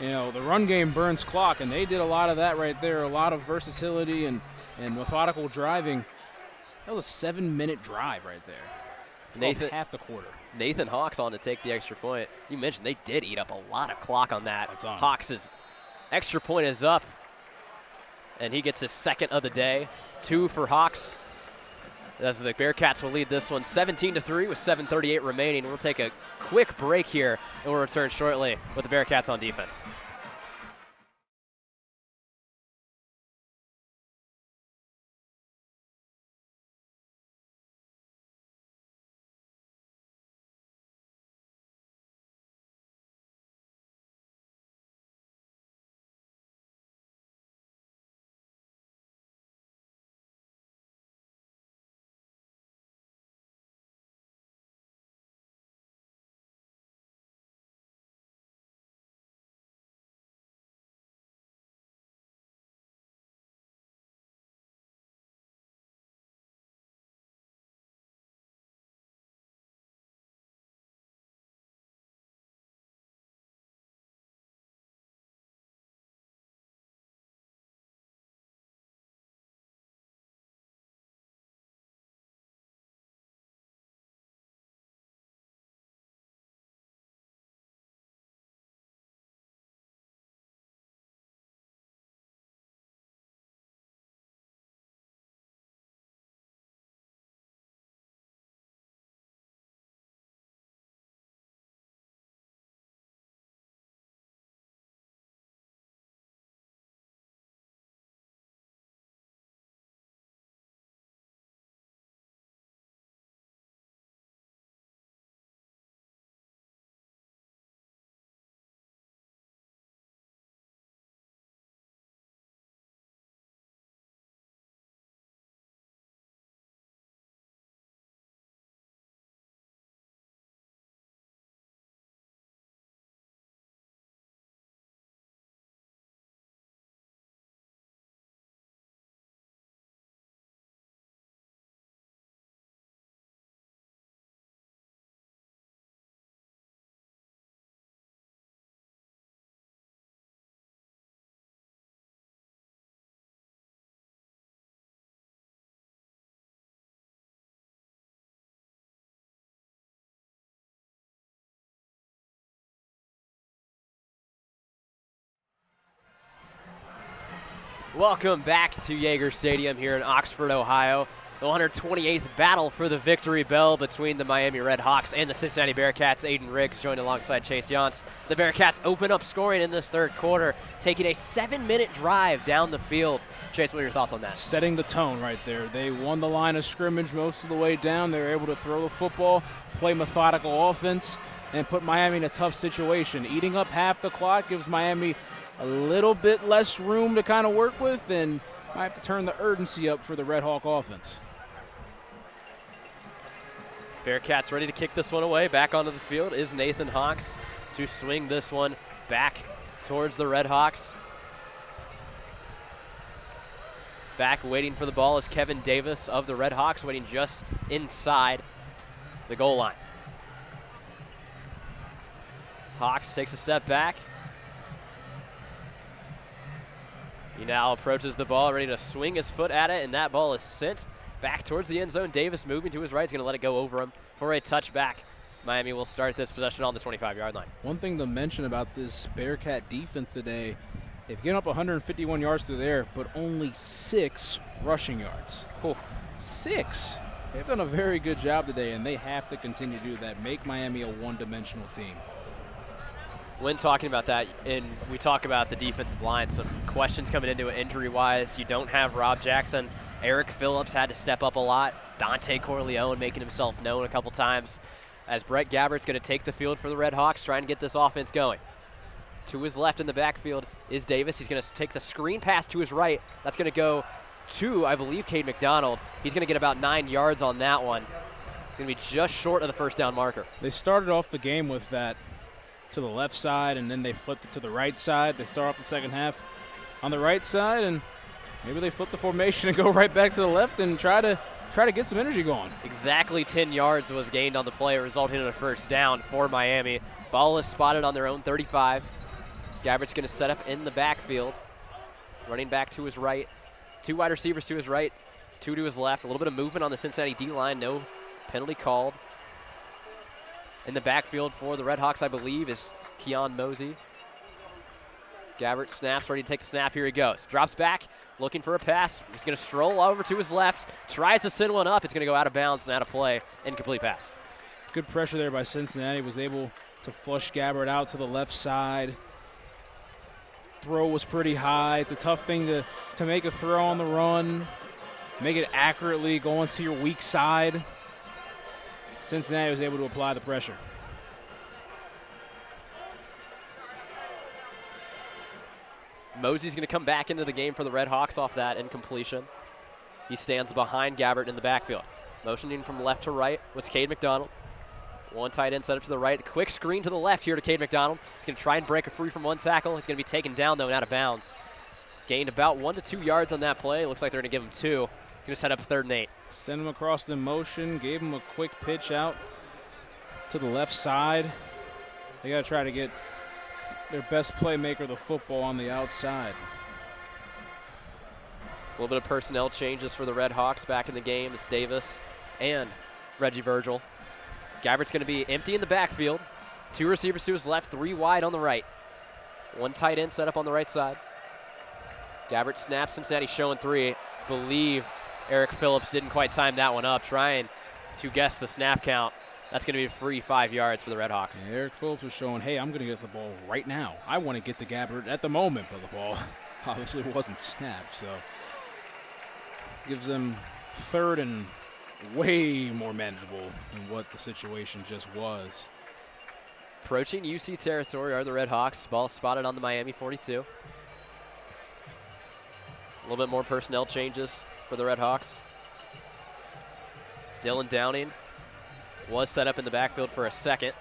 you know, the run game burns clock, and they did a lot of that right there, a lot of versatility and methodical driving. That was a 7-minute drive right there. Nathan, half the quarter. Nathan Hawks on to take the extra point. You mentioned they did eat up a lot of clock on that. That's on. Hawks' extra point is up, and he gets his second of the day. 2 for Hawks. As the Bearcats will lead this one 17-3 with 7:38 remaining. We'll take a quick break here, and we'll return shortly with the Bearcats on defense. Welcome back to Yager Stadium here in Oxford, Ohio. The 128th battle for the victory bell between the Miami Redhawks and the Cincinnati Bearcats. Aiden Riggs joined alongside Chase Yance. The Bearcats open up scoring in this third quarter, taking a 7-minute drive down the field. Chase, what are your thoughts on that? Setting the tone right there. They won the line of scrimmage most of the way down. They were able to throw the football, play methodical offense, and put Miami in a tough situation. Eating up half the clock gives Miami a little bit less room to kind of work with, and might have to turn the urgency up for the Red Hawk offense. Bearcats ready to kick this one away. Back onto the field is Nathan Hawks to swing this one back towards the Redhawks. Back waiting for the ball is Kevin Davis of the Redhawks, waiting just inside the goal line. Hawks takes a step back. He now approaches the ball, ready to swing his foot at it, and that ball is sent back towards the end zone. Davis moving to his right. He's going to let it go over him for a touchback. Miami will start this possession on the 25-yard line. One thing to mention about this Bearcat defense today, they've given up 151 yards through the air, but only 6 rushing yards. 6. They've done a very good job today, and they have to continue to do that, make Miami a one-dimensional team. When talking about that, and we talk about the defensive line, some questions coming into it injury-wise. You don't have Rob Jackson. Eric Phillips had to step up a lot. Dante Corleone making himself known a couple times. As Brett Gabbert's going to take the field for the Redhawks, trying to get this offense going. To his left in the backfield is Davis. He's going to take the screen pass to his right. That's going to go to, I believe, Cade McDonald. He's going to get about 9 yards on that one. It's going to be just short of the first down marker. They started off the game with that to the left side, and then they flipped it to the right side. They start off the second half on the right side, and maybe they flip the formation and go right back to the left and try to get some energy going. Exactly 10 yards was gained on the play, resulting in a first down for Miami. Ball is spotted on their own 35. Gabbert's going to set up in the backfield. Running back to his right. 2 wide receivers to his right. Two to his left. A little bit of movement on the Cincinnati D-line. No penalty called. In the backfield for the Redhawks, I believe, is Keon Mosey. Gabbert snaps, ready to take the snap. Here he goes. Drops back, looking for a pass. He's going to stroll over to his left. Tries to send one up. It's going to go out of bounds and out of play. Incomplete pass. Good pressure there by Cincinnati. Was able to flush Gabbert out to the left side. Throw was pretty high. It's a tough thing to make a throw on the run. Make it accurately, go into your weak side. Cincinnati was able to apply the pressure. Mosey's going to come back into the game for the Redhawks off that incompletion. He stands behind Gabbert in the backfield. Motioning from left to right was Cade McDonald. One tight end set up to the right. Quick screen to the left here to Cade McDonald. He's going to try and break a free from one tackle. He's going to be taken down, though, and out of bounds. Gained about 1 to 2 yards on that play. Looks like they're going to give him 2. He's going to set up 3rd and 8. Send him across the motion. Gave him a quick pitch out to the left side. They got to try to get their best playmaker, the football, on the outside. A little bit of personnel changes for the Redhawks back in the game. It's Davis and Reggie Virgil. Gabbert's going to be empty in the backfield. 2 receivers to his left, 3 wide on the right. 1 tight end set up on the right side. Gabbert snaps. Cincinnati showing 3. Believe Eric Phillips didn't quite time that one up. Trying to guess the snap count. That's going to be a free 5 yards for the Redhawks. Yeah, Eric Phillips was showing, hey, I'm going to get the ball right now. I want to get to Gabbert at the moment, but the ball obviously wasn't snapped, so gives them 3rd and way more manageable than what the situation just was. Approaching UC territory are the Redhawks. Ball spotted on the Miami 42. A little bit more personnel changes for the Redhawks. Dylan Downing was set up in the backfield for a second.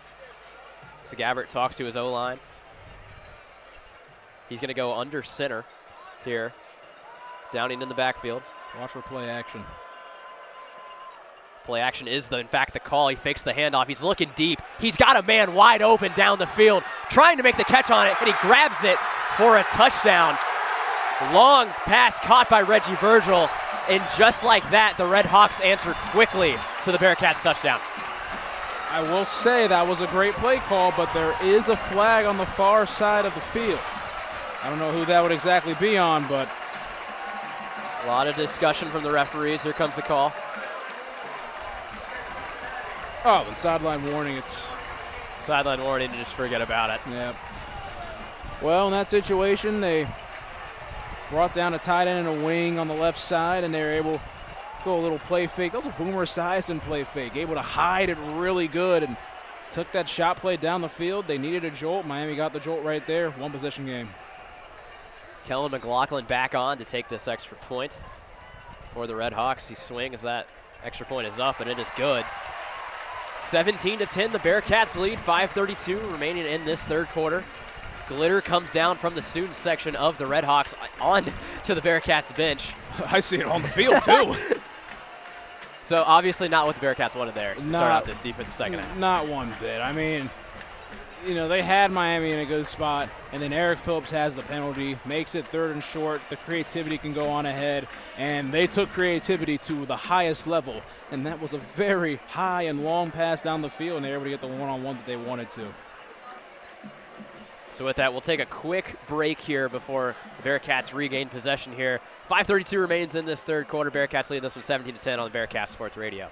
So Gabbert talks to his O-line. He's going to go under center here. Downing in the backfield. Watch for play action. Play action is, in fact, the call. He fakes the handoff. He's looking deep. He's got a man wide open down the field, trying to make the catch on it, and he grabs it for a touchdown. Long pass caught by Reggie Virgil, and just like that, the Redhawks answered quickly to the Bearcats' touchdown. I will say that was a great play call, but there is a flag on the far side of the field. I don't know who that would exactly be on, but a lot of discussion from the referees. Here comes the call. oh, the sideline warning. It's Sideline warning, to just forget about it. yeah. Well, in that situation, they brought down a tight end and a wing on the left side, and they were able to go a little play fake. That was a Boomer Esiason play fake, able to hide it really good and took that shot play down the field. They needed a jolt. Miami got the jolt right there. 1 possession game. Kellen McLaughlin back on to take this extra point for the Redhawks. He swings. That extra point is up, and it is good. 17-10, the Bearcats lead. 5:32 remaining in this 3rd quarter. Glitter comes down from the student section of the Redhawks on to the Bearcats bench. I see it on the field, too. So obviously not what the Bearcats wanted there to start out this defensive second half. Not one bit. I mean, you know, they had Miami in a good spot, and then Eric Phillips has the penalty, makes it 3rd and short. The creativity can go on ahead, and they took creativity to the highest level, and that was a very high and long pass down the field, and they were able to get the one-on-one that they wanted to. So with that, we'll take a quick break here before the Bearcats regain possession here. 5:32 remains in this 3rd quarter. Bearcats lead this one 17-10 on the Bearcats Sports Radio.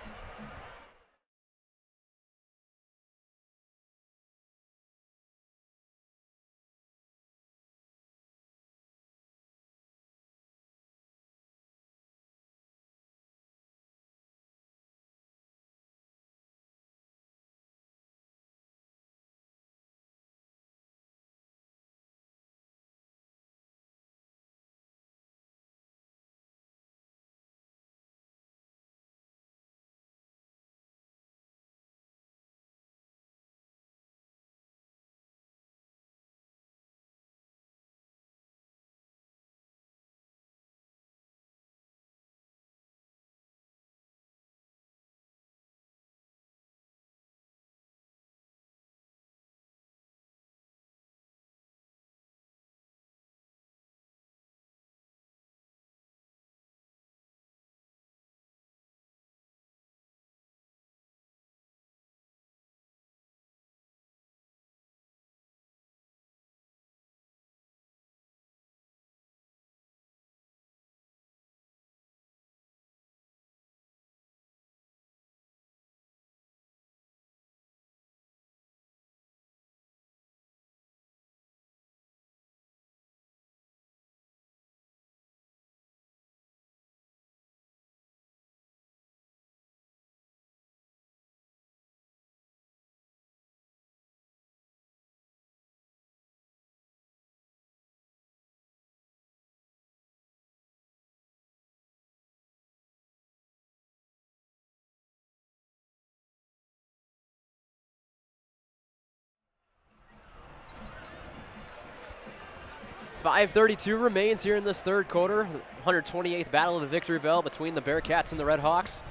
5:32 remains here in this third quarter. 128th battle of the victory bell between the Bearcats and the Redhawks.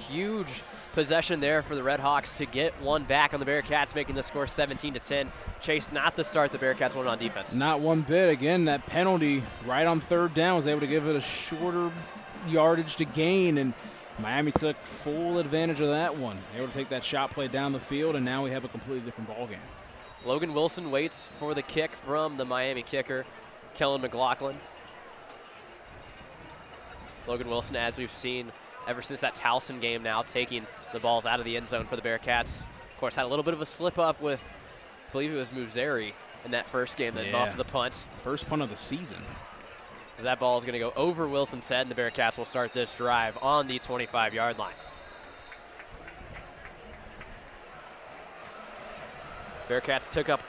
Huge possession there for the Redhawks to get one back on the Bearcats, making the score 17-10. Chase, not the start the Bearcats wanted on defense. Not one bit. Again, that penalty right on third down was able to give it a shorter yardage to gain, and Miami took full advantage of that one. Able to take that shot play down the field, and now we have a completely different ball game. Logan Wilson waits for the kick from the Miami kicker, Kellen McLaughlin. Logan Wilson, as we've seen ever since that Towson game now, taking the balls out of the end zone for the Bearcats. Of course, had a little bit of a slip up with, I believe it was Muzeri in that first game that off the punt. First punt of the season. That ball is going to go over Wilson's head, and the Bearcats will start this drive on the 25-yard line. Bearcats took up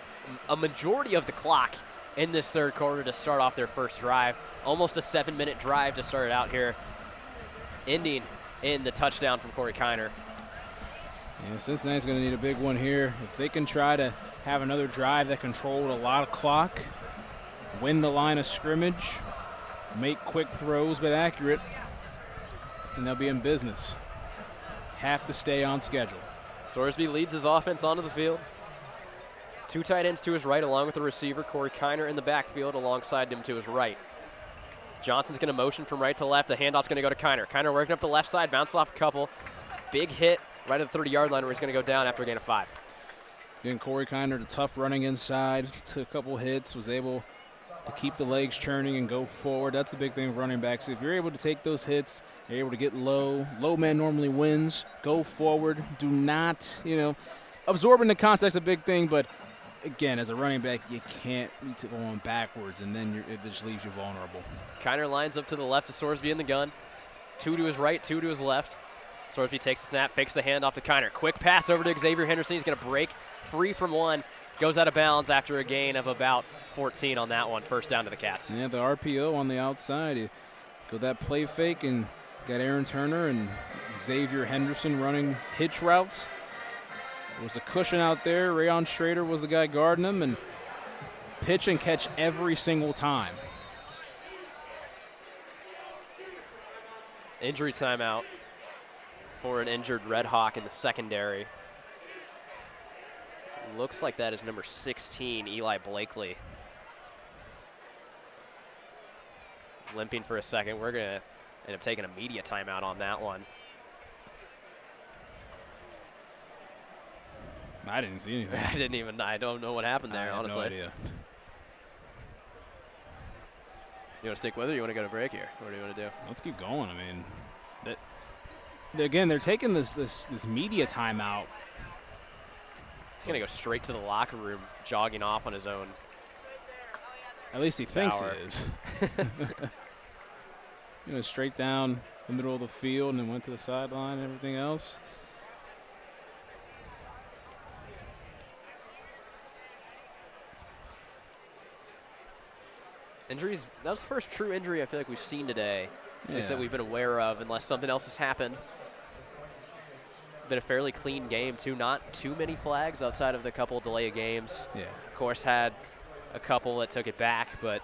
a majority of the clock in this third quarter to start off their first drive. Almost a 7-minute drive to start it out here, ending in the touchdown from Corey Kiner. Yeah, Cincinnati's going to need a big one here. If they can try to have another drive that controlled a lot of clock, win the line of scrimmage, make quick throws but accurate, and they'll be in business. Have to stay on schedule. Sorsby leads his offense onto the field. Two tight ends to his right along with the receiver, Corey Kiner in the backfield alongside him to his right. Johnson's going to motion from right to left. The handoff's going to go to Kiner. Kiner working up the left side, bounced off a couple. Big hit right at the 30-yard line where he's going to go down after a gain of 5. Again, Corey Kiner, the tough running inside, took a couple hits, was able to keep the legs churning and go forward. That's the big thing with running backs. If you're able to take those hits, you're able to get low. Low man normally wins. Go forward. Do not, absorbing the context a big thing, but again, as a running back, you can't be going backwards, and then it just leaves you vulnerable. Kiner lines up to the left of Sorsby in the gun. 2 to his right, 2 to his left. Sorsby takes the snap, fakes the handoff to Kiner. Quick pass over to Xavier Henderson. He's going to break free from one. Goes out of bounds after a gain of about 14 on that one. First down to the Cats. Yeah, the RPO on the outside. You go that play fake and got Aaron Turner and Xavier Henderson running hitch routes. There was a cushion out there. Rayon Schrader was the guy guarding him, and pitch and catch every single time. Injury timeout for an injured Red Hawk in the secondary. Looks like that is number 16, Eli Blakely. Limping for a second. We're going to end up taking a media timeout on that one. I didn't see anything. I don't know what happened there, honestly. I have no idea. You want to stick with it or you want to go to break here? What do you want to do? Let's keep going. I mean, again, they're taking this media timeout. He's going to go straight to the locker room, jogging off on his own. At least he thinks he is. Straight down the middle of the field and then went to the sideline and everything else. Injuries, that was the first true injury I feel like we've seen today. At least that we've been aware of, unless something else has happened. Been a fairly clean game, too. Not too many flags outside of the couple delay of games. Yeah. Of course, had a couple that took it back, but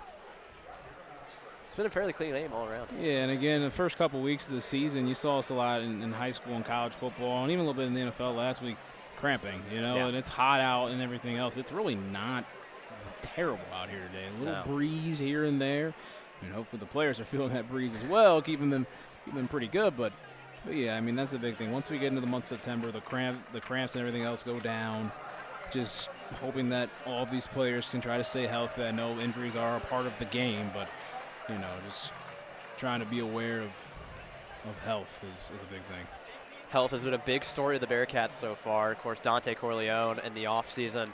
it's been a fairly clean game all around. Yeah, and again, the first couple weeks of the season, you saw us a lot in high school and college football, and even a little bit in the NFL last week, cramping, and it's hot out and everything else. It's really not terrible out here today. A little breeze here and there. And hopefully the players are feeling that breeze as well, keeping them pretty good. But yeah, I mean, that's the big thing. Once we get into the month of September, the cramps and everything else go down. Just hoping that all of these players can try to stay healthy. I know injuries are a part of the game, but just trying to be aware of health is a big thing. Health has been a big story of the Bearcats so far. Of course, Dante Corleone in the offseason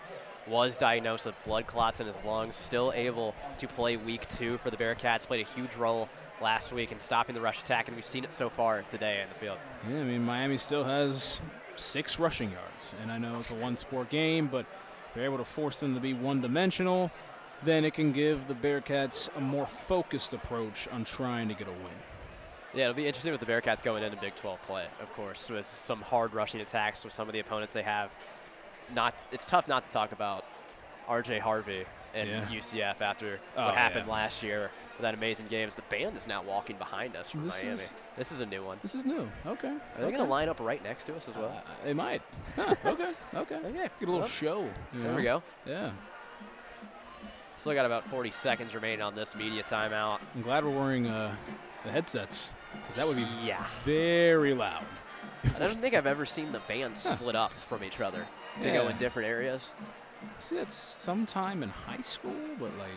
was diagnosed with blood clots in his lungs, still able to play week 2 for the Bearcats, played a huge role last week in stopping the rush attack, and we've seen it so far today in the field. Yeah, I mean, Miami still has 6 rushing yards, and I know it's a one-sport game, but if they're able to force them to be one-dimensional, then it can give the Bearcats a more focused approach on trying to get a win. Yeah, it'll be interesting with the Bearcats going into Big 12 play, of course, with some hard rushing attacks with some of the opponents they have. It's tough not to talk about R.J. Harvey in Yeah. UCF after Oh, what happened yeah. last year with that amazing games. The band is now walking behind us from Miami. This is a new one. This is new. Okay. Are they going to line up right next to us as well? They might. Huh, okay. Okay. Okay. Get a little show. There we go. Yeah. Still got about 40 seconds remaining on this media timeout. I'm glad we're wearing the headsets because that would be Yeah. very loud. I don't think I've ever seen the band split up from each other. They go in different areas. See, that's sometime in high school, but like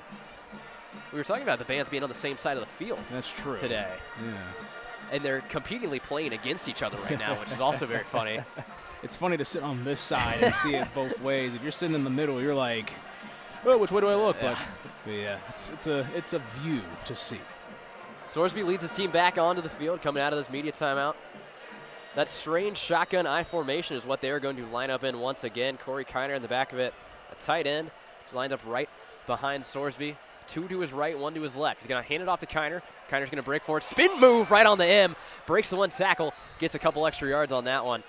We were talking about the bands being on the same side of the field that's true today. Yeah. And they're competingly playing against each other right now, which is also very funny. It's funny to sit on this side and see it both ways. If you're sitting in the middle, you're like, oh, which way do I look? Yeah. But yeah, it's a view to see. Sorsby leads his team back onto the field coming out of this media timeout. That strange shotgun I formation is what they are going to line up in once again. Corey Kiner in the back of it, a tight end, lined up right behind Sorsby. 2 to his right, 1 to his left. He's going to hand it off to Kiner. Kiner's going to break forward, spin move right on the M, breaks the 1 tackle, gets a couple extra yards on that one.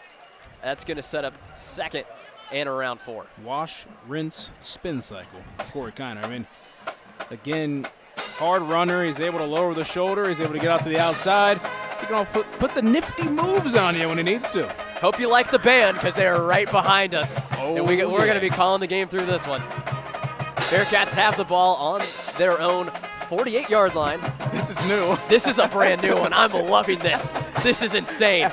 That's going to set up second and around 4. Wash, rinse, spin cycle. Corey Kiner. I mean, again, hard runner. He's able to lower the shoulder. He's able to get out to the outside. He can put the nifty moves on you when he needs to. Hope you like the band because they are right behind us. Oh, and we're going to be calling the game through this one. Bearcats have the ball on their own 48-yard line. This is new. This is a brand new one. I'm loving this. This is insane.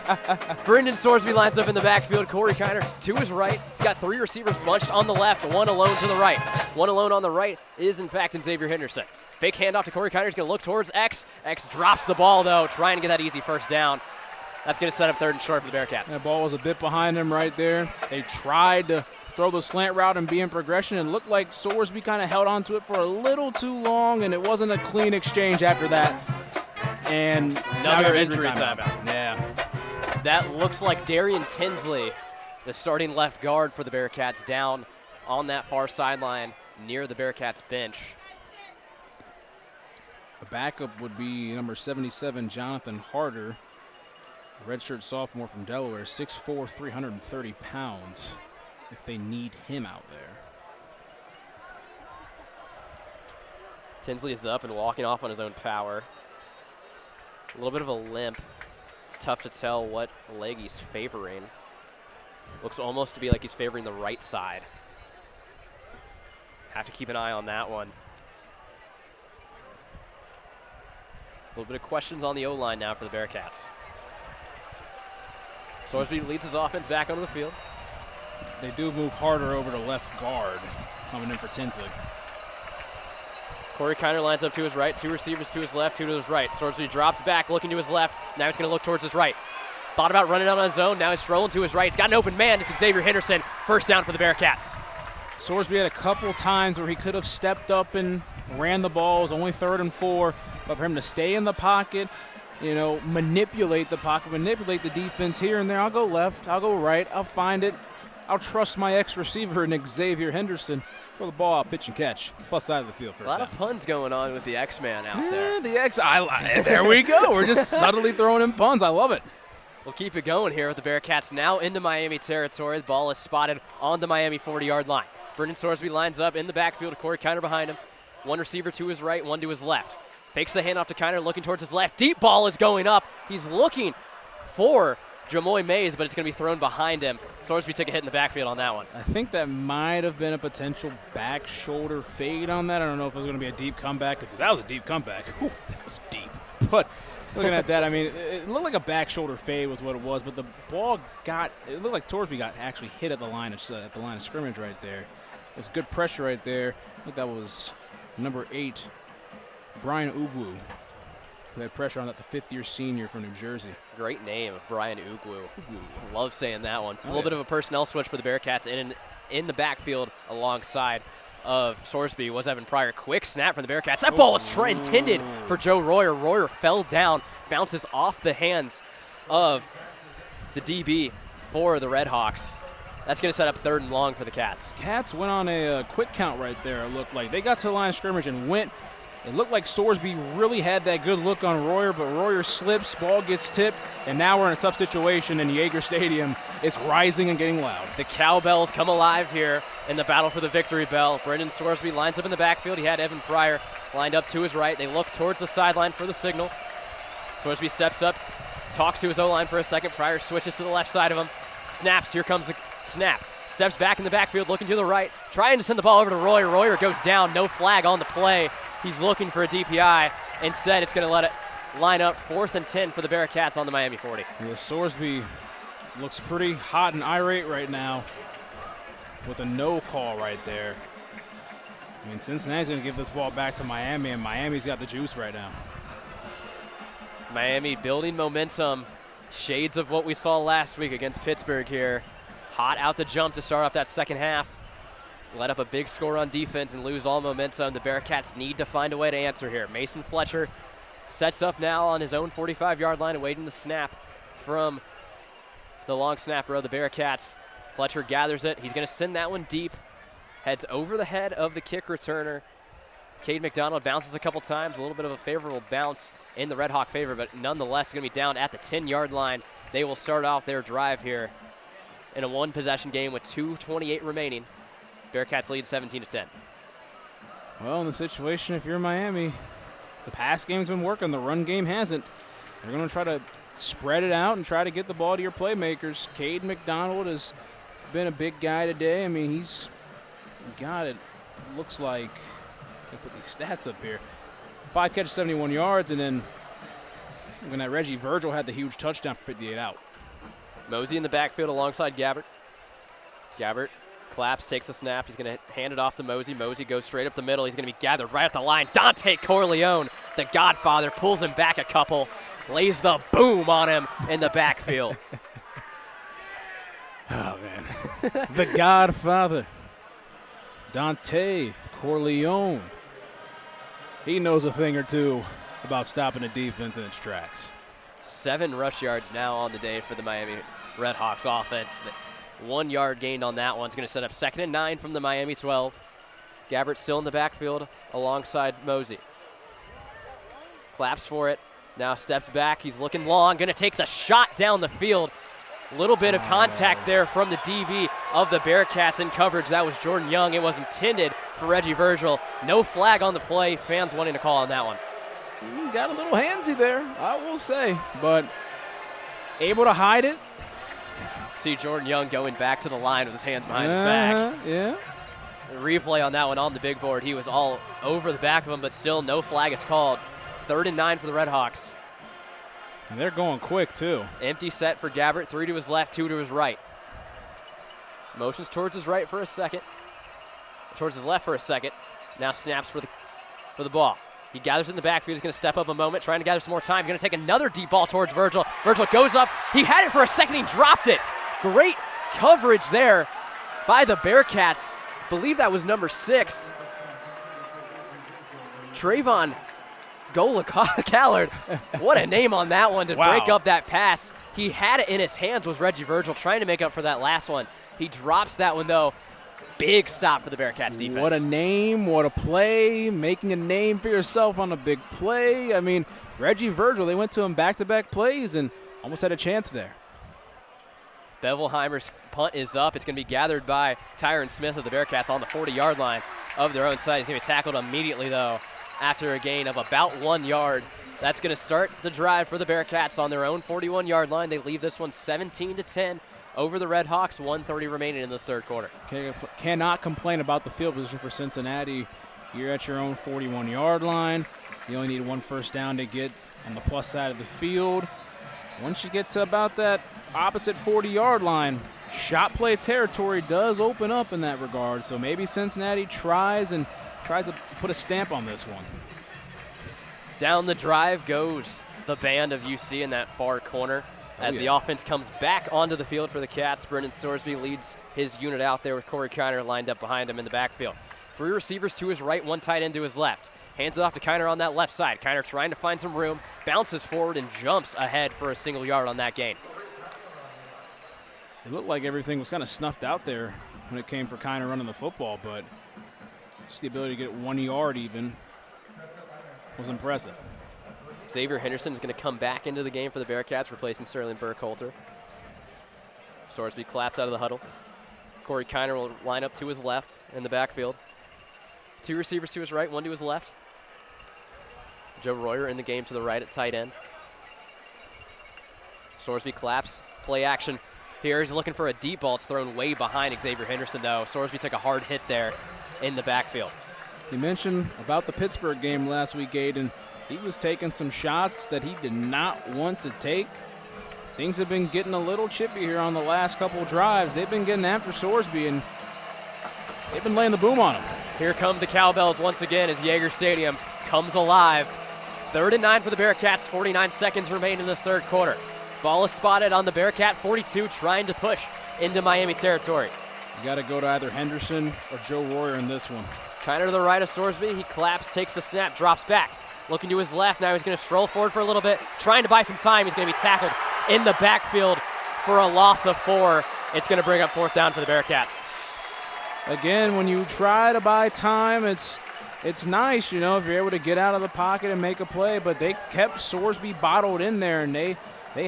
Brendan Sorsby lines up in the backfield. Corey Kiner to his right. He's got 3 receivers bunched on the left, 1 alone to the right. 1 alone on the right is, in fact, Xavier Henderson. Fake handoff to Corey Kiner. He's going to look towards X. X drops the ball, though, trying to get that easy first down. That's going to set up 3rd and short for the Bearcats. That ball was a bit behind him right there. They tried to throw the slant route and be in progression, and looked like Sorsby kind of held on to it for a little too long, and it wasn't a clean exchange after that. And Another injury timeout. Yeah. That looks like Darian Tinsley, the starting left guard for the Bearcats, down on that far sideline near the Bearcats bench. The backup would be number 77, Jonathan Harder, a redshirt sophomore from Delaware, 6'4", 330 pounds, if they need him out there. Tinsley is up and walking off on his own power. A little bit of a limp. It's tough to tell what leg he's favoring. Looks almost to be like he's favoring the right side. Have to keep an eye on that one. A little bit of questions on the O-line now for the Bearcats. Sorsby leads his offense back onto the field. They do move Harder over to left guard, coming in for Tinsley. Corey Kiner lines up to his right, 2 receivers to his left, 2 to his right. Sorsby drops back, looking to his left. Now he's going to look towards his right. Thought about running out on his own. Now he's strolling to his right. He's got an open man. It's Xavier Henderson. First down for the Bearcats. Sorsby had a couple times where he could have stepped up and ran the ball. It was only 3rd and 4. But for him to stay in the pocket, you know, manipulate the pocket, manipulate the defense here and there. I'll go left. I'll go right. I'll find it. I'll trust my ex-receiver, Xavier Henderson. Throw the ball out, pitch and catch. Plus side of the field first A lot down. of puns going on with the X-Man out there. The X. There we go. We're just subtly throwing in puns. I love it. We'll keep it going here with the Bearcats now into Miami territory. The ball is spotted on the Miami 40-yard line. Brendan Sorsby lines up in the backfield. Corey Kiner behind him. 1 receiver to his right, 1 to his left. Fakes the handoff to Kiner, looking towards his left. Deep ball is going up. He's looking for Jamoy Mays, but it's going to be thrown behind him. Sorsby took a hit in the backfield on that one. I think that might have been a potential back shoulder fade on that. I don't know if it was going to be a deep comeback, because if that was a deep comeback, whew, that was deep. But looking at that, I mean, it looked like a back shoulder fade was what it was, but the ball it looked like Sorsby got actually hit at the line of scrimmage right there. It was good pressure right there. I think that was number 8, Brian Ugwu, who had pressure on that, the 5th-year senior from New Jersey. Great name, Brian Ugwu. Love saying that one. Oh, a little bit of a personnel switch for the Bearcats in the backfield alongside of Sorsby was Evan Pryor. Quick snap from the Bearcats. That ball was intended for Joe Royer. Royer fell down, bounces off the hands of the DB for the Redhawks. That's going to set up 3rd and long for the Cats. Cats went on a quick count right there, it looked like. They got to the line of scrimmage and went It looked like Sorsby really had that good look on Royer, but Royer slips, ball gets tipped, and now we're in a tough situation, and Yager Stadium is rising and getting loud. The cowbells come alive here in the battle for the victory bell. Brendan Sorsby lines up in the backfield. He had Evan Pryor lined up to his right. They look towards the sideline for the signal. Sorsby steps up, talks to his O-line for a second. Pryor switches to the left side of him. Snaps. Here comes the snap. Steps back in the backfield, looking to the right, trying to send the ball over to Royer. Royer goes down. No flag on the play. He's looking for a DPI. Instead, it's going to let it line up 4th and 10 for the Bearcats on the Miami 40. Yeah, Sorsby looks pretty hot and irate right now with a no call right there. I mean, Cincinnati's going to give this ball back to Miami, and Miami's got the juice right now. Miami building momentum. Shades of what we saw last week against Pittsburgh here. Hot out the jump to start off that second half. Let up a big score on defense and lose all momentum. The Bearcats need to find a way to answer here. Mason Fletcher sets up now on his own 45-yard line, awaiting the snap from the long snapper of the Bearcats. Fletcher gathers it. He's going to send that one deep. Heads over the head of the kick returner. Cade McDonald bounces a couple times. A little bit of a favorable bounce in the Red Hawk favor, but nonetheless going to be down at the 10-yard line. They will start off their drive here in a one-possession game with 2:28 remaining. Bearcats lead 17-10. Well, in the situation, if you're Miami, the pass game's been working. The run game hasn't. They're going to try to spread it out and try to get the ball to your playmakers. Cade McDonald has been a big guy today. I mean, he's got it. Looks like, I put these stats up here. 5 catches, 71 yards, and then when that Reggie Virgil had the huge touchdown for 58 out. Mosey in the backfield alongside Gabbert. Gabbert claps, takes a snap. He's going to hand it off to Mosey. Mosey goes straight up the middle. He's going to be gathered right at the line. Dante Corleone, the Godfather, pulls him back a couple, lays the boom on him in the backfield. Oh, man. The Godfather. Dante Corleone. He knows a thing or two about stopping a defense in its tracks. 7 rush yards now on the day for the Miami Redhawks offense. 1 yard gained on that one. It's going to set up 2nd and 9 from the Miami 12. Gabbert still in the backfield alongside Mosey. Claps for it. Now steps back. He's looking long. Going to take the shot down the field. A little bit of contact there from the DB of the Bearcats in coverage. That was Jordan Young. It was intended for Reggie Virgil. No flag on the play. Fans wanting to call on that one. Got a little handsy there, I will say, but able to hide it. See Jordan Young going back to the line with his hands behind his back. Yeah. The replay on that one on the big board. He was all over the back of him, but still no flag is called. 3rd and 9 for the Redhawks. And they're going quick, too. Empty set for Gabbert. 3 to his left, 2 to his right. Motions towards his right for a second. Towards his left for a second. Now snaps for the ball. He gathers in the backfield. He's going to step up a moment, trying to gather some more time. He's going to take another deep ball towards Virgil. Virgil goes up. He had it for a second. He dropped it. Great coverage there by the Bearcats. I believe that was number 6. Trayvon Gola-Callard. What a name on that one to break up that pass. He had it in his hands, was Reggie Virgil, trying to make up for that last one. He drops that one, though. Big stop for the Bearcats defense. What a name, what a play, making a name for yourself on a big play. I mean, Reggie Virgil, they went to him back-to-back plays and almost had a chance there. Bevelheimer's punt is up. It's going to be gathered by Tyron Smith of the Bearcats on the 40-yard line of their own side. He's going to be tackled immediately, though, after a gain of about 1 yard. That's going to start the drive for the Bearcats on their own 41-yard line. They leave this one 17-10 over the Redhawks. 1:30 remaining in this third quarter. Cannot complain about the field position for Cincinnati. You're at your own 41-yard line. You only need 1 first down to get on the plus side of the field. Once you get to about that opposite 40-yard line, shot play territory does open up in that regard. So maybe Cincinnati tries to put a stamp on this one. Down the drive goes the band of UC in that far corner. As the offense comes back onto the field for the Cats, Brendan Sorsby leads his unit out there with Corey Kiner lined up behind him in the backfield. 3 receivers to his right, 1 tight end to his left. Hands it off to Kiner on that left side. Kiner trying to find some room, bounces forward and jumps ahead for a single yard on that gain. It looked like everything was kind of snuffed out there when it came for Kiner running the football, but just the ability to get 1 yard even. was impressive. Xavier Henderson is going to come back into the game for the Bearcats, replacing Sterling Burkholter. Sorsby claps out of the huddle. Corey Kiner will line up to his left in the backfield. 2 receivers to his right, 1 to his left. Joe Royer in the game to the right at tight end. Sorsby claps, play action. Here he's looking for a deep ball. It's thrown way behind Xavier Henderson, though. Sorsby took a hard hit there in the backfield. You mentioned about the Pittsburgh game last week, Aiden. He was taking some shots that he did not want to take. Things have been getting a little chippy here on the last couple drives. They've been getting after Sorsby, and they've been laying the boom on him. Here come the cowbells once again as Yager Stadium comes alive. 3rd and 9 for the Bearcats. 49 seconds remain in this third quarter. Ball is spotted on the Bearcat 42, trying to push into Miami territory. You got to go to either Henderson or Joe Royer in this one. Kind of to the right of Sorsby. He claps, takes the snap, drops back. Looking to his left. Now he's going to stroll forward for a little bit. Trying to buy some time. He's going to be tackled in the backfield for a loss of 4. It's going to bring up 4th down for the Bearcats. Again, when you try to buy time, it's nice, you know, if you're able to get out of the pocket and make a play, but they kept Sorsby bottled in there, and they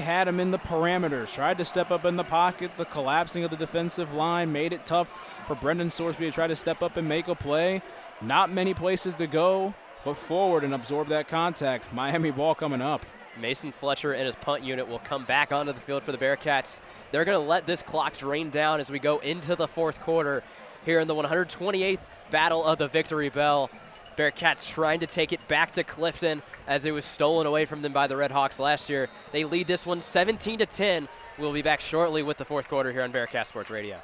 had him in the parameters. Tried to step up in the pocket. The collapsing of the defensive line made it tough for Brendan Sorsby to try to step up and make a play. Not many places to go but forward and absorb that contact. Miami ball coming up. Mason Fletcher and his punt unit will come back onto the field for the Bearcats. They're going to let this clock drain down as we go into the 4th quarter here in the 128th Battle of the Victory Bell. Bearcats trying to take it back to Clifton as it was stolen away from them by the Redhawks last year. They lead this one 17-10. We'll be back shortly with the 4th quarter here on Bearcat Sports Radio.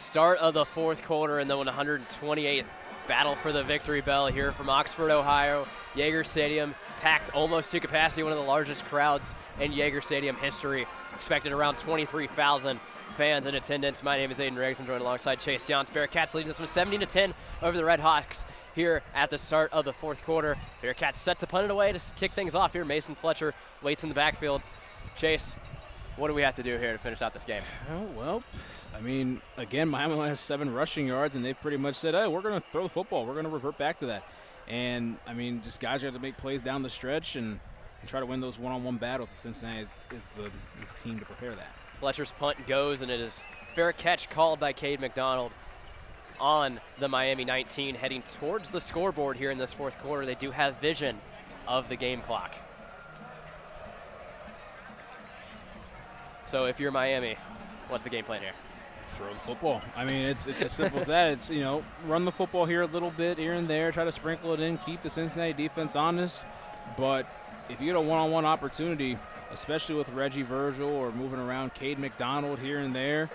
start of the fourth quarter in the 128th battle for the victory bell here from Oxford, Ohio. Yager Stadium packed almost to capacity, one of the largest crowds in Yager Stadium history. Expected around 23,000 fans in attendance. My name is Aiden Riggs. I'm joined alongside Chase Yance. Bearcats leading this one 17-10 over the Redhawks here at the start of the fourth quarter. Bearcats set to punt it away to kick things off here. Mason Fletcher waits in the backfield. Chase, what do we have to do here to finish out this game? Oh, well, I mean, again, Miami only has 7 rushing yards, and they've pretty much said, hey, we're going to throw the football. We're going to revert back to that. And, I mean, just guys have to make plays down the stretch and try to win those one-on-one battles. Cincinnati is the team to prepare that. Fletcher's punt goes, and it is fair catch called by Cade McDonald on the Miami 19, heading towards the scoreboard here in this fourth quarter. They do have vision of the game clock. So if you're Miami, what's the game plan here? Throw the football. I mean, it's as simple as that. It's, run the football here a little bit here and there, try to sprinkle it in, keep the Cincinnati defense honest. But if you get a one-on-one opportunity, especially with Reggie Virgil or moving around Cade McDonald here and there,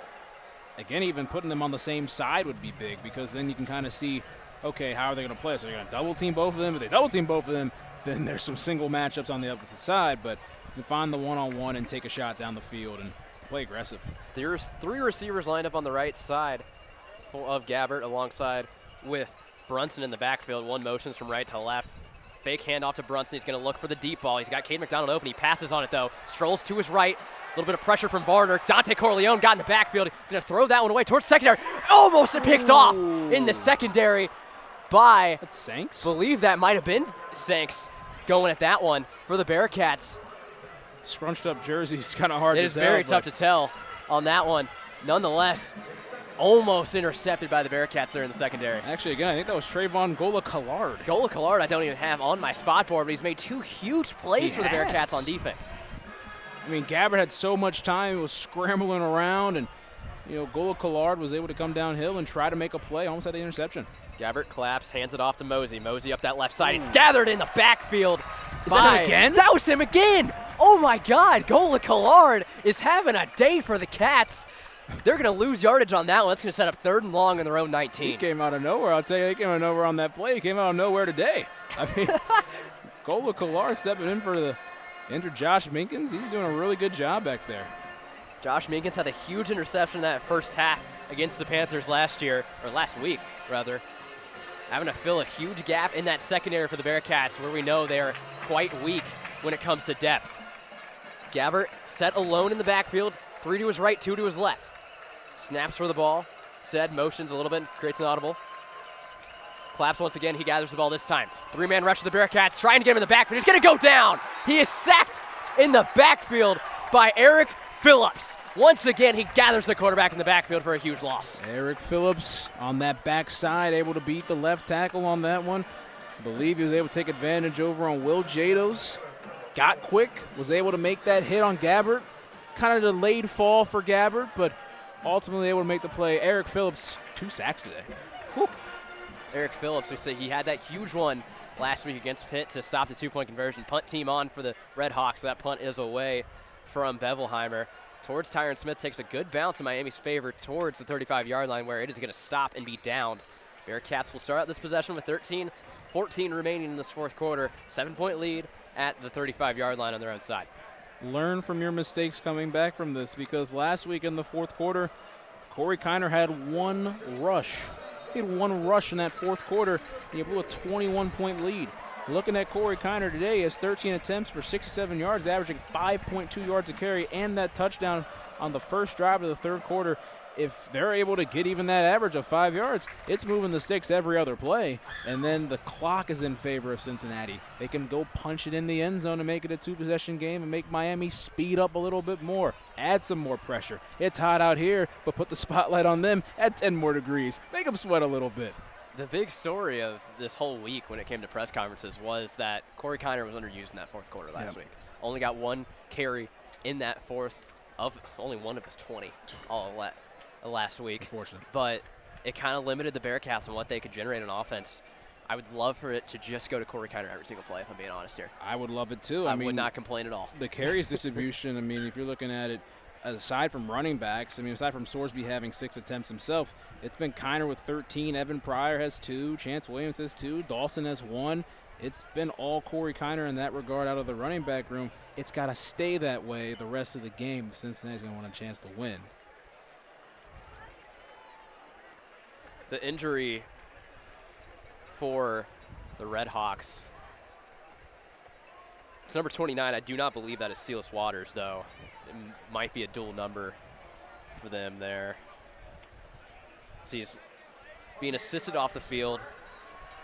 again, even putting them on the same side would be big, because then you can kind of see, okay, how are they going to play? So they're going to double-team both of them. If they double-team both of them, then there's some single matchups on the opposite side. But you find the one-on-one and take a shot down the field and play aggressive. There's 3 receivers lined up on the right side of Gabbert, alongside with Brunson in the backfield. One motions from right to left. Fake handoff to Brunson. He's going to look for the deep ball. He's got Cade McDonald open. He passes on it, though. Strolls to his right. A little bit of pressure from Varner. Dante Corleone got in the backfield. Going to throw that one away towards secondary. Almost picked off in the secondary by, That's Sanks? believe that might have been Sanks going at that one for the Bearcats. Scrunched up jerseys, kind of hard to tell. It is very tough to tell on that one. Nonetheless, almost intercepted by the Bearcats there in the secondary. Actually, again, I think that was Trayvon Gola-Collard. Gola-Collard I don't even have on my spot board, but he's made 2 huge plays for the Bearcats on defense. I mean, Gabbert had so much time. He was scrambling around, and, Gola-Collard was able to come downhill and try to make a play. Almost had the interception. Gabbert claps, hands it off to Mosey. Mosey up that left side. He's gathered in the backfield. Is that him again? That was him again. Oh, my God. Gola-Collard is having a day for the Cats. They're going to lose yardage on that one. That's going to set up 3rd and long in their own 19. He came out of nowhere. I'll tell you, he came out of nowhere on that play. He came out of nowhere today. I mean, Gola-Collard stepping in for the injured Josh Minkins. He's doing a really good job back there. Josh Minkins had a huge interception in that first half against the Panthers last week, having to fill a huge gap in that secondary for the Bearcats, where we know they are quite weak when it comes to depth. Gabbert set alone in the backfield, 3 to his right, 2 to his left. Snaps for the ball. Said motions a little bit, creates an audible. Claps once again. He gathers the ball this time. 3-man rush for the Bearcats, trying to get him in the backfield. He's going to go down. He is sacked in the backfield by Eric Phillips. Once again, he gathers the quarterback in the backfield for a huge loss. Eric Phillips on that backside, able to beat the left tackle on that one. I believe he was able to take advantage over on Will Jados. Got quick, was able to make that hit on Gabbert. Kind of delayed fall for Gabbert, but ultimately able to make the play. Eric Phillips, 2 sacks today. Whew. Eric Phillips, we say he had that huge one last week against Pitt to stop the 2-point conversion. Punt team on for the Redhawks. That punt is away from Bevelheimer. Towards Tyron Smith, takes a good bounce in Miami's favor towards the 35-yard line, where it is going to stop and be downed. Bearcats will start out this possession with 13-14 remaining in this fourth quarter. 7-point lead at the 35-yard line on their own side. Learn from your mistakes coming back from this, because last week in the fourth quarter, Corey Kiner had 1 rush. He had 1 rush in that fourth quarter, and he blew a 21-point lead. Looking at Corey Kiner today, he has 13 attempts for 67 yards, averaging 5.2 yards a carry, and that touchdown on the first drive of the third quarter. If they're able to get even that average of 5 yards, it's moving the sticks every other play. And then the clock is in favor of Cincinnati. They can go punch it in the end zone and make it a 2-possession game and make Miami speed up a little bit more. Add some more pressure. It's hot out here, but put the spotlight on them at 10 more degrees. Make them sweat a little bit. The big story of this whole week when it came to press conferences was that Corey Kiner was underused in that fourth quarter last week. Only got 1 carry in that fourth of only 1 of his 20 all last week. Unfortunately. But it kind of limited the Bearcats and what they could generate on offense. I would love for it to just go to Corey Kiner every single play, if I'm being honest here. I would love it too. I mean, would not complain at all. The carries distribution, I mean, if you're looking at it, aside from running backs, I mean, aside from Sorsby having 6 attempts himself, it's been Kiner with 13, Evan Pryor has 2, Chance Williams has 2, Dawson has 1. It's been all Corey Kiner in that regard out of the running back room. It's got to stay that way the rest of the game if Cincinnati's going to want a chance to win. The injury for the Redhawks, it's number 29. I do not believe that is Silas Waters, though. It might be a dual number for them there. So he's being assisted off the field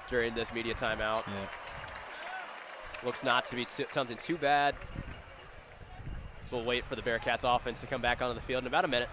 during this media timeout. Yeah. Looks not to be something too bad. So we'll wait for the Bearcats offense to come back onto the field in about a minute.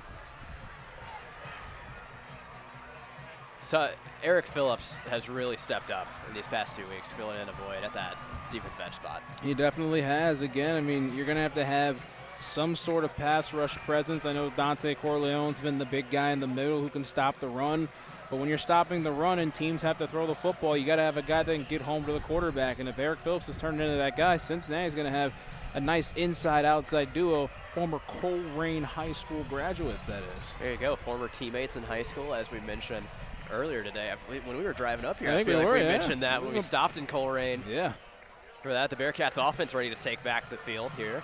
So Eric Phillips has really stepped up in these past 2 weeks, filling in a void at that defensive edge spot. He definitely has. Again, I mean, you're going to have some sort of pass rush presence. I know Dante Corleone's been the big guy in the middle who can stop the run. But when you're stopping the run and teams have to throw the football, you got to have a guy that can get home to the quarterback. And if Eric Phillips is turning into that guy, Cincinnati's going to have a nice inside-outside duo, former Colerain High School graduates, that is. There you go, former teammates in high school, as we mentioned earlier today. I believe when we were driving up here, I feel like we mentioned that when we stopped in Colerain. Yeah. For that, the Bearcats offense ready to take back the field here.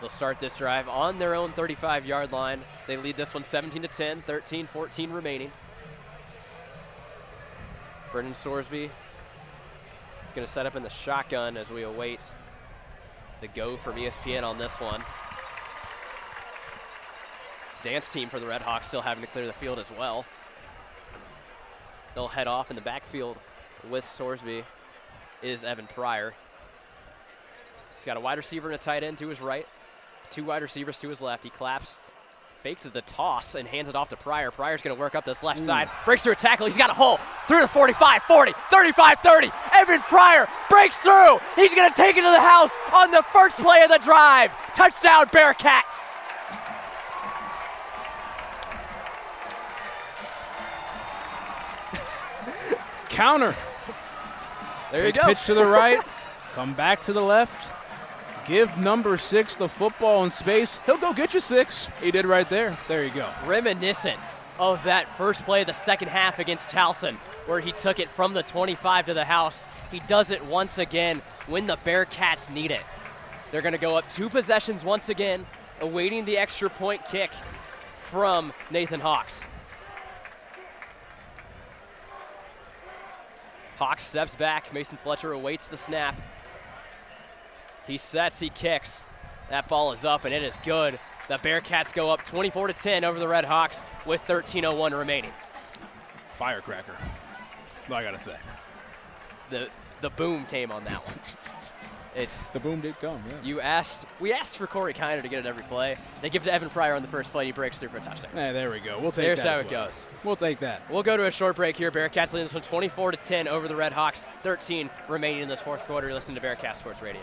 They'll start this drive on their own 35-yard line. They lead this one 17-10, 13-14 remaining. Brendan Sorsby is going to set up in the shotgun as we await the go from ESPN on this one. Dance team for the Redhawks still having to clear the field as well. They'll head off in the backfield with Sorsby is Evan Pryor. He's got a wide receiver and a tight end to his right, 2 wide receivers to his left. He claps, fakes the toss, and hands it off to Pryor. Pryor's going to work up this left side, breaks through a tackle. He's got a hole through the 45, 40, 35, 30. Evan Pryor breaks through. He's going to take it to the house on the first play of the drive. Touchdown, Bearcats. Counter. There you go. Pitch to the right, come back to the left. Give number 6 the football in space. He'll go get you 6. He did right there. There you go. Reminiscent of that first play of the second half against Towson, where he took it from the 25 to the house. He does it once again when the Bearcats need it. They're going to go up 2 possessions once again, awaiting the extra point kick from Nathan Hawks. Hawks steps back. Mason Fletcher awaits the snap. He sets, he kicks. That ball is up, and it is good. The Bearcats go up 24-10 over the Redhawks with 13:01 remaining. Firecracker. I got to say. The boom came on that one. The boom did come, yeah. We asked for Corey Kiner to get it every play. They give it to Evan Pryor on the first play, and he breaks through for a touchdown. Hey, there we go. We'll take There's that. There's how it goes. We'll take that. We'll go to a short break here. Bearcats leading this one 24-10 over the Redhawks. 13 remaining in this fourth quarter. You're listening to Bearcats Sports Radio.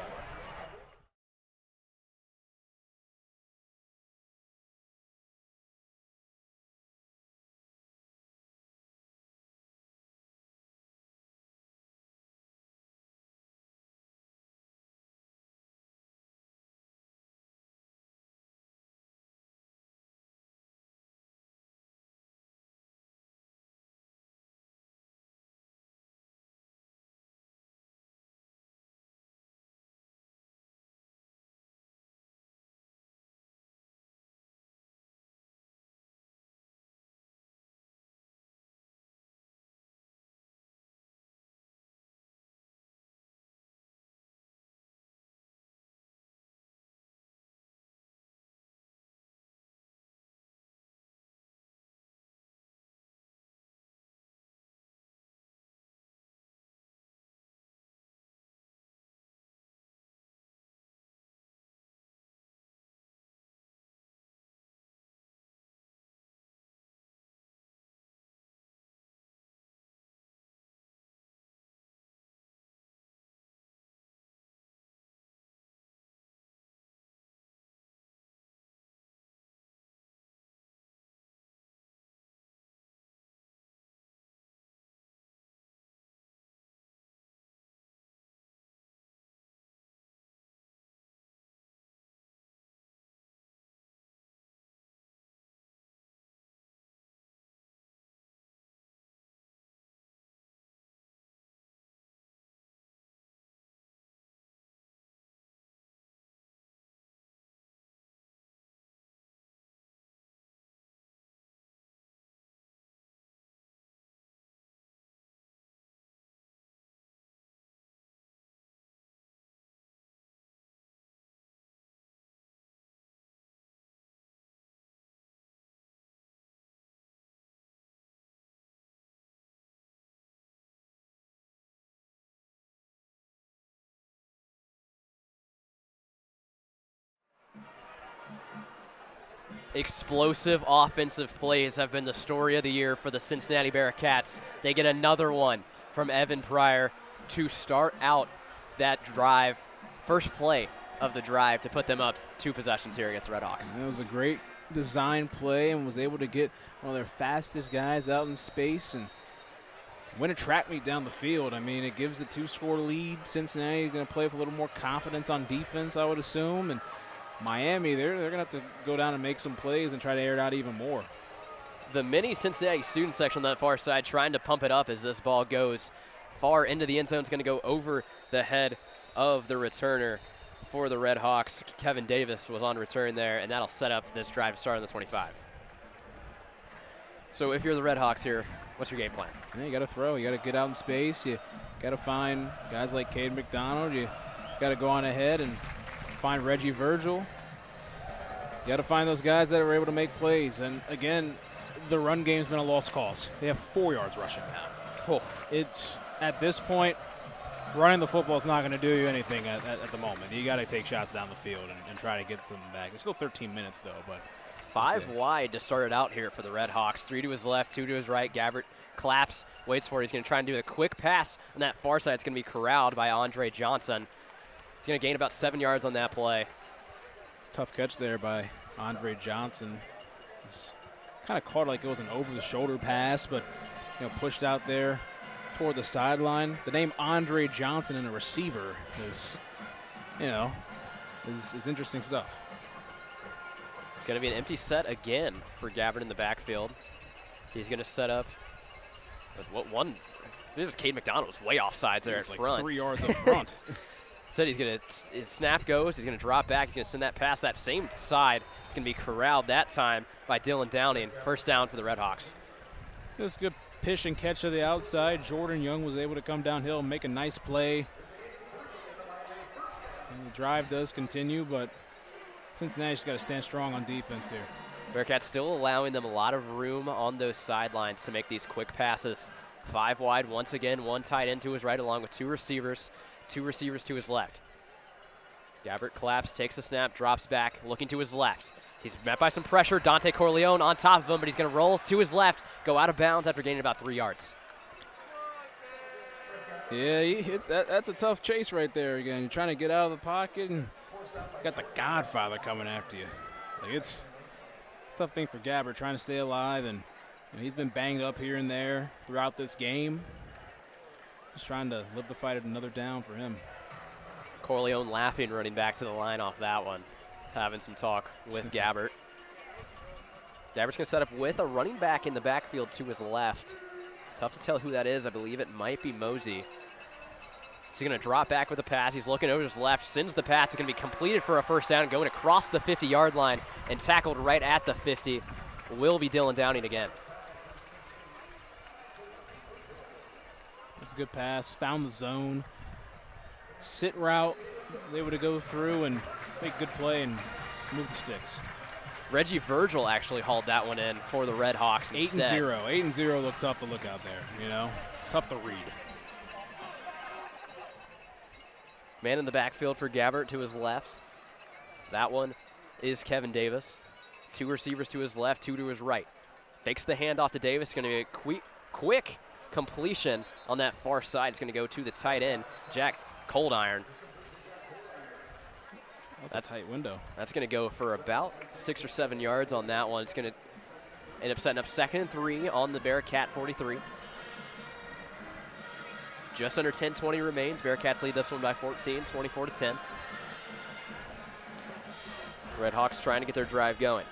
Explosive offensive plays have been the story of the year for the Cincinnati Bearcats. They get another one from Evan Pryor to start out that drive, first play of the drive to put them up 2 possessions here against the Redhawks. And it was a great design play and was able to get one of their fastest guys out in space and win a track meet down the field. I mean, it gives the 2-score lead. Cincinnati is going to play with a little more confidence on defense, I would assume. And Miami, they're going to have to go down and make some plays and try to air it out even more. The mini Cincinnati student section on that far side trying to pump it up as this ball goes far into the end zone. It's going to go over the head of the returner for the Redhawks. Kevin Davis was on return there, and that'll set up this drive to start on the 25. So if you're the Redhawks here, what's your game plan? Yeah, you got to throw. You got to get out in space. You got to find guys like Cade McDonald. You got to go on ahead and find Reggie Virgil. You got to find those guys that are able to make plays. And again, the run game's been a lost cause. They have 4 yards rushing now. Oh, it's at this point, running the football is not going to do you anything at the moment. You got to take shots down the field and try to get something back. There's still 13 minutes though, but 5 wide to start it out here for the Redhawks. 3 to his left, 2 to his right. Gabbert claps, waits for it. He's going to try and do a quick pass on that far side. It's going to be corralled by Andre Johnson. He's going to gain about 7 yards on that play. It's a tough catch there by Andre Johnson. He's kind of caught like it was an over-the-shoulder pass, but pushed out there toward the sideline. The name Andre Johnson in a receiver is interesting stuff. It's going to be an empty set again for Gabbert in the backfield. He's going to set up with what one? This was Cade McDonald was way offsides there at like front. 3 yards up front. Said he's going to, his snap goes, he's going to drop back, he's going to send that pass that same side. It's going to be corralled that time by Dylan Downing. First down for the Redhawks. This good pitch and catch to the outside. Jordan Young was able to come downhill and make a nice play. And the drive does continue, but Cincinnati's got to stand strong on defense here. Bearcats still allowing them a lot of room on those sidelines to make these quick passes. 5 wide once again, 1 tight end to his right along with 2 receivers. 2 receivers to his left. Gabbert claps, takes the snap, drops back, looking to his left. He's met by some pressure. Dante Corleone on top of him, but he's going to roll to his left, go out of bounds after gaining about 3 yards. Yeah, he hit that's a tough chase right there again. You're trying to get out of the pocket, and got the Godfather coming after you. Like it's a tough thing for Gabbert, trying to stay alive, and he's been banged up here and there throughout this game. Just trying to live the fight at another down for him. Corleone laughing, running back to the line off that one. Having some talk with Gabbert. Gabbert's going to set up with a running back in the backfield to his left. Tough to tell who that is. I believe it might be Mosey. He's going to drop back with a pass. He's looking over his left, sends the pass. It's going to be completed for a first down, going across the 50-yard line and tackled right at the 50. Will be Dylan Downing again. That's a good pass. Found the zone. Sit route. Able to go through and make good play and move the sticks. Reggie Virgil actually hauled that one in for the Redhawks instead. 8-0. 8-0 looked tough to look out there, Tough to read. Man in the backfield for Gabbert to his left. That one is Kevin Davis. 2 receivers to his left, 2 to his right. Fakes the handoff to Davis. Going to be a quick completion on that far side. It's going to go to the tight end, Jack Coldiron. That's a tight window. That's going to go for about 6 or 7 yards on that one. It's going to end up setting up 2nd and 3 on the Bearcat 43. Just under 10:20 remains. Bearcats lead this one by 14, 24-10. Redhawks trying to get their drive going.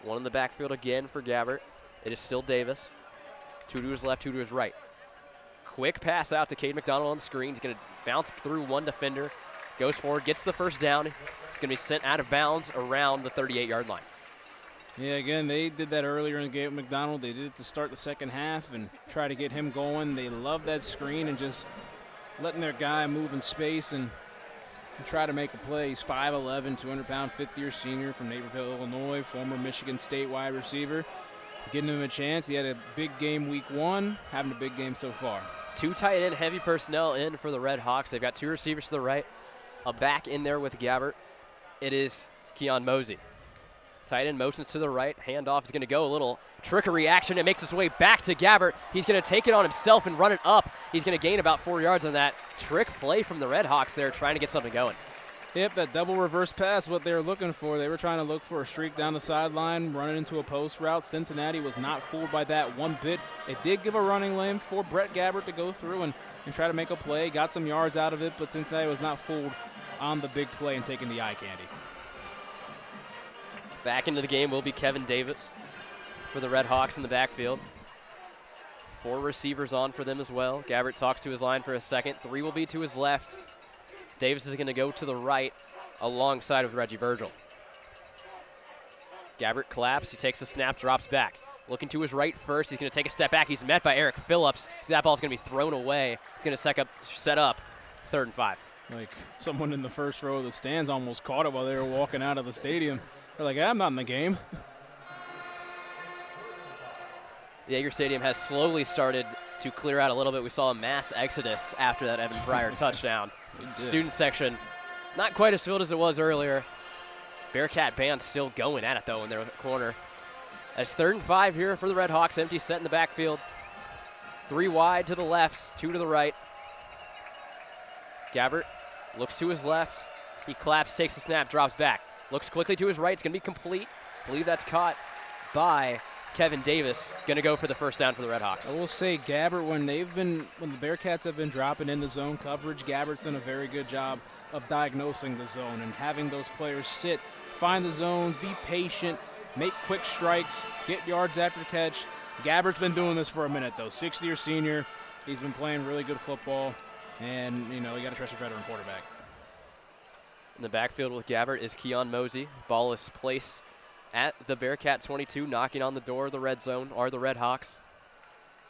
1 in the backfield again for Gabbert. It is still Davis. 2 to his left, 2 to his right. Quick pass out to Cade McDonald on the screen. He's going to bounce through 1 defender. Goes forward, gets the first down. He's going to be sent out of bounds around the 38-yard line. Yeah, again, they did that earlier in the game with McDonald. They did it to start the second half and try to get him going. They love that screen and just letting their guy move in space and try to make a play. He's 5'11", 200-pound, fifth-year senior from Naperville, Illinois, former Michigan State wide receiver. Giving him a chance. He had a big game week 1, having a big game so far. 2 tight end heavy personnel in for the Redhawks. They've got 2 receivers to the right, a back in there with Gabbert. It is Keon Mosey. Tight end motions to the right. Handoff is going to go. A little trickery action. It makes its way back to Gabbert. He's going to take it on himself and run it up. He's going to gain about 4 yards on that. Trick play from the Redhawks there, trying to get something going. Yep, that double reverse pass, what they were looking for. They were trying to look for a streak down the sideline, running into a post route. Cincinnati was not fooled by that one bit. It did give a running lane for Brett Gabbert to go through and try to make a play. Got some yards out of it, but Cincinnati was not fooled on the big play and taking the eye candy. Back into the game will be Kevin Davis for the Redhawks in the backfield. 4 receivers on for them as well. Gabbert talks to his line for a second. 3 will be to his left. Davis is going to go to the right alongside with Reggie Virgil. Gabbert collapses. He takes a snap, drops back. Looking to his right first. He's going to take a step back. He's met by Eric Phillips. So that ball's going to be thrown away. It's going to set up 3rd and 5. Like someone in the first row of the stands almost caught it while they were walking out of the stadium. They're like, I'm not in the game. The Yager Stadium has slowly started to clear out a little bit. We saw a mass exodus after that Evan Pryor touchdown. Student section, not quite as filled as it was earlier. Bearcat band still going at it, though, in their corner. That's 3rd and 5 here for the Redhawks. Empty set in the backfield. 3 wide to the left, 2 to the right. Gabbert looks to his left. He claps, takes the snap, drops back. Looks quickly to his right. It's going to be complete. I believe that's caught by Kevin Davis. Going to go for the first down for the Redhawks. I will say Gabbert, when the Bearcats have been dropping in the zone coverage, Gabbert's done a very good job of diagnosing the zone and having those players sit, find the zones, be patient, make quick strikes, get yards after catch. Gabbert's been doing this for a minute, though. 6th-year senior. He's been playing really good football, and, you got to trust your veteran quarterback. In the backfield with Gabbert is Keon Mosey. Ball is placed at the Bearcat 22, knocking on the door of the red zone are the Redhawks.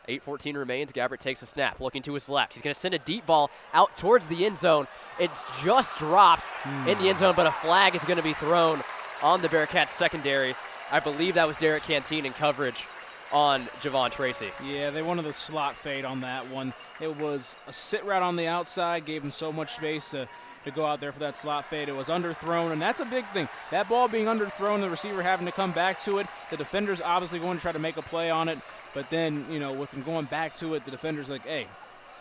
8:14 remains. Gabbert takes a snap, looking to his left. He's going to send a deep ball out towards the end zone. It's just dropped in the end zone, but a flag is going to be thrown on the Bearcats secondary. I believe that was Derek Canteen in coverage on Javon Tracy. Yeah, they wanted the slot fade on that one. It was a sit route on the outside, gave him so much space to go out there for that slot fade. It was underthrown, and that's a big thing. That ball being underthrown, the receiver having to come back to it. The defender's obviously going to try to make a play on it, but then, with him going back to it, the defender's like, hey,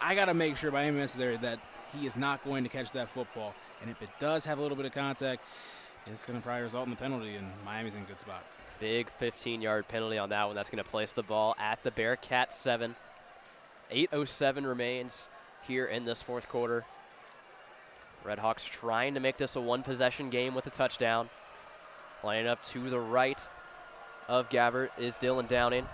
I got to make sure by any means necessary that he is not going to catch that football. And if it does have a little bit of contact, it's going to probably result in the penalty, and Miami's in a good spot. Big 15-yard penalty on that one. That's going to place the ball at the Bearcat 7. 8:07 remains here in this 4th quarter. Redhawks trying to make this a 1-possession game with a touchdown. Lining up to the right of Gabbert is Dylan Downing.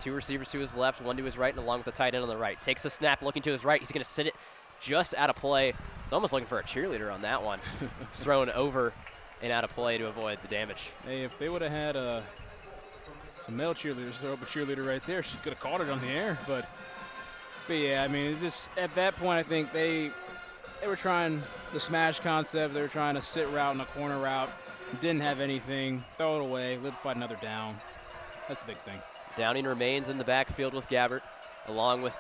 2 receivers to his left, 1 to his right, and along with the tight end on the right. Takes the snap, looking to his right. He's going to sit it just out of play. He's almost looking for a cheerleader on that one. Thrown over and out of play to avoid the damage. Hey, if they would have had some male cheerleaders throw up a cheerleader right there, she could have caught it on the air. But yeah, I mean, just at that point, I think they were trying the smash concept. They were trying to sit route and a corner route. Didn't have anything. Throw it away. Live to fight another down. That's the big thing. Downing remains in the backfield with Gabbert, along with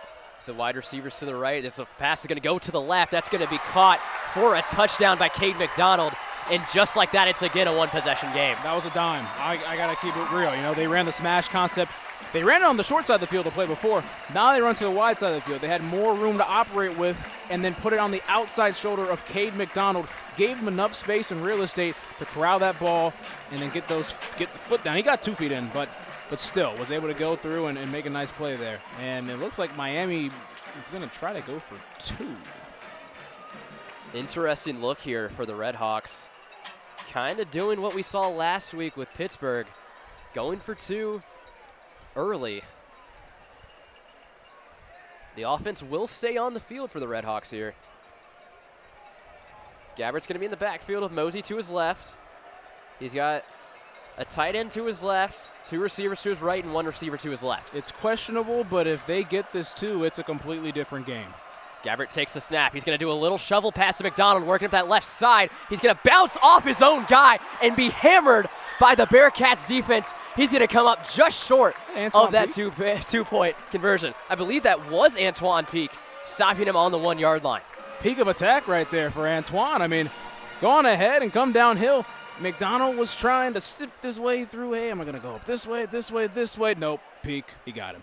the wide receivers to the right. This pass is going to go to the left. That's going to be caught for a touchdown by Cade McDonald. And just like that, it's again a 1-possession game. That was a dime. I got to keep it real. They ran the smash concept. They ran it on the short side of the field to play before. Now they run to the wide side of the field. They had more room to operate with and then put it on the outside shoulder of Cade McDonald. Gave him enough space and real estate to corral that ball and then get the foot down. He got 2 feet in, but still was able to go through and make a nice play there. And it looks like Miami is going to try to go for 2. Interesting look here for the Redhawks. Kind of doing what we saw last week with Pittsburgh. Going for 2 early. The offense will stay on the field for the Redhawks here. Gabbert's going to be in the backfield with Mosey to his left. He's got a tight end to his left, 2 receivers to his right, and 1 receiver to his left. It's questionable, but if they get this 2, it's a completely different game. Gabbert takes the snap. He's going to do a little shovel pass to McDonald, working up that left side. He's going to bounce off his own guy and be hammered by the Bearcats defense. He's going to come up just short of that two-point conversion. I believe that was Antoine Peak stopping him on the 1-yard line. Peak of attack right there for Antoine. I mean, go on ahead and come downhill. McDonald was trying to sift his way through. Hey, am I going to go up this way, this way, this way? Nope. Peek. He got him.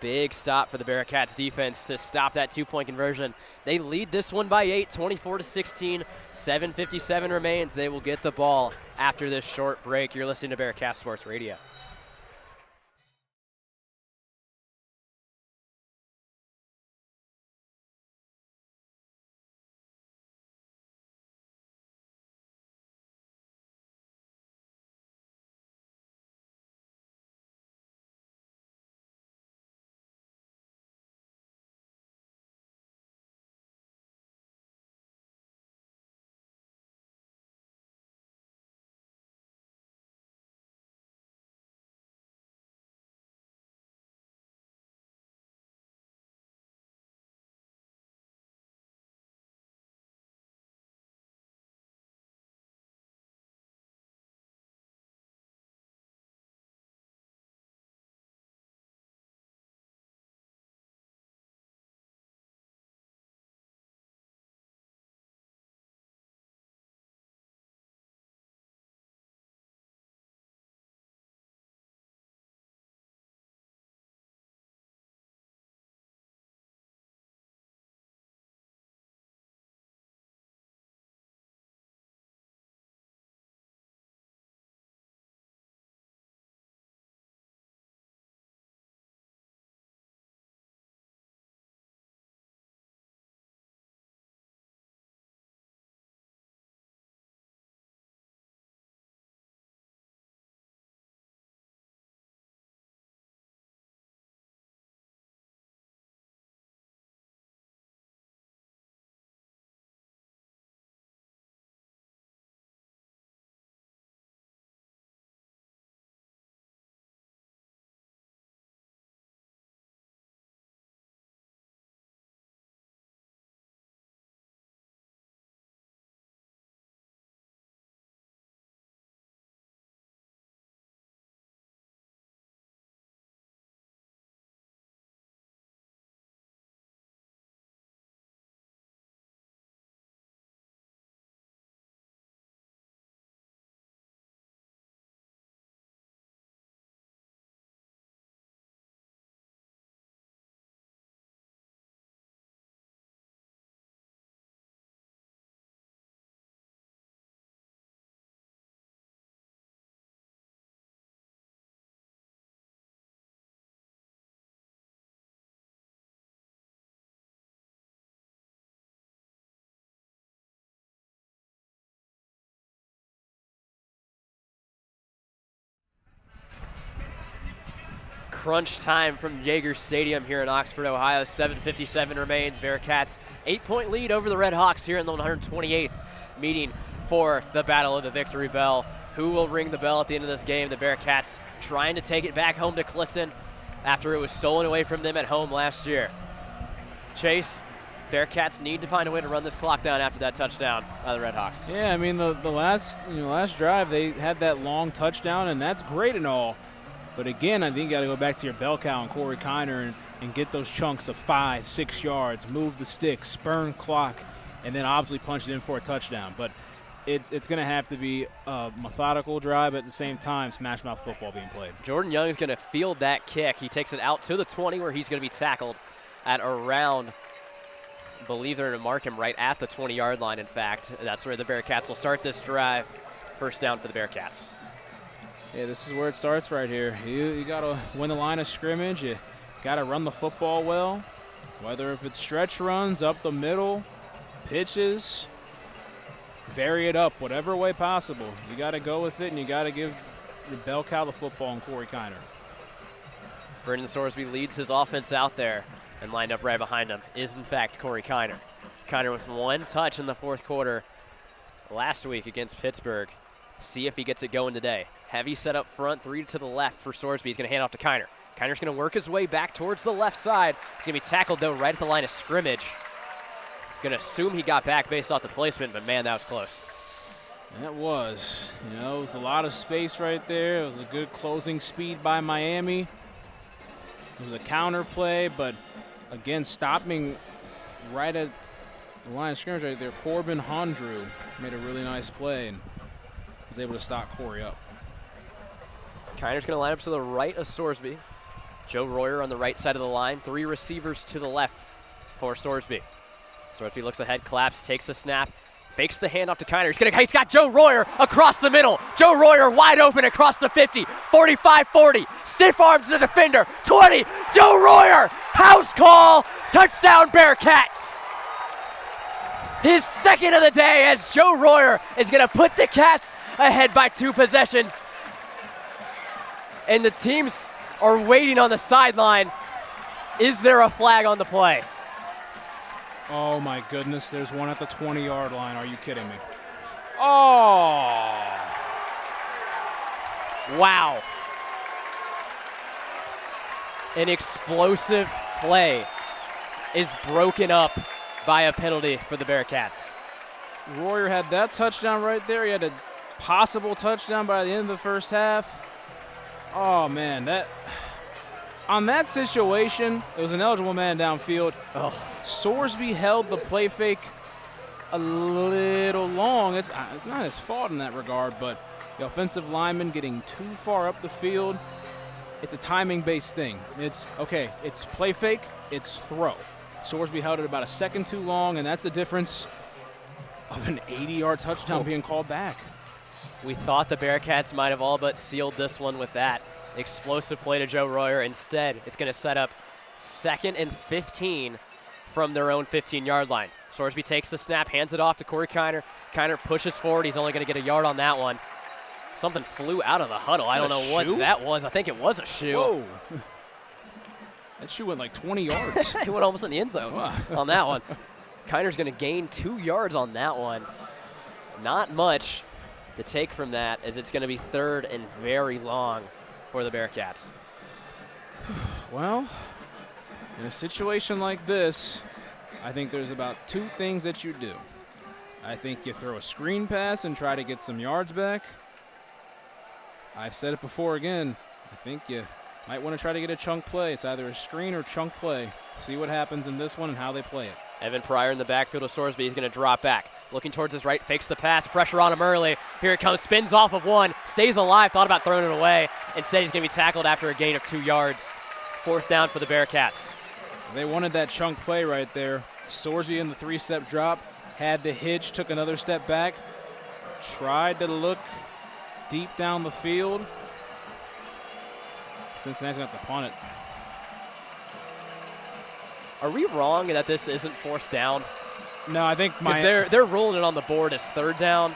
Big stop for the Bearcats defense to stop that 2-point conversion. They lead this one by 8, 24-16. 7:57 remains. They will get the ball after this short break. You're listening to Bearcats Sports Radio. Crunch time from Jaeger Stadium here in Oxford, Ohio. 7:57 remains. Bearcats 8-point lead over the Redhawks here in the 128th meeting for the Battle of the Victory Bell. Who will ring the bell at the end of this game? The Bearcats trying to take it back home to Clifton after it was stolen away from them at home last year. Chase, Bearcats need to find a way to run this clock down after that touchdown by the Redhawks. Yeah, I mean the last drive they had that long touchdown, and that's great and all. But again, I think you got to go back to your bell cow and Corey Kiner and get those chunks of 5, 6 yards, move the stick, spurn clock, and then obviously punch it in for a touchdown. But it's going to have to be a methodical drive, but at the same time, smash mouth football being played. Jordan Young is going to field that kick. He takes it out to the 20 where he's going to be tackled at around, I believe they're going to mark him right at the 20-yard line, in fact. That's where the Bearcats will start this drive. First down for the Bearcats. Yeah, this is where it starts right here. You got to win the line of scrimmage. You got to run the football well, whether if it's stretch runs, up the middle, pitches, vary it up, whatever way possible. You got to go with it, and you got to give the bell cow the football and Corey Kiner. Brendan Sorsby leads his offense out there, and lined up right behind him is, in fact, Corey Kiner. Kiner with one touch in the fourth quarter last week against Pittsburgh. See if he gets it going today. Heavy set up front, 3 to the left for Sorsby. He's going to hand off to Kiner. Kiner's going to work his way back towards the left side. He's going to be tackled, though, right at the line of scrimmage. Going to assume he got back based off the placement, but, man, that was close. That was. It was a lot of space right there. It was a good closing speed by Miami. It was a counter play, but, again, stopping right at the line of scrimmage right there. Corbin Hondrew made a really nice play. And was able to stop Corey up. Kiner's going to line up to the right of Sorsby. Joe Royer on the right side of the line. 3 receivers to the left for Sorsby. Sorsby looks ahead, claps, takes the snap, fakes the handoff to Kiner. He's got Joe Royer across the middle. Joe Royer wide open across the 50, 45-40. Stiff arms the defender, 20. Joe Royer, house call, touchdown Bearcats. His second of the day as Joe Royer is going to put the Cats ahead by 2 possessions. And the teams are waiting on the sideline. Is there a flag on the play? Oh my goodness, there's one at the 20-yard line. Are you kidding me? Oh! Wow. An explosive play is broken up by a penalty for the Bearcats. Royer had that touchdown right there. He had a possible touchdown by the end of the first half. Oh man, on that situation, it was an eligible man downfield. Oh. Sorsby held the play fake a little long. It's not his fault in that regard, but the offensive lineman getting too far up the field, it's a timing-based thing. It's play fake, it's throw. Sorsby held it about a second too long, and that's the difference of an 80-yard touchdown being called back. We thought the Bearcats might have all but sealed this one with that explosive play to Joe Royer. Instead, it's going to set up 2nd and 15 from their own 15-yard line. Sorsby takes the snap, hands it off to Corey Kiner. Kiner pushes forward. He's only going to get a yard on that one. Something flew out of the huddle. I don't know what that was. I think it was a shoe. Whoa. That shoe went like 20 yards. It went almost in the end zone on that one. Kiner's going to gain 2 yards on that one. Not much to take from that, as it's going to be 3rd and very long for the Bearcats. Well, in a situation like this, I think there's about 2 things that you do. I think you throw a screen pass and try to get some yards back. I've said it before again. I think you might want to try to get a chunk play. It's either a screen or chunk play. See what happens in this one and how they play it. Evan Pryor in the backfield of Sorsby. He's going to drop back. Looking towards his right, fakes the pass, pressure on him early. Here it comes, spins off of one, stays alive, thought about throwing it away. Instead, he's going to be tackled after a gain of 2 yards. 4th down for the Bearcats. They wanted that chunk play right there. Sorsby in the 3-step drop, had the hitch, took another step back, tried to look deep down the field. Cincinnati's going to have to punt it. Are we wrong that this isn't 4th down? No, I think they're rolling it on the board as 3rd down,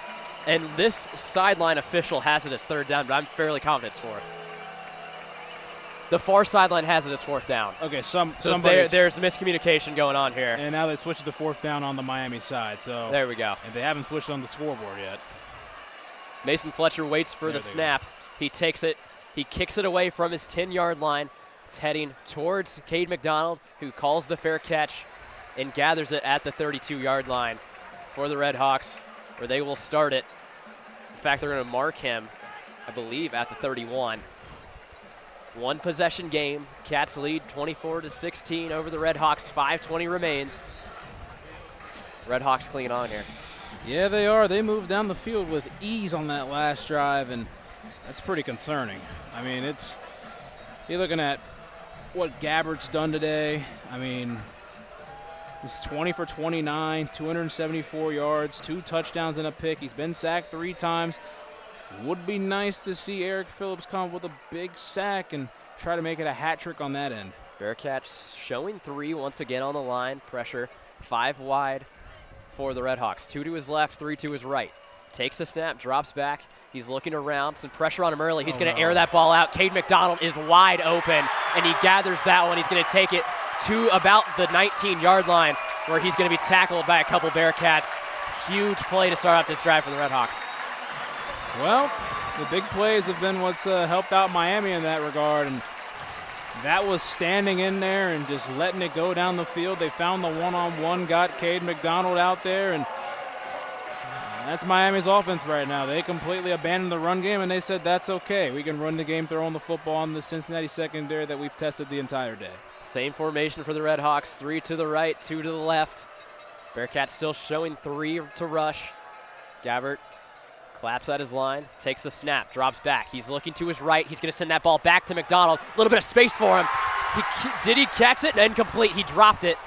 and this sideline official has it as 3rd down, but I'm fairly confident it's 4th. The far sideline has it as 4th down. Okay, there's miscommunication going on here. And now they switched to 4th down on the Miami side. So there we go. And they haven't switched on the scoreboard yet. Mason Fletcher waits for the snap. He takes it. He kicks it away from his 10-yard line. It's heading towards Cade McDonald, who calls the fair catch and gathers it at the 32-yard line for the Redhawks, where they will start it. In fact, they're going to mark him, I believe, at the 31. 1 possession game. Cats lead 24-16 over the Redhawks. 5:20 remains. Redhawks clinging on here. Yeah, they are. They moved down the field with ease on that last drive, and that's pretty concerning. I mean, you're looking at what Gabbert's done today. I mean, he's 20 for 29, 274 yards, 2 touchdowns and a pick. He's been sacked 3 times. Would be nice to see Eric Phillips come up with a big sack and try to make it a hat trick on that end. Bearcats showing 3 once again on the line. Pressure 5 wide for the Redhawks. 2 to his left, 3 to his right. Takes a snap, drops back. He's looking around. Some pressure on him early. He's going to air that ball out. Cade McDonald is wide open, and he gathers that one. He's going to take it to about the 19-yard line, where he's going to be tackled by a couple Bearcats. Huge play to start off this drive for the Redhawks. Well, the big plays have been what's helped out Miami in that regard, and that was standing in there and just letting it go down the field. They found the one-on-one, got Cade McDonald out there, and that's Miami's offense right now. They completely abandoned the run game, and they said that's okay. We can run the game throwing the football on the Cincinnati secondary that we've tested the entire day. Same formation for the Redhawks, 3 to the right, 2 to the left. Bearcats still showing 3 to rush. Gabbert Claps at his line, takes the snap, drops back. He's looking to his right. He's going to send that ball back to McDonald. A little bit of space for him. Did he catch it? Incomplete. He dropped it.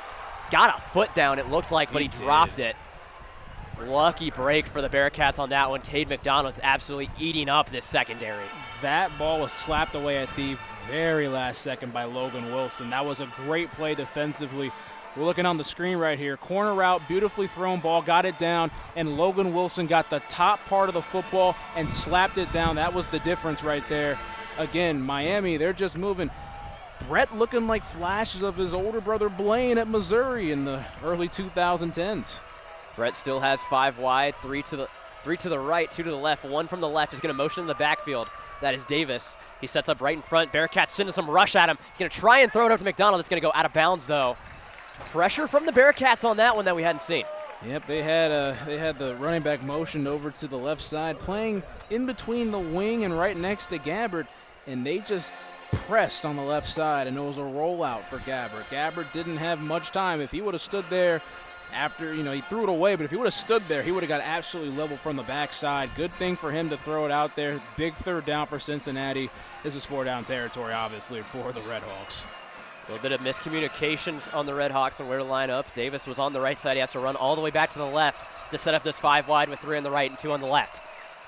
Got a foot down, it looked like, but he dropped it. Lucky break for the Bearcats on that one. Cade McDonald's absolutely eating up this secondary. That ball was slapped away at the very last second by Logan Wilson. That was a great play defensively. We're looking on the screen right here. Corner route, beautifully thrown ball, got it down, and Logan Wilson got the top part of the football and slapped it down. That was the difference right there. Again, Miami, they're just moving. Brett looking like flashes of his older brother Blaine at Missouri in the early 2010s. Brett still has 5 wide, 3 to the right, 2 to the left. 1 from the left is going to motion in the backfield. That is Davis. He sets up right in front. Bearcats sending some rush at him. He's going to try and throw it up to McDonald. It's going to go out of bounds, though. Pressure from the Bearcats on that one that we hadn't seen. Yep, they had the running back motioned over to the left side, playing in between the wing and right next to Gabbard, and they just pressed on the left side, and it was a rollout for Gabbard. Gabbard didn't have much time. If he would have stood there after, he threw it away, but if he would have stood there, he would have got absolutely level from the backside. Good thing for him to throw it out there. Big third down for Cincinnati. This is 4-down territory, obviously, for the Redhawks. A little bit of miscommunication on the Redhawks and where to line up. Davis was on the right side. He has to run all the way back to the left to set up this 5 wide with 3 on the right and 2 on the left.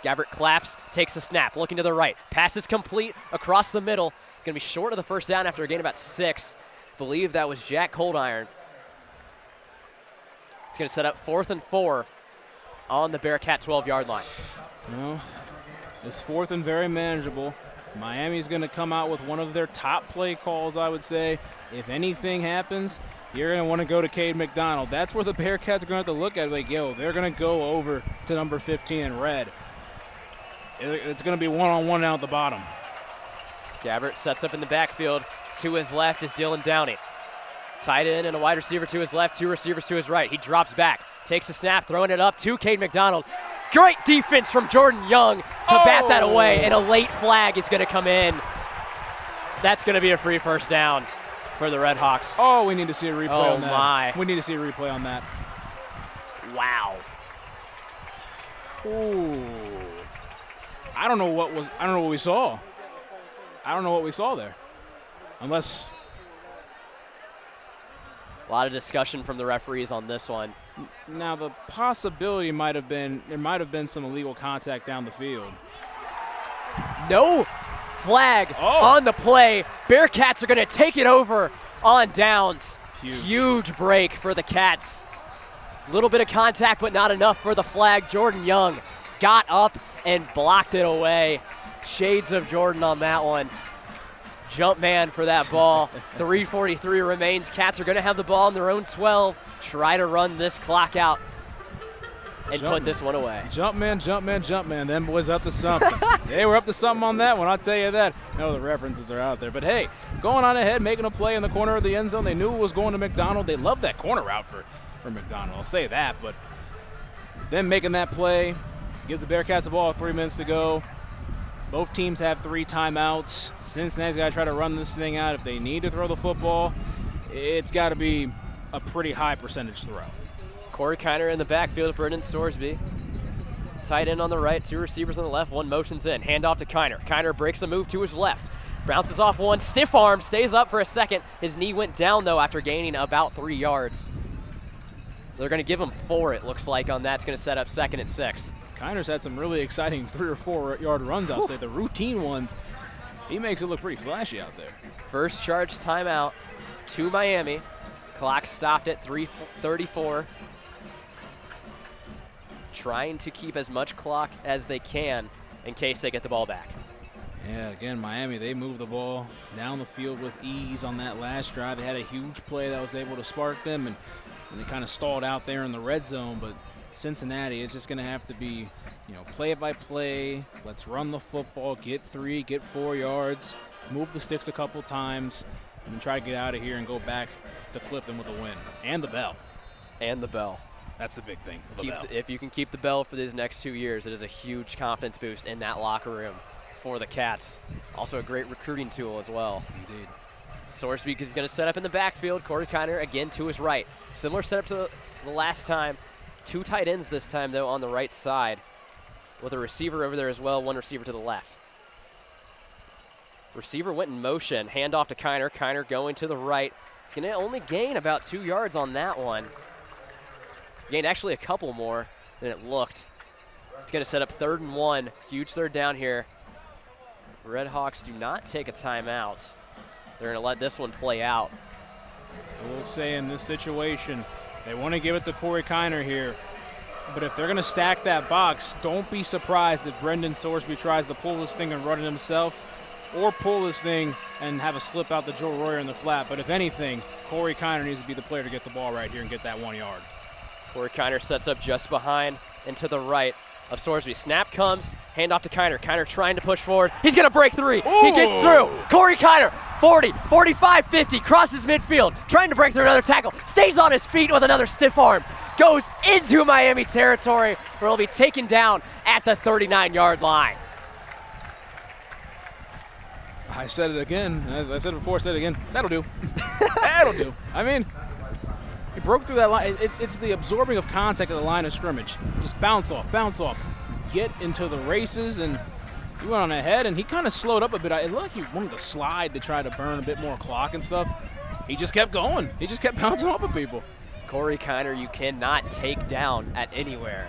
Gabbard claps, takes a snap, looking to the right. Pass is complete across the middle. It's going to be short of the first down after a gain about 6. Believe that was Jack Coldiron. It's going to set up 4th and 4 on the Bearcat 12-yard line. Well, it's 4th and very manageable. Miami's going to come out with one of their top play calls, I would say. If anything happens, you're going to want to go to Cade McDonald. That's where the Bearcats are going to have to look at it. Like, they're going to go over to number 15 in red. It's going to be one-on-one down at the bottom. Gabbard sets up in the backfield. To his left is Dylan Downey. Tight end and a wide receiver to his left, 2 receivers to his right. He drops back, takes a snap, throwing it up to Cade McDonald. Great defense from Jordan Young to bat that away, and a late flag is going to come in. That's going to be a free first down for the Redhawks. Oh, we need to see a replay on that. Oh, my. We need to see a replay on that. Wow. Ooh. I don't know what we saw. I don't know what we saw there. Unless a lot of discussion from the referees on this one. Now, the possibility might have been there might have been some illegal contact down the field. No flag on the play. Bearcats are going to take it over on downs. Huge break for the Cats. A little bit of contact, but not enough for the flag. Jordan Young got up and blocked it away. Shades of Jordan on that one. Jump man for that ball. 3:43 remains. Cats are going to have the ball on their own 12. Try to run this clock out and put this one away. Jump man, jump man, jump man. Them boys up to something. They were up to something on that one, I'll tell you that. No, the references are out there. But, hey, going on ahead, making a play in the corner of the end zone. They knew it was going to McDonald. They loved that corner route for McDonald. I'll say that. But them making that play gives the Bearcats the ball with 3 minutes to go. Both teams have 3 timeouts. Cincinnati's got to try to run this thing out. If they need to throw the football, it's got to be a pretty high percentage throw. Corey Kiner in the backfield, Brendan Storsby. Tight end on the right, 2 receivers on the left, 1 motions in. Handoff to Kiner. Kiner breaks a move to his left. Bounces off one, stiff arm, stays up for a second. His knee went down, though, after gaining about 3 yards. They're going to give him 4, it looks like, on that. It's going to set up 2nd and 6. Kiner's had some really exciting 3 or 4 yard runs, I'll say. The routine ones, he makes it look pretty flashy out there. First charge timeout to Miami. Clock stopped at 3:34. Trying to keep as much clock as they can in case they get the ball back. Yeah, again, Miami, they moved the ball down the field with ease on that last drive. They had a huge play that was able to spark them, and they kind of stalled out there in the red zone. But Cincinnati is just going to have to be, play it by play. Let's run the football, get 3, get 4 yards, move the sticks a couple times, and then try to get out of here and go back to Clifton with a win. And the bell. And the bell. That's the big thing. If you can keep the bell for these next 2 years, it is a huge confidence boost in that locker room for the Cats. Also a great recruiting tool as well. Indeed. Sorsby is going to set up in the backfield. Corey Kiner again to his right. Similar setup to the last time. 2 tight ends this time, though, on the right side. with a receiver over there as well, one receiver to the left. Receiver went in motion, handoff to Kiner. Kiner going to the right. He's going to only gain about 2 yards on that one. Gained actually a couple more than it looked. It's going to set up 3rd and 1. Huge third down here. Redhawks do not take a timeout. They're going to let this one play out. I will say in this situation, they want to give it to Corey Kiner here. But if they're going to stack that box, don't be surprised if Brendan Sorsby tries to pull this thing and run it himself, or pull this thing and have a slip out to Joe Royer in the flat. But if anything, Corey Kiner needs to be the player to get the ball right here and get that 1 yard. Corey Kiner sets up just behind and to the right of Sorsby. Snap comes, handoff to Kiner. Kiner trying to push forward. He's going to break 3. Ooh. He gets through. Corey Kiner, 40, 45, 50, crosses midfield, trying to break through another tackle. Stays on his feet with another stiff arm. Goes into Miami territory where he'll be taken down at the 39-yard line. I said it again. I said it before, I said it again. That'll do. That'll do. I mean, he broke through that line. It's the absorbing of contact at the line of scrimmage. Just bounce off, get into the races, and he went on ahead, and he kind of slowed up a bit. It looked like he wanted to slide to try to burn a bit more clock and stuff. He just kept going. He just kept bouncing off of people. Corey Kiner, you cannot take down at anywhere.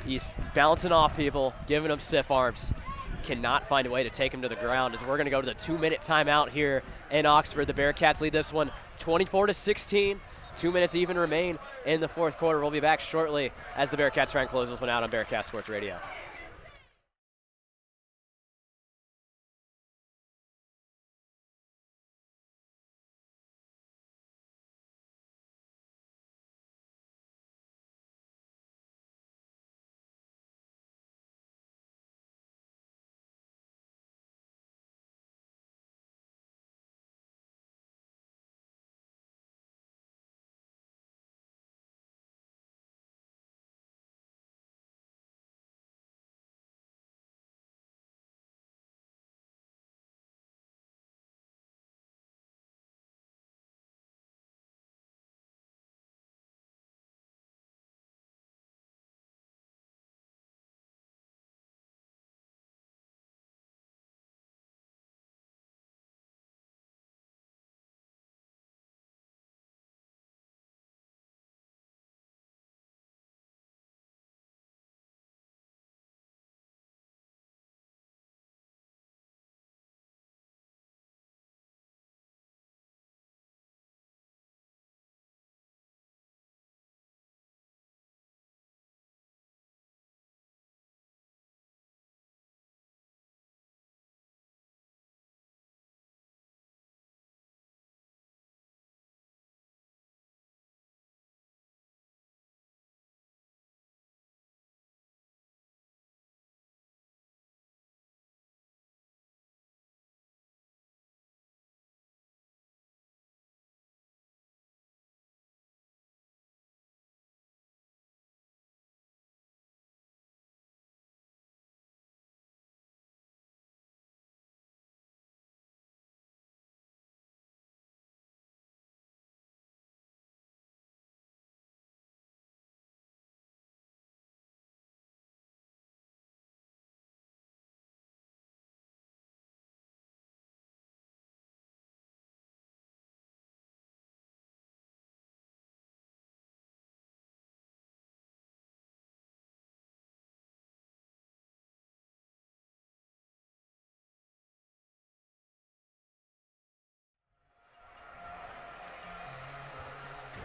He's bouncing off people, giving them stiff arms. Cannot find a way to take him to the ground, as we're going to go to the 2-minute timeout here in Oxford. The Bearcats lead this one 24-16. 2 minutes even remain in the 4th quarter. We'll be back shortly as the Bearcats try and close this one out on Bearcat Sports Radio.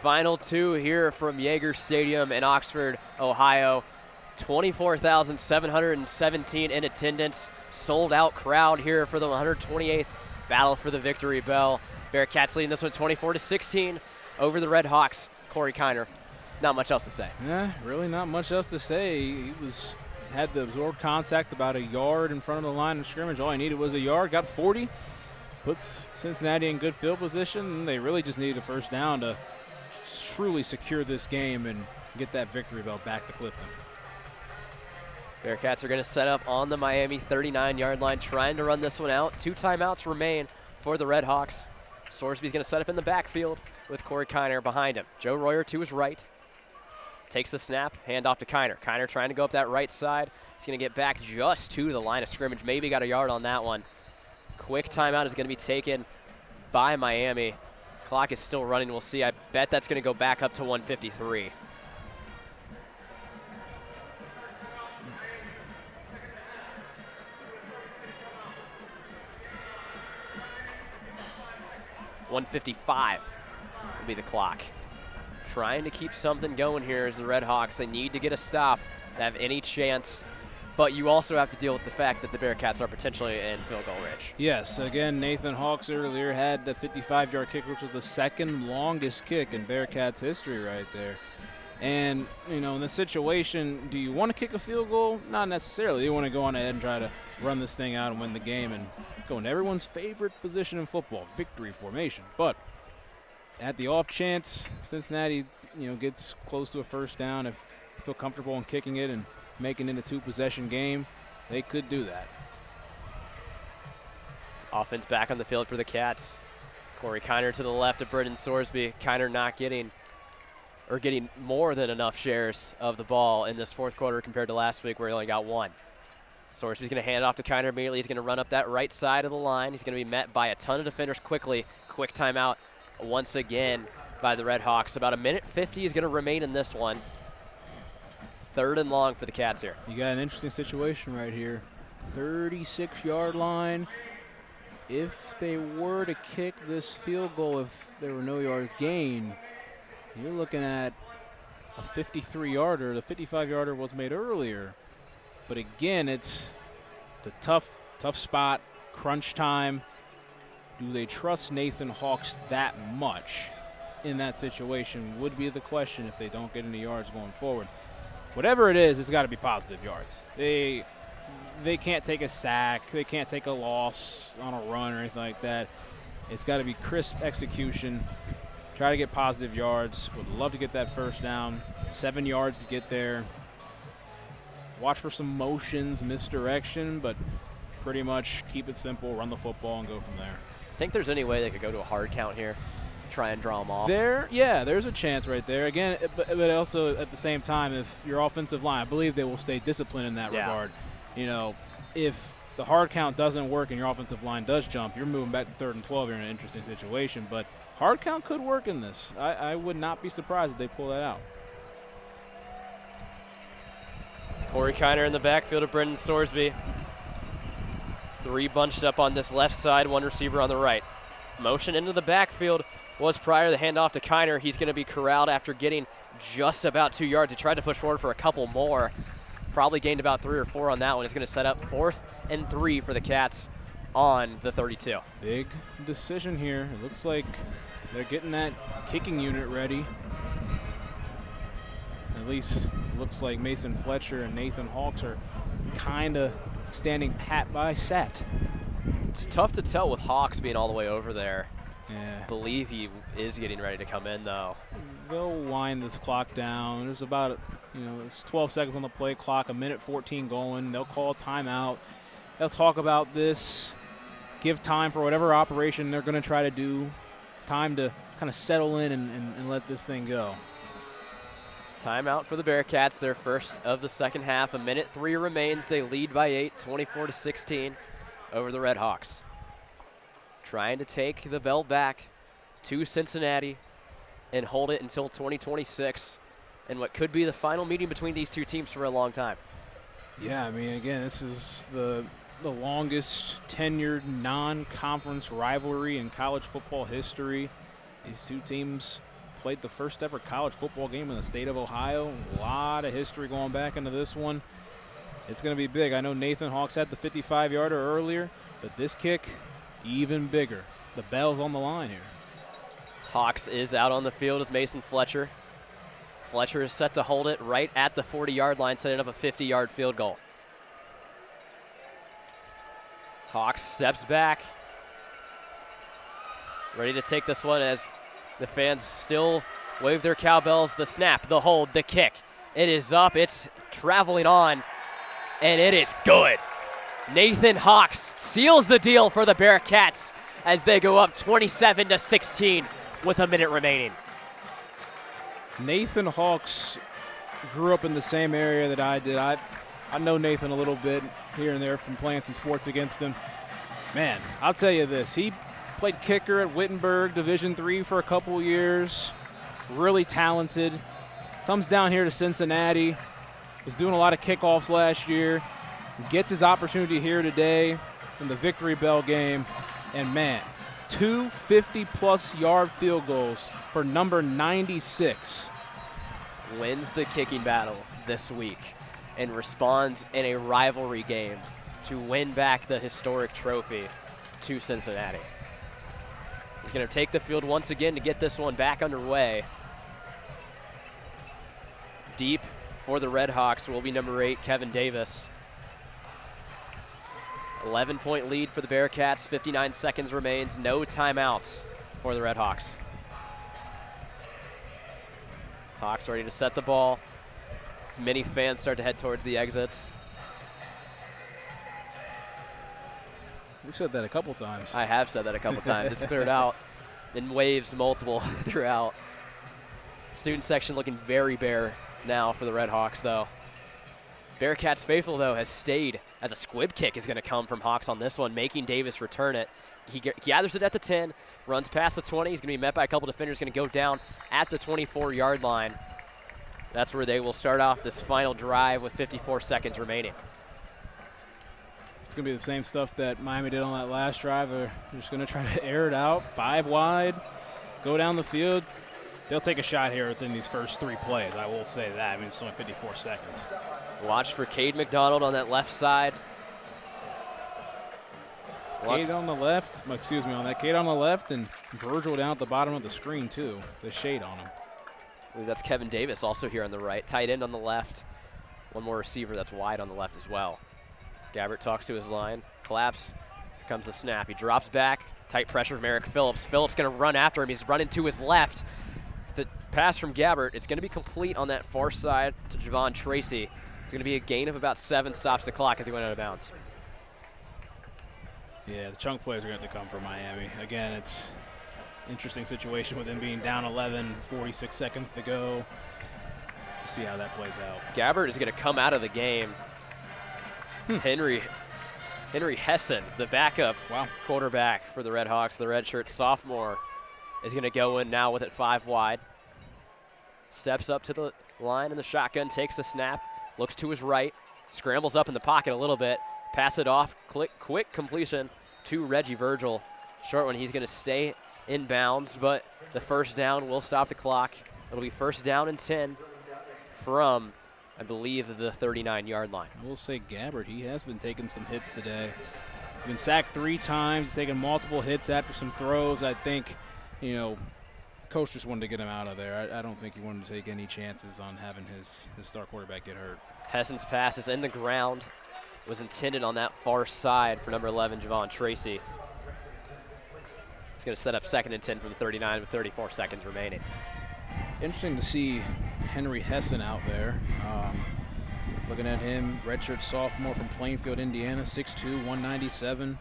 Final 2 here from Yeager Stadium in Oxford, Ohio. 24,717 in attendance. Sold out crowd here for the 128th Battle for the Victory Bell. Bearcats leading this one 24-16 over the Redhawks. Corey Kiner, not much else to say. Yeah, really not much else to say. He had the absorbed contact about a yard in front of the line of scrimmage. All he needed was a yard, got 40. Puts Cincinnati in good field position. They really just needed a first down to truly secure this game and get that victory bell back to Clifton. Bearcats are going to set up on the Miami 39-yard line, trying to run this one out. 2 timeouts remain for the Redhawks. Sorsby's going to set up in the backfield with Corey Kiner behind him. Joe Royer to his right. Takes the snap, hand off to Kiner. Kiner trying to go up that right side. He's going to get back just to the line of scrimmage. Maybe got a yard on that one. Quick timeout is going to be taken by Miami. Clock is still running. We'll see. I bet that's going to go back up to 1:53. $1:55 will be the clock. Trying to keep something going here as the Redhawks. They need to get a stop to have any chance. But you also have to deal with the fact that the Bearcats are potentially in field goal range. Yes, again, Nathan Hawks earlier had the 55-yard kick, which was the second longest kick in Bearcats history right there. And, you know, in this situation, do you want to kick a field goal? Not necessarily. You want to go on ahead and try to run this thing out and win the game and go into everyone's favorite position in football, victory formation. But at the off chance Cincinnati, you know, gets close to a first down, if you feel comfortable in kicking it and making it a two-possession game, they could do that. Offense back on the field for the Cats. Corey Kiner to the left of Brendan Sorsby. Kiner not getting more than enough shares of the ball in this fourth quarter compared to last week where he only got one. Sorsby's going to hand it off to Kiner immediately. He's going to run up that right side of the line. He's going to be met by a ton of defenders quickly. Quick timeout once again by the Redhawks. About 1:50 is going to remain in this one. 3rd and long for the Cats here. You got an interesting situation right here. 36-yard line. If they were to kick this field goal, if there were no yards gained, you're looking at a 53-yarder. The 55-yarder was made earlier. But again, it's a tough spot, crunch time. Do they trust Nathan Hawks that much in that situation would be the question if they don't get any yards going forward. Whatever it is, it's got to be positive yards. They can't take a sack. They can't take a loss on a run or anything like that. It's got to be crisp execution. Try to get positive yards. Would love to get that first down. 7 yards to get there. Watch for some motions, misdirection, but pretty much keep it simple, run the football, and go from there. Think there's any way they could go to a hard count here, try and draw them off? There's a chance right there. Again, but also at the same time, if your offensive line, I believe they will stay disciplined in that regard. You know, if the hard count doesn't work and your offensive line does jump, you're moving back to 3rd and 12. You're in an interesting situation. But hard count could work in this. I would not be surprised if they pull that out. Corey Kiner in the backfield of Brendan Sorsby. 3 bunched up on this left side, 1 receiver on the right. Motion into the backfield was prior to the handoff to Kiner. He's going to be corralled after getting just about 2 yards. He tried to push forward for a couple more. Probably gained about 3 or 4 on that one. It's going to set up 4th and 3 for the Cats on the 32. Big decision here. It looks like they're getting that kicking unit ready. At least it looks like Mason Fletcher and Nathan Hawks are kind of standing pat by set. It's tough to tell with Hawks being all the way over there. Yeah. I believe he is getting ready to come in, though. They'll wind this clock down. There's about, there's 12 seconds on the play clock, 1:14 going. They'll call a timeout. They'll talk about this, give time for whatever operation they're going to try to do, time to kind of settle in and let this thing go. Timeout for the Bearcats, their first of the second half. 1:03 remains. They lead by 8, 24-16 over the Redhawks. Trying to take the bell back to Cincinnati and hold it until 2026 and what could be the final meeting between these two teams for a long time. Yeah, I mean, again, this is the longest tenured non-conference rivalry in college football history. These two teams played the first ever college football game in the state of Ohio. A lot of history going back into this one. It's going to be big. I know Nathan Hawks had the 55-yarder earlier, but this kick, even bigger. The bell's on the line here. Hawks is out on the field with Mason Fletcher. Fletcher is set to hold it right at the 40-yard line, setting up a 50-yard field goal. Hawks steps back, ready to take this one as the fans still wave their cowbells. The snap, the hold, the kick. It is up, it's traveling on, and it is good. Nathan Hawks seals the deal for the Bearcats as they go up 27-16 with a minute remaining. Nathan Hawks grew up in the same area that I did. I know Nathan a little bit here and there from playing some sports against him. Man, I'll tell you this. He played kicker at Wittenberg, Division III for a couple years. Really talented. Comes down here to Cincinnati. Was doing a lot of kickoffs last year. Gets his opportunity here today in the Victory Bell game. And, man, 2 50-plus yard field goals for number 96. Wins the kicking battle this week and responds in a rivalry game to win back the historic trophy to Cincinnati. He's going to take the field once again to get this one back underway. Deep for the Redhawks will be number 8, Kevin Davis. 11-point lead for the Bearcats. 59 seconds remains. No timeouts for the Redhawks. Hawks ready to set the ball. As many fans start to head towards the exits. We've said that a couple times. I have said that a couple times. It's cleared out in waves, multiple throughout. Student section looking very bare now for the Redhawks, though. Bearcats faithful, though, has stayed as a squib kick is going to come from Hawks on this one, making Davis return it. He gathers it at the 10, runs past the 20. He's going to be met by a couple defenders, going to go down at the 24-yard line. That's where they will start off this final drive with 54 seconds remaining. It's going to be the same stuff that Miami did on that last drive. They're just going to try to air it out, 5 wide, go down the field. They'll take a shot here within these first 3 plays. I will say that. I mean, it's only 54 seconds. Watch for Cade McDonald on that left side. Cade on the left, excuse me, on that Cade on the left, and Virgil down at the bottom of the screen, too. The shade on him. I believe that's Kevin Davis also here on the right. Tight end on the left. One more receiver that's wide on the left as well. Gabbert talks to his line. Collapse. Here comes the snap. He drops back. Tight pressure from Eric Phillips. Phillips going to run after him. He's running to his left. The pass from Gabbert, it's going to be complete on that far side to Javon Tracy. It's going to be a gain of about 7, stops the clock as he went out of bounds. Yeah, the chunk plays are going to come for Miami. Again, it's an interesting situation with them being down 11, 46 seconds to go. We'll see how that plays out. Gabbert is going to come out of the game. Henry Hessen, the backup quarterback for the Redhawks, the redshirt sophomore, is going to go in now with it 5 wide. Steps up to the line in the shotgun, takes the snap, looks to his right, scrambles up in the pocket a little bit, pass it off, quick completion to Reggie Virgil. Short one, he's going to stay in bounds, but the first down will stop the clock. It'll be first down and 10 from, I believe, the 39-yard line. I will say Gabbert, he has been taking some hits today. He's been sacked 3 times. He's taken multiple hits after some throws. I think, you know, coach just wanted to get him out of there. I don't think he wanted to take any chances on having his star quarterback get hurt. Hessen's pass is in the ground. Was intended on that far side for number 11, Javon Tracy. It's going to set up 2nd and 10 from the 39 with 34 seconds remaining. Interesting to see Henry Hessen out there. Looking at him, redshirt sophomore from Plainfield, Indiana, 6'2", 197.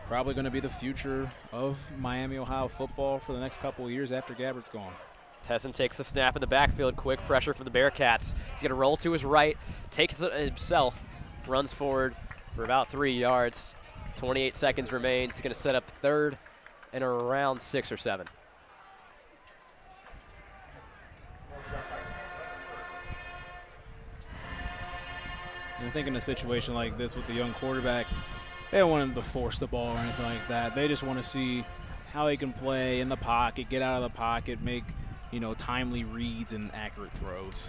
Probably going to be the future of Miami, Ohio football for the next couple of years after Gabbert's gone. Hessen takes the snap in the backfield. Quick pressure from the Bearcats. He's going to roll to his right, takes it himself, runs forward for about 3 yards. 28 seconds remains. He's going to set up 3rd and around 6 or 7. I think in a situation like this with the young quarterback, they don't want him to force the ball or anything like that. They just want to see how he can play in the pocket, get out of the pocket, make, you know, timely reads and accurate throws.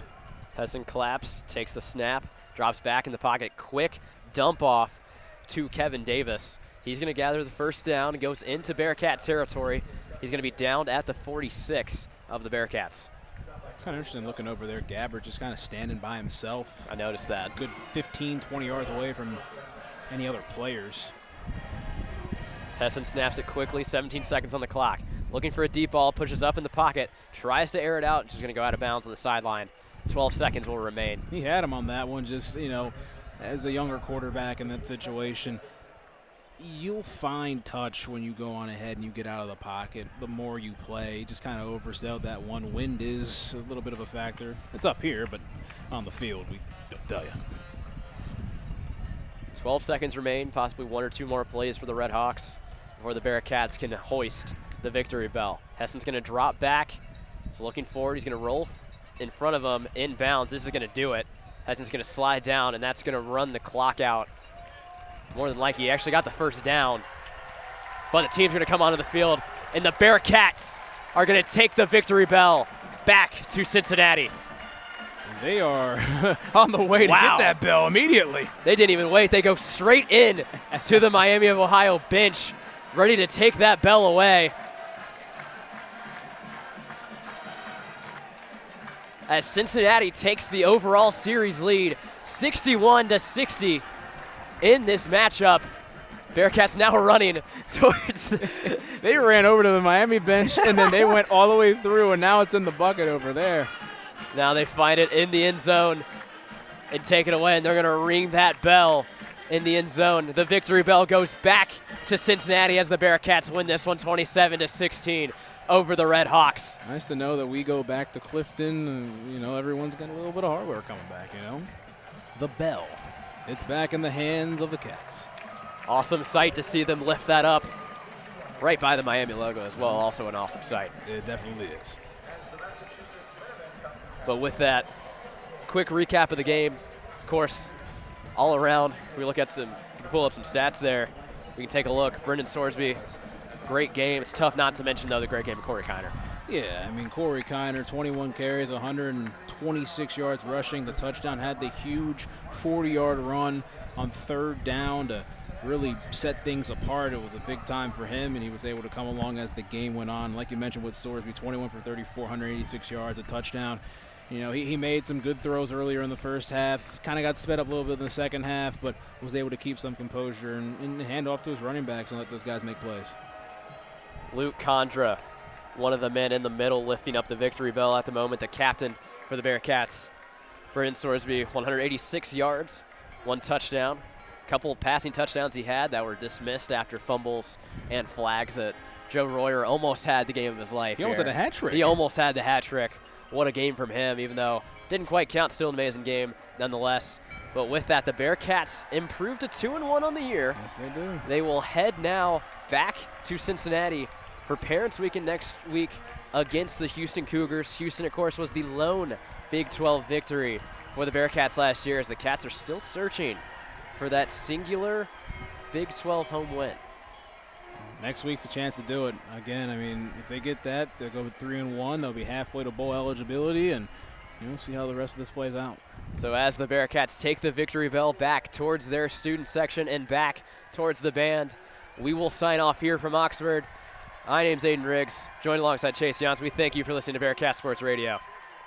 Hessen collapse, takes the snap, drops back in the pocket, quick dump off to Kevin Davis. He's going to gather the first down and goes into Bearcat territory. He's going to be downed at the 46 of the Bearcats. Kind of interesting looking over there. Gabbert just kind of standing by himself. I noticed that. Good 15, 20 yards away from any other players. Hessen snaps it quickly, 17 seconds on the clock. Looking for a deep ball, pushes up in the pocket, tries to air it out, just going to go out of bounds on the sideline. 12 seconds will remain. He had him on that one, just, you know, as a younger quarterback in that situation, you'll find touch when you go on ahead and you get out of the pocket. The more you play, just kind of oversell that one. Wind is a little bit of a factor. It's up here, but on the field, we don't tell you. 12 seconds remain, possibly 1 or 2 more plays for the Redhawks before the Bearcats can hoist the victory bell. Hessen's going to drop back. He's looking forward. He's going to roll in front of him, inbounds. This is going to do it. Hessen's going to slide down, and that's going to run the clock out. More than likely, he actually got the first down. But the team's going to come onto the field, and the Bearcats are going to take the victory bell back to Cincinnati. They are on the way to get that bell immediately. They didn't even wait. They go straight in to the Miami of Ohio bench, ready to take that bell away. As Cincinnati takes the overall series lead, 61-60 in this matchup. Bearcats now running towards. They ran over to the Miami bench, and then they went all the way through, and now it's in the bucket over there. Now they find it in the end zone and take it away, and they're going to ring that bell in the end zone. The victory bell goes back to Cincinnati as the Bearcats win this one 27-16 over the Redhawks. Nice to know that we go back to Clifton. You know, everyone's got a little bit of hardware coming back, you know. The bell. It's back in the hands of the Cats. Awesome sight to see them lift that up right by the Miami logo as well. Also an awesome sight. It definitely is. But with that quick recap of the game, of course, all around, we look at some, pull up some stats there. We can take a look. Brendan Sorsby, great game. It's tough not to mention, though, the great game of Corey Kiner. Yeah, I mean, Corey Kiner, 21 carries, 126 yards rushing. The touchdown, had the huge 40-yard run on 3rd down to really set things apart. It was a big time for him, and he was able to come along as the game went on. Like you mentioned with Sorsby, 21 for 34, 186 yards, a touchdown. You know, he made some good throws earlier in the first half, kind of got sped up a little bit in the second half, but was able to keep some composure and hand off to his running backs and let those guys make plays. Luke Condra, one of the men in the middle, lifting up the victory bell at the moment, the captain for the Bearcats. Brendan Sorsby, 186 yards, 1 touchdown. A couple of passing touchdowns he had that were dismissed after fumbles and flags that Joe Royer almost had the game of his life. He almost had a hat trick. He almost had the hat trick. What a game from him, even though didn't quite count. Still an amazing game nonetheless. But with that, the Bearcats improved to 2-1 on the year. Yes, they do. They will head now back to Cincinnati for Parents Weekend next week against the Houston Cougars. Houston, of course, was the lone Big 12 victory for the Bearcats last year, as the Cats are still searching for that singular Big 12 home win. Next week's a chance to do it. Again, I mean, if they get that, they'll go 3-1. They'll be halfway to bowl eligibility, and you'll see how the rest of this plays out. So as the Bearcats take the victory bell back towards their student section and back towards the band, we will sign off here from Oxford. My name's Aiden Riggs, joined alongside Chase Johnson. We thank you for listening to Bearcat Sports Radio.